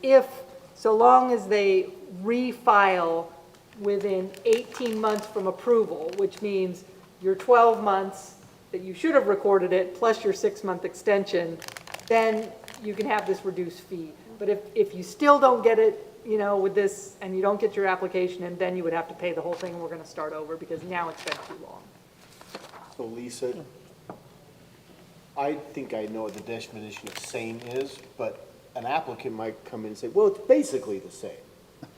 so long as they refile within 18 months from approval, which means your 12 months that you should have recorded it plus your 6-month extension, then you can have this reduced fee. But if you still don't get it, with this, and you don't get your application, and then you would have to pay the whole thing, and we're going to start over because now it's been too long. So Lisa, I think I know what the definition of same is, but an applicant might come in and say, well, it's basically the same.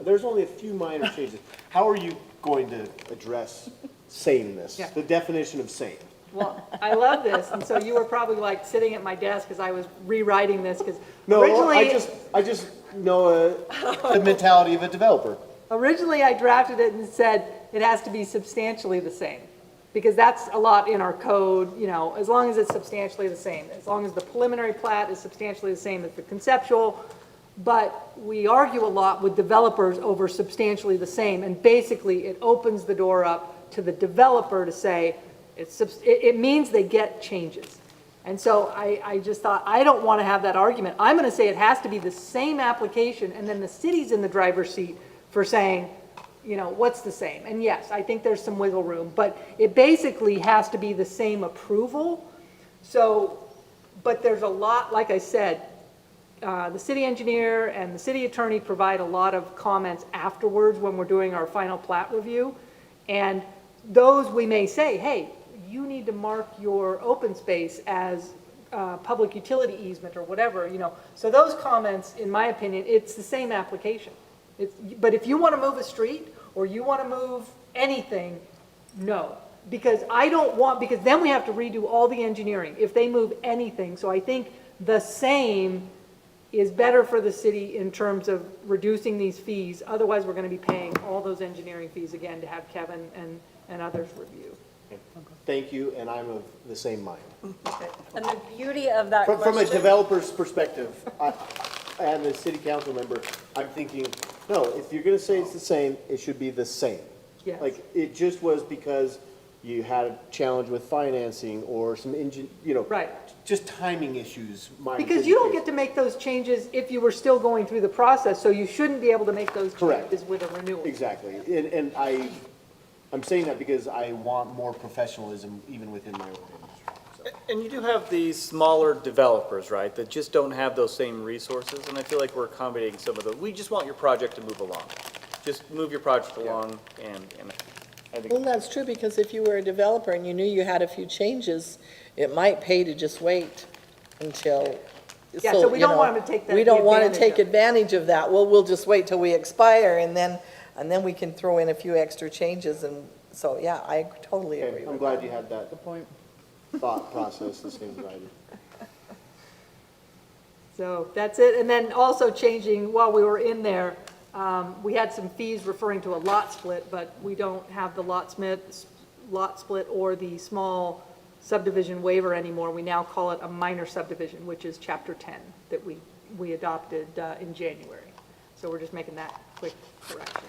There's only a few minor changes. How are you going to address sameness, the definition of same? Well, I love this, and so you were probably like sitting at my desk as I was rewriting this, because No, originally... I just know the mentality of a developer. Originally, I drafted it and said it has to be substantially the same, because that's a lot in our code, as long as it's substantially the same, as long as the preliminary plat is substantially the same as the conceptual. But we argue a lot with developers over substantially the same, and basically it opens the door up to the developer to say, it means they get changes. And so I just thought, I don't want to have that argument. I'm going to say it has to be the same application, and then the city's in the driver's seat for saying, what's the same? And yes, I think there's some wiggle room, but it basically has to be the same approval. So, but there's a lot, like I said, the city engineer and the city attorney provide a lot of comments afterwards when we're doing our final plat review. And those we may say, hey, you need to mark your open space as public utility easement or whatever, So those comments, in my opinion, it's the same application. But if you want to move a street or you want to move anything, no. Because because then we have to redo all the engineering if they move anything. So I think the same is better for the city in terms of reducing these fees. Otherwise, we're going to be paying all those engineering fees again to have Kevin and others review. Thank you, and I'm of the same mind. And the beauty of that question... From a developer's perspective, and a city council member, I'm thinking, no, if you're going to say it's the same, it should be the same. Yes. Like, it just was because you had a challenge with financing or some right. Just timing issues. Because you don't get to make those changes if you were still going through the process, so you shouldn't be able to make those changes with a renewal. Exactly, and I'm saying that because I want more professionalism even within my organization. So. And you do have these smaller developers, right, that just don't have those same resources, and I feel like we're accommodating some of those. We just want your project to move along. Just move your project along, and I think... Well, that's true, because if you were a developer and you knew you had a few changes, it might pay to just wait until... Yeah, so we don't want them to take that. We don't want to take advantage of that. Well, we'll just wait till we expire, and then we can throw in a few extra changes and So, yeah, I totally agree Okay, with I'm that. glad you had that Good point. thought process the same as I did. So that's it. And then also changing, while we were in there, we had some fees referring to a lot split, but we don't have the lot split or the small subdivision waiver anymore. We now call it a minor subdivision, which is Chapter 10 that we adopted in January. So we're just making that quick correction.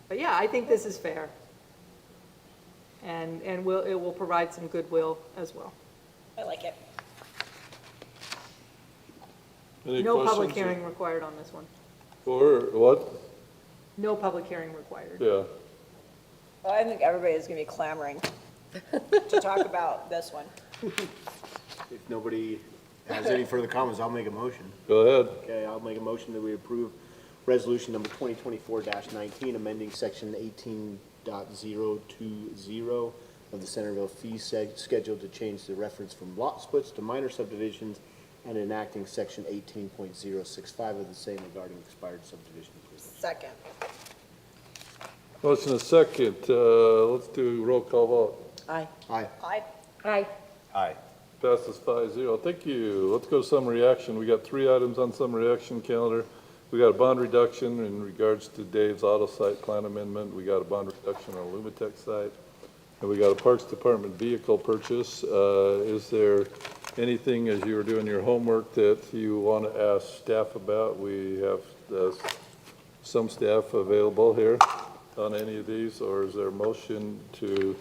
But yeah, I think this is fair. And it will provide some goodwill as well. I like it. Any No questions? public hearing required on this one. Or what? No public hearing required. Yeah. Well, I think everybody is going to be clamoring to talk about this one. If nobody has any further comments, I'll make a motion. Go ahead. Okay, I'll make a motion that we approve resolution number 2024-19, amending section 18.020 of the Centerville fee schedule to change the reference from lot splits to minor subdivisions and enacting section 18.065 of the same regarding expired subdivision. Second. Motion is second. Let's do roll call vote. Aye. Aye. Aye. Aye. Aye. Passes 5-0. Thank you. Let's go to summary action. We got 3 items on summary action calendar. We got a bond reduction in regards to Dave's auto site plan amendment. We got a bond reduction on Lumitech site. And we got a Parks Department vehicle purchase. Is there anything, as you were doing your homework, that you want to ask staff about? We have some staff available here on any of these, or is there a motion to,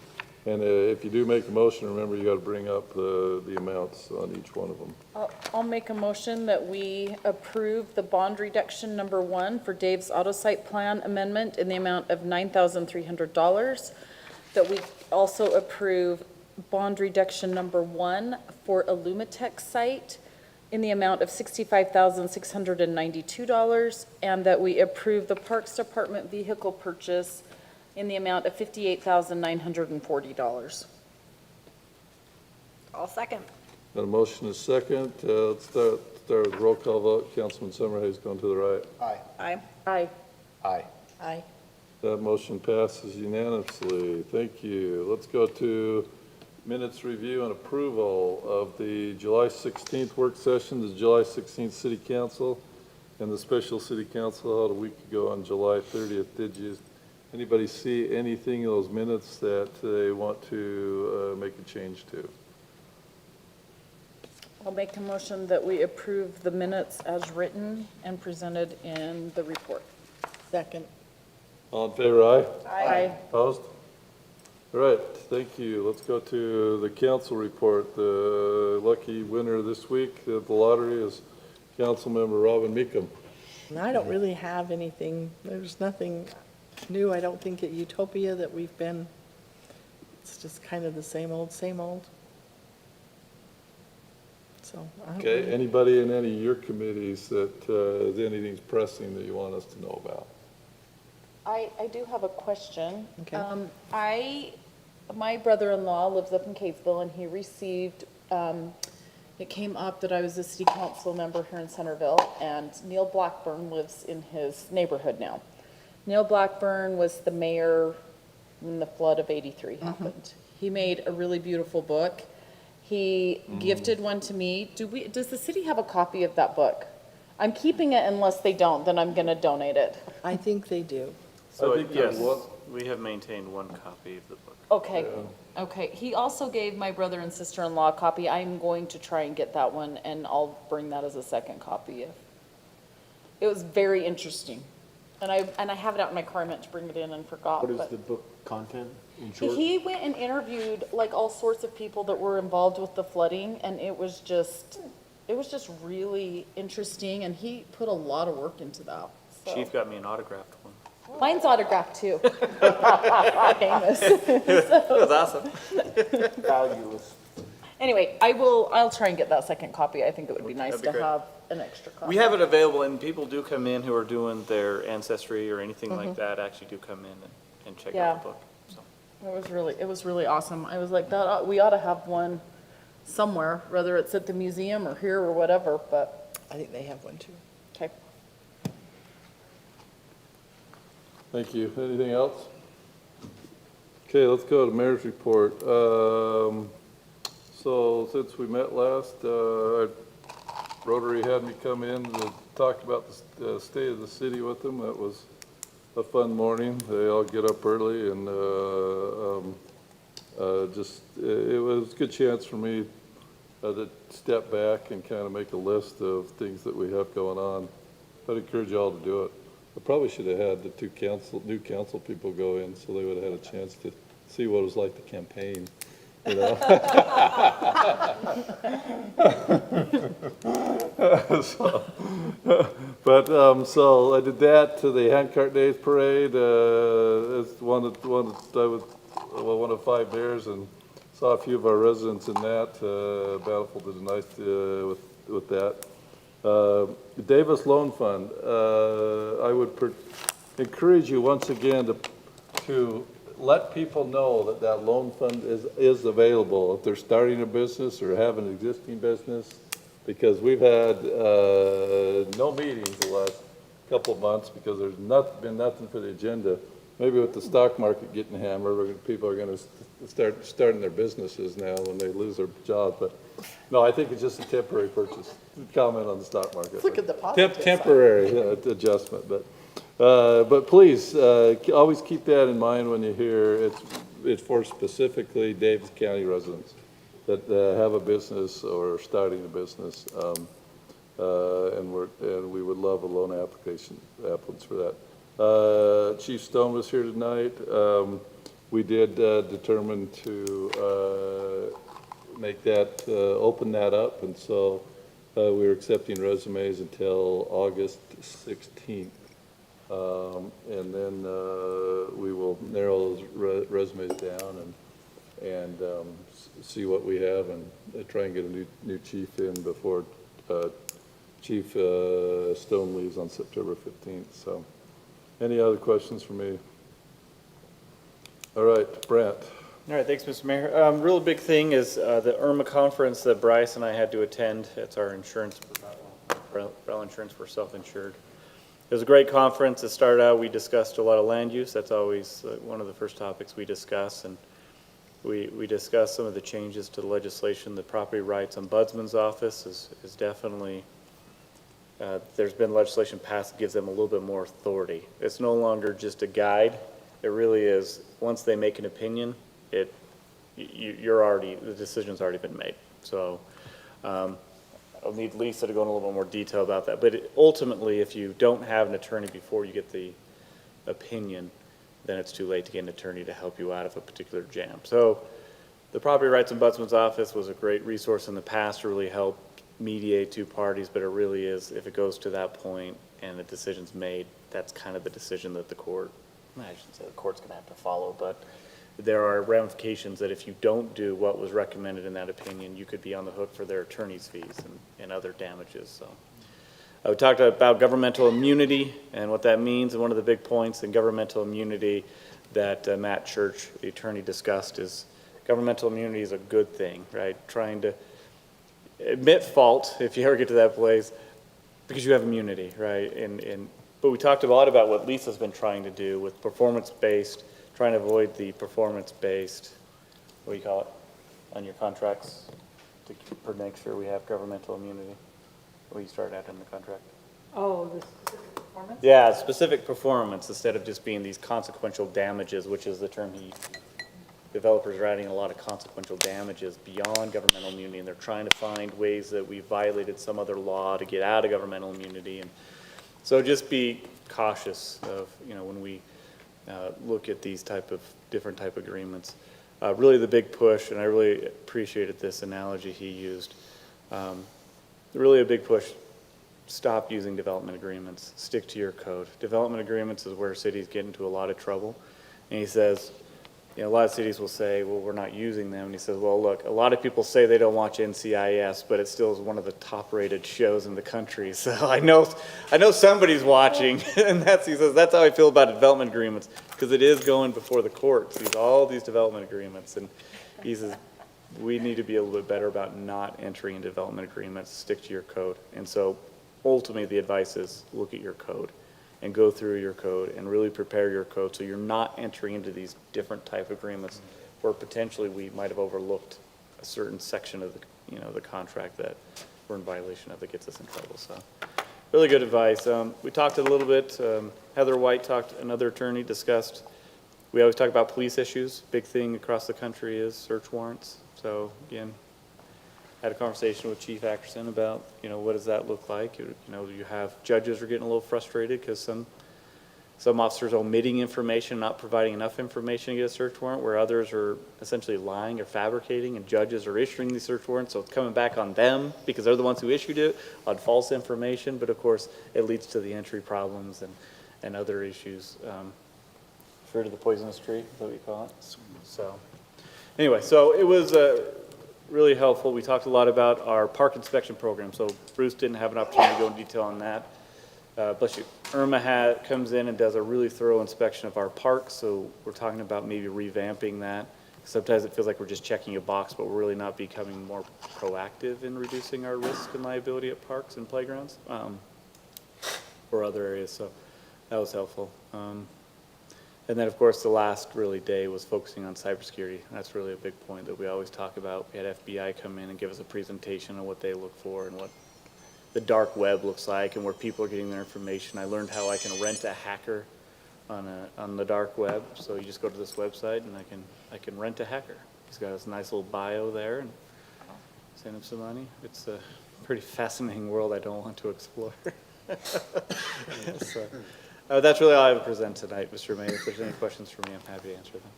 and if you do make a motion, remember you got to bring up the amounts on each one of them. I'll make a motion that we approve the bond reduction number 1 for Dave's auto site plan amendment in the amount of $9,300. That we also approve bond reduction number 1 for Illumitech site in the amount of $65,692, and that we approve the Parks Department vehicle purchase in the amount of $58,940. I'll second. Got a motion is second. Let's start with roll call vote. Councilman Summerhays going to the right. Aye. Aye. Aye. Aye. Aye. That motion passes unanimously. Thank you. Let's go to minutes review and approval of the July 16th work session, the July 16th city council, and the special city council held a week ago on July 30th. Did anybody see anything in those minutes that they want to make a change to? I'll make a motion that we approve the minutes as written and presented in the report. Second. All in favor, aye? Aye. Opposed? All right, thank you. Let's go to the council report. The lucky winner this week of the lottery is Councilmember Robin Meekum. And I don't really have anything, there's nothing new, I don't think, at Utopia that we've been, it's just kind of the same old, same old. So, I don't Okay, really- anybody in any of your committees that anything's pressing that you want us to know about? I do have a question. Okay. My brother-in-law lives up in Catesville, and he received, it came up that I was a city council member here in Centerville, and Neil Blackburn lives in his neighborhood now. Neil Blackburn was the mayor when the flood of '83 happened. He made a really beautiful book. He gifted one to me. Does the city have a copy of that book? I'm keeping it unless they don't, then I'm gonna donate it. I think they do. So, I think there's yes, one- we have maintained one copy of the book. Okay, okay. He also gave my brother and sister-in-law a copy. I'm going to try and get that one, and I'll bring that as a second copy. It was very interesting. And I have it out in my car. I meant to bring it in and forgot. What is but- the book content in short? He went and interviewed like all sorts of people that were involved with the flooding, and it was just really interesting, and he put a lot of work into that. So. Chief got me an autographed one. Mine's autographed too. Famous. It was awesome. Fabulous. Anyway, I'll try and get that second copy. I think it would be nice That'd be to great. have an extra copy. We have it available, and people do come in who are doing their ancestry or anything like that, actually do come in and check Yeah. out the book, so. It was really awesome. I was like, that, we ought to have one somewhere, whether it's at the museum or here or whatever, but, I think they have one too. okay. Thank you. Anything else? Okay, let's go to mayor's report. So since we met last, Rotary had me come in to talk about the state of the city with them. That was a fun morning. They all get up early and it was a good chance for me to step back and kind of make a list of things that we have going on. I'd encourage you all to do it. I probably should have had the new council people go in so they would have had a chance to see what it was like to campaign, you know? So I did that to the Handcart Days Parade. It's one of 5 bears, and saw a few of our residents in that. Bountiful did a nice with that. The Davis Loan Fund, I would encourage you once again to let people know that that loan fund is available if they're starting a business or have an existing business, because we've had no meetings the last couple of months because there's been nothing for the agenda. Maybe with the stock market getting hammered, people are going to starting their businesses now when they lose their jobs. But no, I think it's just a temporary purchase. Comment on the stock market. Look at the positive side. Temporary adjustment, but please always keep that in mind when you hear it's for specifically Davis County residents that have a business or starting a business, and we would love a loan applicants for that. Chief Stone was here tonight. We did determine to make that, open that up, and so we're accepting resumes until August 16th. And then we will narrow those resumes down and see what we have and try and get a new chief in before Chief Stone leaves on September 15th. So, any other questions for me? All right, Brent. All right, thanks, Mr. Mayor. Real big thing is the IRMA conference that Bryce and I had to attend. It's our insurance, umbrella insurance for self-insured. It was a great conference. It started out, we discussed a lot of land use. That's always one of the first topics we discuss. And we discussed some of the changes to the legislation. The property rights ombudsman's office is definitely, there's been legislation passed that gives them a little bit more authority. It's no longer just a guide. It really is, once they make an opinion, the decision's already been made. So I'll need Lisa to go in a little bit more detail about that. But ultimately, if you don't have an attorney before you get the opinion, then it's too late to get an attorney to help you out of a particular jam. So the Property Rights Ombudsman's Office was a great resource in the past to really help mediate two parties, but it really is, if it goes to that point and the decision's made, that's kind of the decision that the court, I shouldn't say the court's going to have to follow, but there are ramifications that if you don't do what was recommended in that opinion, you could be on the hook for their attorney's fees and other damages. So we talked about governmental immunity and what that means, and one of the big points in governmental immunity that Matt Church, the attorney, discussed is governmental immunity is a good thing, right? Trying to admit fault, if you ever get to that place, because you have immunity, right? But we talked a lot about what Lisa's been trying to do with performance-based, trying to avoid the performance-based, what do you call it, on your contracts, to make sure we have governmental immunity. What you start out in the contract. Oh, the specific performance? Yeah, specific performance instead of just being these consequential damages, which is the term developers are adding a lot of consequential damages beyond governmental immunity, and they're trying to find ways that we violated some other law to get out of governmental immunity. And so just be cautious of, when we look at these different type agreements. Really the big push, and I really appreciated this analogy he used, really a big push, stop using development agreements, stick to your code. Development agreements is where cities get into a lot of trouble. And he says, a lot of cities will say, well, we're not using them. And he says, well, look, a lot of people say they don't watch NCIS, but it still is one of the top-rated shows in the country. So I know somebody's watching, and he says, that's how I feel about development agreements, because it is going before the courts, all these development agreements. And he says, we need to be a little bit better about not entering into development agreements, stick to your code. And so ultimately the advice is look at your code and go through your code and really prepare your code so you're not entering into these different type agreements where potentially we might have overlooked a certain section of the, the contract that we're in violation of that gets us in trouble. So really good advice. We talked a little bit, Heather White talked, another attorney discussed, we always talk about police issues. Big thing across the country is search warrants. So again, had a conversation with Chief Ackerson about, what does that look like? You have judges are getting a little frustrated because some officers are omitting information, not providing enough information to get a search warrant, where others are essentially lying or fabricating, and judges are issuing these search warrants, so it's coming back on them because they're the ones who issued it on false information. But of course, it leads to the entry problems and other issues. Fruit of the poisonous tree, is that what you call it? So anyway, so it was really helpful. We talked a lot about our park inspection program. So Bruce didn't have an opportunity to go in detail on that. Bless you. Irma comes in and does a really thorough inspection of our parks. So we're talking about maybe revamping that. Sometimes it feels like we're just checking a box, but we're really not becoming more proactive in reducing our risk and liability at parks and playgrounds or other areas. So that was helpful. And then, of course, the last really day was focusing on cybersecurity. That's really a big point that we always talk about. We had FBI come in and give us a presentation on what they look for and what the dark web looks like and where people are getting their information. I learned how I can rent a hacker on the dark web. So you just go to this website and I can rent a hacker. He's got his nice little bio there and send him some money. It's a pretty fascinating world I don't want to explore. So, that's really all I have to present tonight, Mr. Mayor. If there's any questions for me, I'm happy to answer them.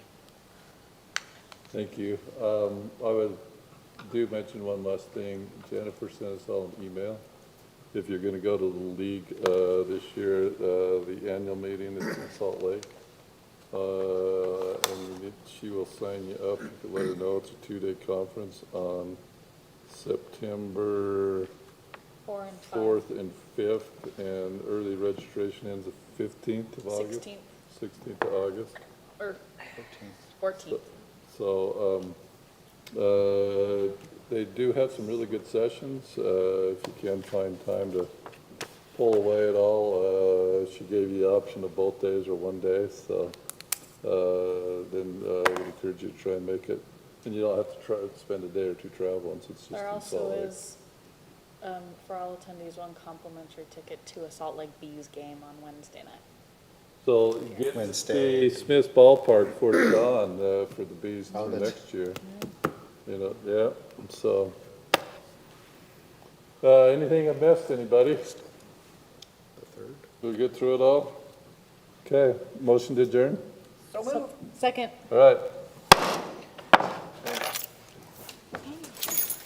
Thank you. I would do mention one last thing. Jennifer sent us all an email. If you're going to go to the league this year, the annual meeting is in Salt Lake. And she will sign you up. You can let her know it's a 2-day conference on September 4th and 5th, and early registration ends the 15th of August? 16th of August. Or 14th. So they do have some really good sessions. If you can find time to pull away at all, she gave you the option of both days or one day. So then I would encourage you to try and make it. And you don't have to try to spend a day or two traveling. So it's just There in also Salt Lake. is, for all attendees, one complimentary ticket to a Salt Lake Bees game on Wednesday night. So get to see Smith's Ballpark before it's gone for the Bees next year. Yeah. So anything I missed, anybody? The third. Did we get through it all? Okay. Motion to adjourn? So moved. Second. All right.